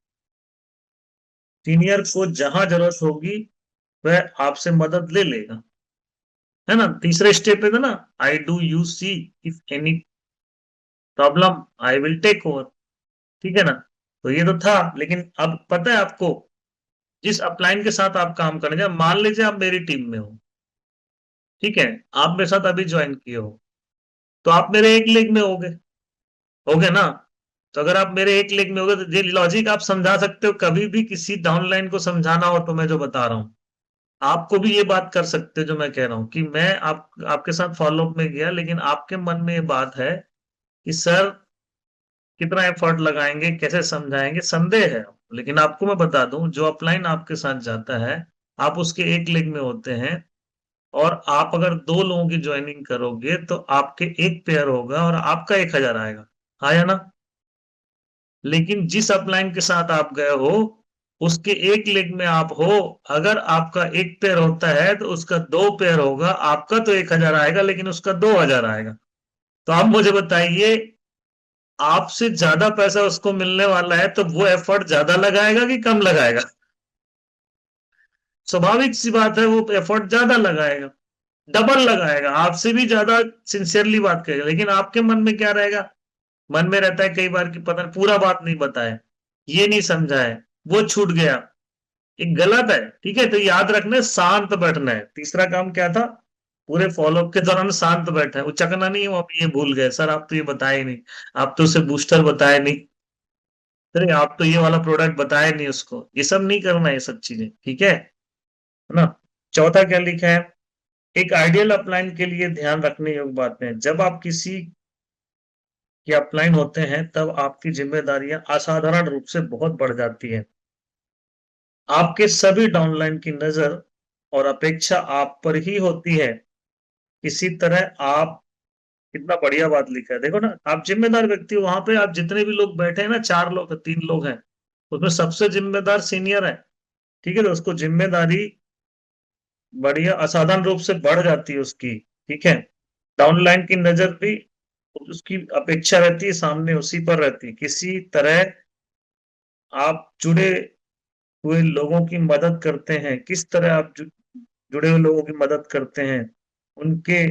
सीनियर को जहां जरूरत होगी वह आपसे मदद ले लेगा, है ना। तीसरे स्टेप पे था ना, I do you see if any problem I will take over, ठीक है ना। तो ये तो था, लेकिन अब पता है आपको, जिस अपलाइन के साथ आप काम करेंगे, मान लीजिए आप मेरी टीम में हो, ठीक है, आप मेरे साथ अभी ज्वाइन किए हो, तो आप मेरे एक लेग में होगे ना। तो अगर आप मेरे एक लेग में होगे तो ये लॉजिक आप समझा सकते हो। कभी भी किसी डाउनलाइन को समझाना हो तो मैं जो बता रहा हूं, आपको भी ये बात कर सकते हो जो मैं कह रहा हूं, कि मैं आपके साथ फॉलोअप में गया, लेकिन आपके मन में ये बात है कि सर कितना एफर्ट लगाएंगे, कैसे समझाएंगे, संदेह है। लेकिन आपको मैं बता दूं, जो अपलाइन आपके साथ जाता है, आप उसके एक लेग में होते हैं, और आप अगर 2 लोगों की ज्वाइनिंग करोगे तो आपके एक पेयर होगा और आपका 1000 आएगा, हाँ या ना। लेकिन जिस अपलाइन के साथ आप गए हो, उसके एक लेग में आप हो, अगर आपका एक पेयर होता है तो उसका 2 पेयर होगा, आपका तो 1000 आएगा लेकिन उसका 2000 आएगा। तो आप मुझे बताइए, आपसे ज्यादा पैसा उसको मिलने वाला है तो वो एफर्ट ज्यादा लगाएगा कि कम लगाएगा? स्वाभाविक सी बात है, वो एफर्ट ज्यादा लगाएगा, डबल लगाएगा, आपसे भी ज्यादा सिंसियरली बात करेगा। लेकिन आपके मन में क्या रहेगा? मन में रहता है कई बार कि पता नहीं, पूरा बात नहीं बताए, ये नहीं समझा है, वो छूट गया, एक गलत है, ठीक है। तो याद रखना है, शांत बैठना है। तीसरा काम क्या था? पूरे फॉलोअप के दौरान शांत बैठा है, उचकना नहीं है, वो आप ये भूल गए, सर आप तो ये बताए नहीं, आप तो उसे बूस्टर बताए नहीं। अरे आप तो ये वाला प्रोडक्ट बताया नहीं उसको, ये सब नहीं करना है, ये सब चीजें, ठीक है ना। चौथा क्या लिखा है, एक आइडियल अपलाइन के लिए ध्यान रखने योग्य बातें, जब आप किसी के अपलाइन होते हैं तब आपकी जिम्मेदारियां असाधारण रूप से बहुत बढ़ जाती है। आपके सभी डाउनलाइन की नजर और अपेक्षा आप पर ही होती है। इसी तरह आप, कितना बढ़िया बात लिखा है, देखो ना, आप जिम्मेदार व्यक्ति हो, वहां पे आप जितने भी लोग बैठे हैं ना, 4 लोग 3 लोग हैं, उसमें सबसे जिम्मेदार सीनियर है, ठीक है, तो उसको जिम्मेदारी बढ़िया असाधारण रूप से बढ़ जाती है उसकी, ठीक है। डाउनलाइन की नजर भी, उसकी अपेक्षा रहती है सामने उसी पर रहती है। किसी तरह आप जुड़े हुए लोगों की मदद करते हैं, किस तरह आप जुड़े हुए लोगों की मदद करते हैं, उनके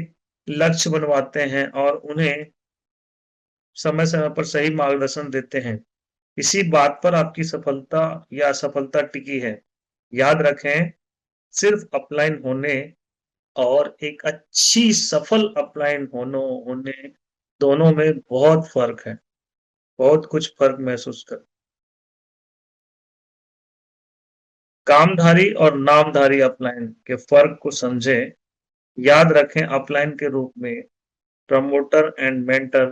लक्ष्य बनवाते हैं और उन्हें समय समय पर सही मार्गदर्शन देते हैं। इसी बात पर आपकी सफलता या असफलता टिकी है। याद रखें, सिर्फ अपलाइन होने और एक अच्छी सफल अपलाइन होने दोनों में बहुत फर्क है, बहुत कुछ फर्क महसूस कर। कामधारी और नामधारी अपलाइन के फर्क को समझें। याद रखें, अपलाइन के रूप में प्रमोटर एंड मेंटर,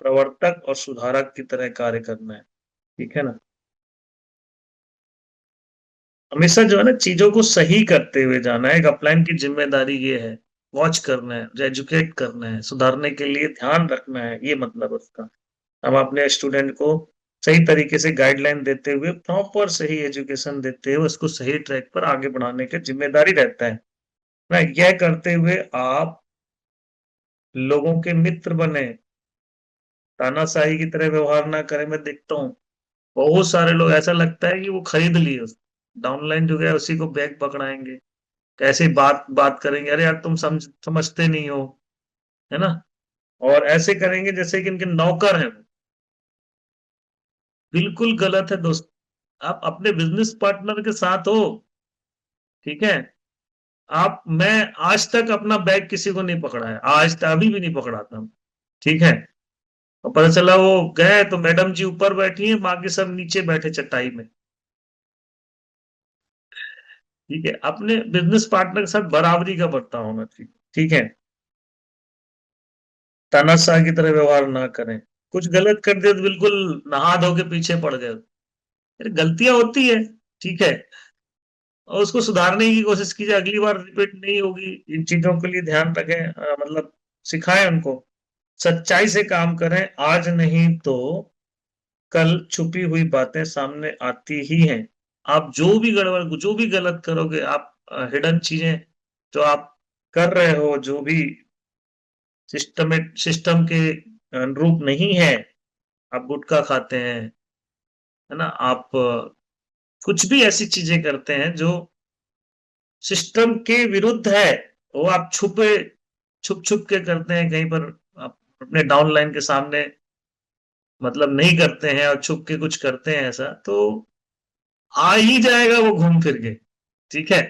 प्रवर्तक और सुधारक की तरह कार्य करना है, ठीक है ना। हमेशा जो है ना, चीजों को सही करते हुए जाना है। एक अपलाइन की जिम्मेदारी ये है, वॉच करना है, एजुकेट करना है, सुधारने के लिए ध्यान रखना है, ये मतलब उसका। हम अपने स्टूडेंट को सही तरीके से गाइडलाइन देते हुए, प्रॉपर सही एजुकेशन देते हुए उसको सही ट्रैक पर आगे बढ़ाने की जिम्मेदारी रहता है ना। यह करते हुए आप लोगों के मित्र बने, तानाशाही की तरह व्यवहार ना करें। मैं देखता हूँ बहुत सारे लोग, ऐसा लगता है कि वो खरीद लिए, डाउनलाइन जो गया उसी को बैग पकड़ाएंगे, कैसे बात बात करेंगे, अरे यार तुम समझते नहीं हो, है ना। और ऐसे करेंगे जैसे कि इनके नौकर हैं वो। बिल्कुल गलत है दोस्त। आप अपने बिजनेस पार्टनर के साथ हो, ठीक है। मैं आज तक अपना बैग किसी को नहीं पकड़ा है, आज तक अभी भी नहीं पकड़ाता हूं, ठीक है। और पता चला वो गए तो मैडम जी ऊपर बैठी हैं, बाकी सब नीचे बैठे चटाई में, ठीक है। अपने बिजनेस पार्टनर के साथ बराबरी का बर्ताव होना चाहिए, ठीक है। तानाशाह की तरह व्यवहार ना करें। कुछ गलत कर दिया तो बिल्कुल नहा धो के पीछे पड़ गए। अरे गलतियां होती है, ठीक है, और उसको सुधारने की कोशिश कीजिए, अगली बार रिपीट नहीं होगी। इन चीजों के लिए ध्यान रखें, मतलब सिखाएं उनको। सच्चाई से काम करें, आज नहीं तो कल छुपी हुई बातें सामने आती ही हैं। आप जो भी गड़बड़, जो भी गलत करोगे, आप हिडन चीजें जो आप कर रहे हो, जो भी सिस्टम के अनुरूप नहीं है, आप गुटखा खाते हैं, है ना, आप कुछ भी ऐसी चीजें करते हैं जो सिस्टम के विरुद्ध है, वो आप छुप छुप के करते हैं कहीं पर, आप अपने डाउनलाइन के सामने मतलब नहीं करते हैं और छुप के कुछ करते हैं, ऐसा तो आ ही जाएगा वो घूम फिर के, ठीक है।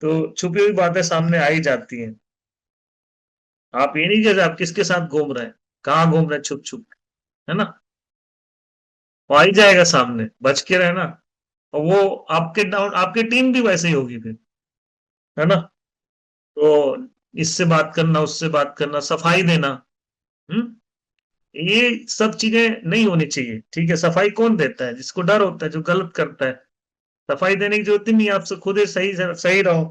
तो छुपी हुई बातें सामने आ ही जाती हैं। आप ये नहीं कहते आप किसके साथ घूम रहे हैं, कहाँ घूम रहे हैं छुप छुप, है ना, वो आ ही जाएगा सामने, बच के रहना। और वो आपकी टीम भी वैसे ही होगी फिर, है ना। तो इससे बात करना, उससे बात करना, सफाई देना, हम्म, ये सब चीजें नहीं होनी चाहिए, ठीक है। सफाई कौन देता है, जिसको डर होता है, जो गलत करता है। सफाई देने की जरूरत ही नहीं है, आपसे खुद ही सही सही रहो।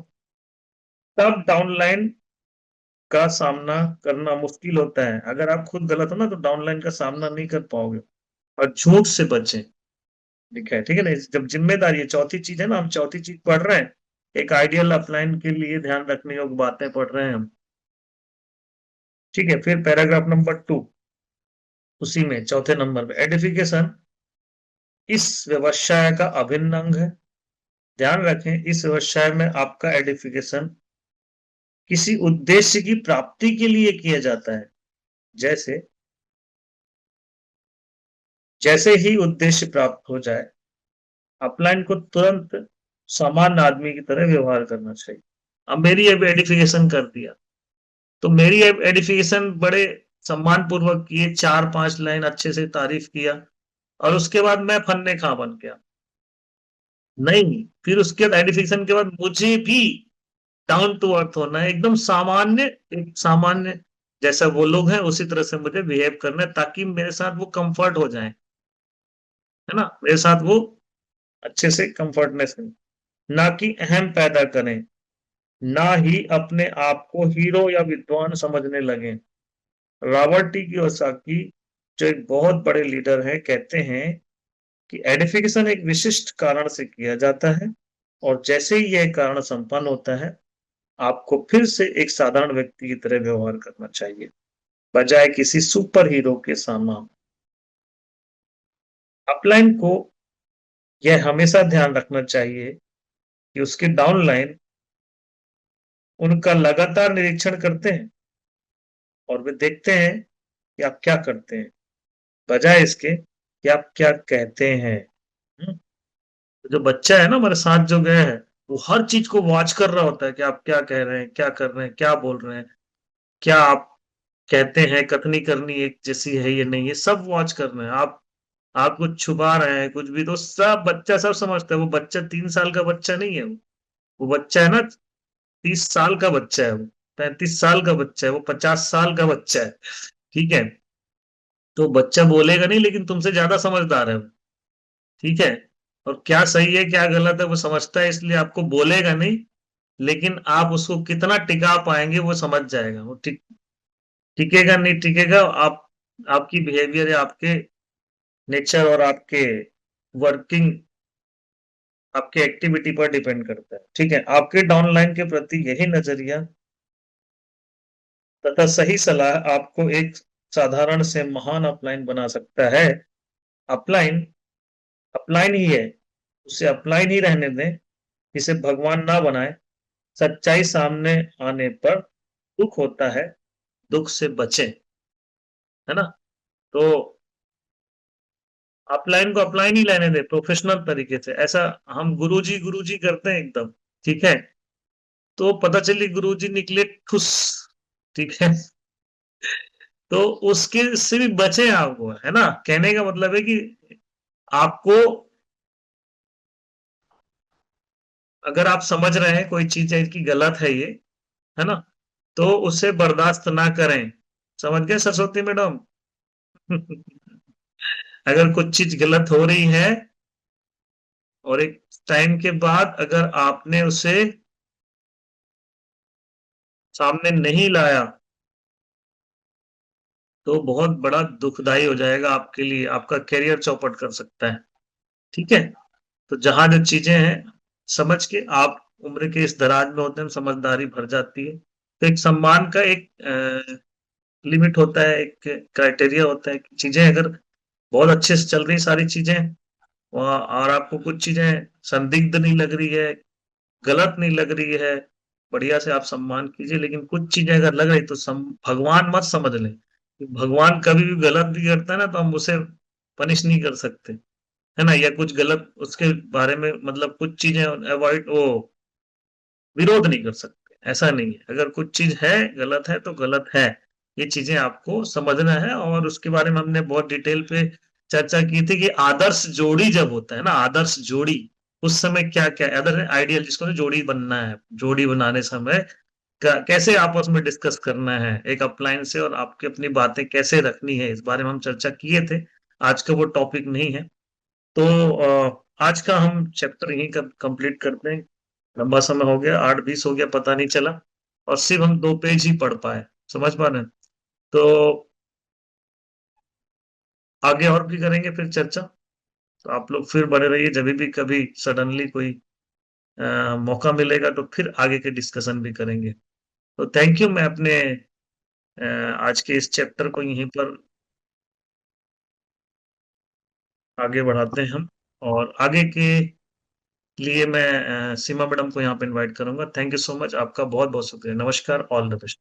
तब डाउनलाइन का सामना करना मुश्किल होता है। अगर आप खुद गलत हो ना, तो डाउनलाइन का सामना नहीं कर पाओगे। और झूठ से बचें, ठीक है ना। जब जिम्मेदारी है, चौथी चीज है ना, हम चौथी चीज पढ़ रहे हैं, एक आइडियल अपलाइन के लिए ध्यान रखने योग्य बातें पढ़ रहे हैं हम, ठीक है। फिर पैराग्राफ नंबर 2, उसी में चौथे नंबर पे, एडिफिकेशन इस व्यवसाय का अभिन्न अंग है। ध्यान रखें, इस व्यवसाय में आपका एडिफिकेशन किसी उद्देश्य की प्राप्ति के लिए किया जाता है। जैसे जैसे ही उद्देश्य प्राप्त हो जाए, अपलाइन को तुरंत सामान्य आदमी की तरह व्यवहार करना चाहिए। अब मेरी अब एडिफिकेशन कर दिया, तो मेरी एडिफिकेशन बड़े सम्मान पूर्वक किए, 4-5 लाइन अच्छे से तारीफ किया, और उसके बाद मैं फन्ने खां बन गया। नहीं, फिर उसके बाद आइडेंटिफिकेशन के बाद मुझे भी डाउन टू अर्थ होना है, एकदम सामान्य, एक सामान्य जैसा वो लोग हैं उसी तरह से मुझे बिहेव करना है, ताकि मेरे साथ वो कंफर्ट हो जाए, है ना, मेरे साथ वो अच्छे से कंफर्टनेस में, ना कि अहम पैदा करें, ना ही अपने आप को हीरो या विद्वान समझने लगे। रॉबर्ट टी कियोसाकी, जो एक बहुत बड़े लीडर हैं, कहते हैं कि एडिफिकेशन एक विशिष्ट कारण से किया जाता है, और जैसे ही यह कारण संपन्न होता है, आपको फिर से एक साधारण व्यक्ति की तरह व्यवहार करना चाहिए, बजाय किसी सुपर हीरो के सामने। अपलाइन को यह हमेशा ध्यान रखना चाहिए कि उसके डाउनलाइन उनका लगातार निरीक्षण करते हैं, और वे देखते हैं कि आप क्या करते हैं, बजाय इसके कि आप क्या कहते हैं। हम्म, जो बच्चा है ना हमारे साथ जो गया है, वो हर चीज को वॉच कर रहा होता है कि आप क्या कह रहे हैं, क्या कर रहे हैं, क्या बोल रहे हैं, क्या आप कहते हैं, कथनी करनी एक जैसी है ये नहीं, ये सब वॉच कर रहे हैं आप कुछ छुपा रहे हैं, कुछ भी, तो सब बच्चा सब समझता है। वो बच्चा 3 साल का बच्चा नहीं है, वो बच्चा है ना, 30 साल का बच्चा है, वो 35 साल का बच्चा है, वो 50 साल का बच्चा है। ठीक है, तो बच्चा बोलेगा नहीं, लेकिन तुमसे ज्यादा समझदार है वो। ठीक है, और क्या सही है क्या गलत है वो समझता है, इसलिए आपको बोलेगा नहीं, लेकिन आप उसको कितना टिका पाएंगे वो समझ जाएगा। वो टिकेगा नहीं टिकेगा, आपकी बिहेवियर या आपके नेचर और आपके वर्किंग, आपके एक्टिविटी पर डिपेंड करता है। ठीक है, आपके डाउनलाइन के प्रति यही नजरिया तथा सही सलाह आपको एक साधारण से महान अपलाइन बना सकता है। अपलाइन अपलाइन ही है, उसे अपलाइन ही रहने दें, इसे भगवान ना बनाए। सच्चाई सामने आने पर दुख होता है, दुख से बचें, है ना। तो अपलाइन को अपलाइन ही लेने दें प्रोफेशनल तरीके से। ऐसा हम गुरुजी गुरुजी करते हैं एकदम, ठीक है, तो पता चली गुरुजी निकले ठुस। ठीक है, तो उसके से भी बचे आपको, है ना। कहने का मतलब है कि आपको, अगर आप समझ रहे हैं कोई चीज है कि गलत है ये, है ना, तो उसे बर्दाश्त ना करें। समझ गए सरस्वती मैडम? अगर कुछ चीज गलत हो रही है और एक टाइम के बाद अगर आपने उसे सामने नहीं लाया, तो बहुत बड़ा दुखदाई हो जाएगा आपके लिए, आपका करियर चौपट कर सकता है। ठीक है, तो जहां जो चीजें हैं समझ के, आप उम्र के इस दराज में होते हैं, समझदारी भर जाती है, तो एक सम्मान का एक लिमिट होता है, एक क्राइटेरिया होता है कि चीजें अगर बहुत अच्छे से चल रही सारी चीजें और आपको कुछ चीजें संदिग्ध नहीं लग रही है, गलत नहीं लग रही है, बढ़िया से आप सम्मान कीजिए। लेकिन कुछ चीजें अगर लग रही तो भगवान मत समझ लें कि भगवान कभी भी गलत भी करता है ना, तो हम उसे पनिश नहीं कर सकते, है ना, या कुछ गलत उसके बारे में, मतलब कुछ चीजें अवॉइड, वो विरोध नहीं कर सकते, ऐसा नहीं है। अगर कुछ चीज है गलत है तो गलत है, ये चीजें आपको समझना है। और उसके बारे में हमने बहुत डिटेल पे चर्चा की थी कि आदर्श जोड़ी जब होता है ना, आदर्श जोड़ी, उस समय क्या क्या अदर आइडियल, जिसको ना जोड़ी बनना है, जोड़ी बनाने समय कैसे आपस में डिस्कस करना है एक अपलाइन से, और आपकी अपनी बातें कैसे रखनी है, इस बारे में हम चर्चा किए थे। आज का वो टॉपिक नहीं है, तो आज का हम चैप्टर यहीं कंप्लीट करते हैं। लंबा समय हो गया, 8:20 हो गया, पता नहीं चला, और सिर्फ हम 2 पेज ही पढ़ पाए, समझ पा रहे हैं। तो आगे और भी करेंगे फिर चर्चा, तो आप लोग फिर बने रहिए, जब भी कभी सडनली कोई मौका मिलेगा तो फिर आगे के डिस्कशन भी करेंगे। तो थैंक यू, मैं अपने आज के इस चैप्टर को यहीं पर आगे बढ़ाते हैं हम, और आगे के लिए मैं सीमा मैडम को यहाँ पे इनवाइट करूंगा। थैंक यू सो मच, आपका बहुत बहुत शुक्रिया, नमस्कार, ऑल द बेस्ट।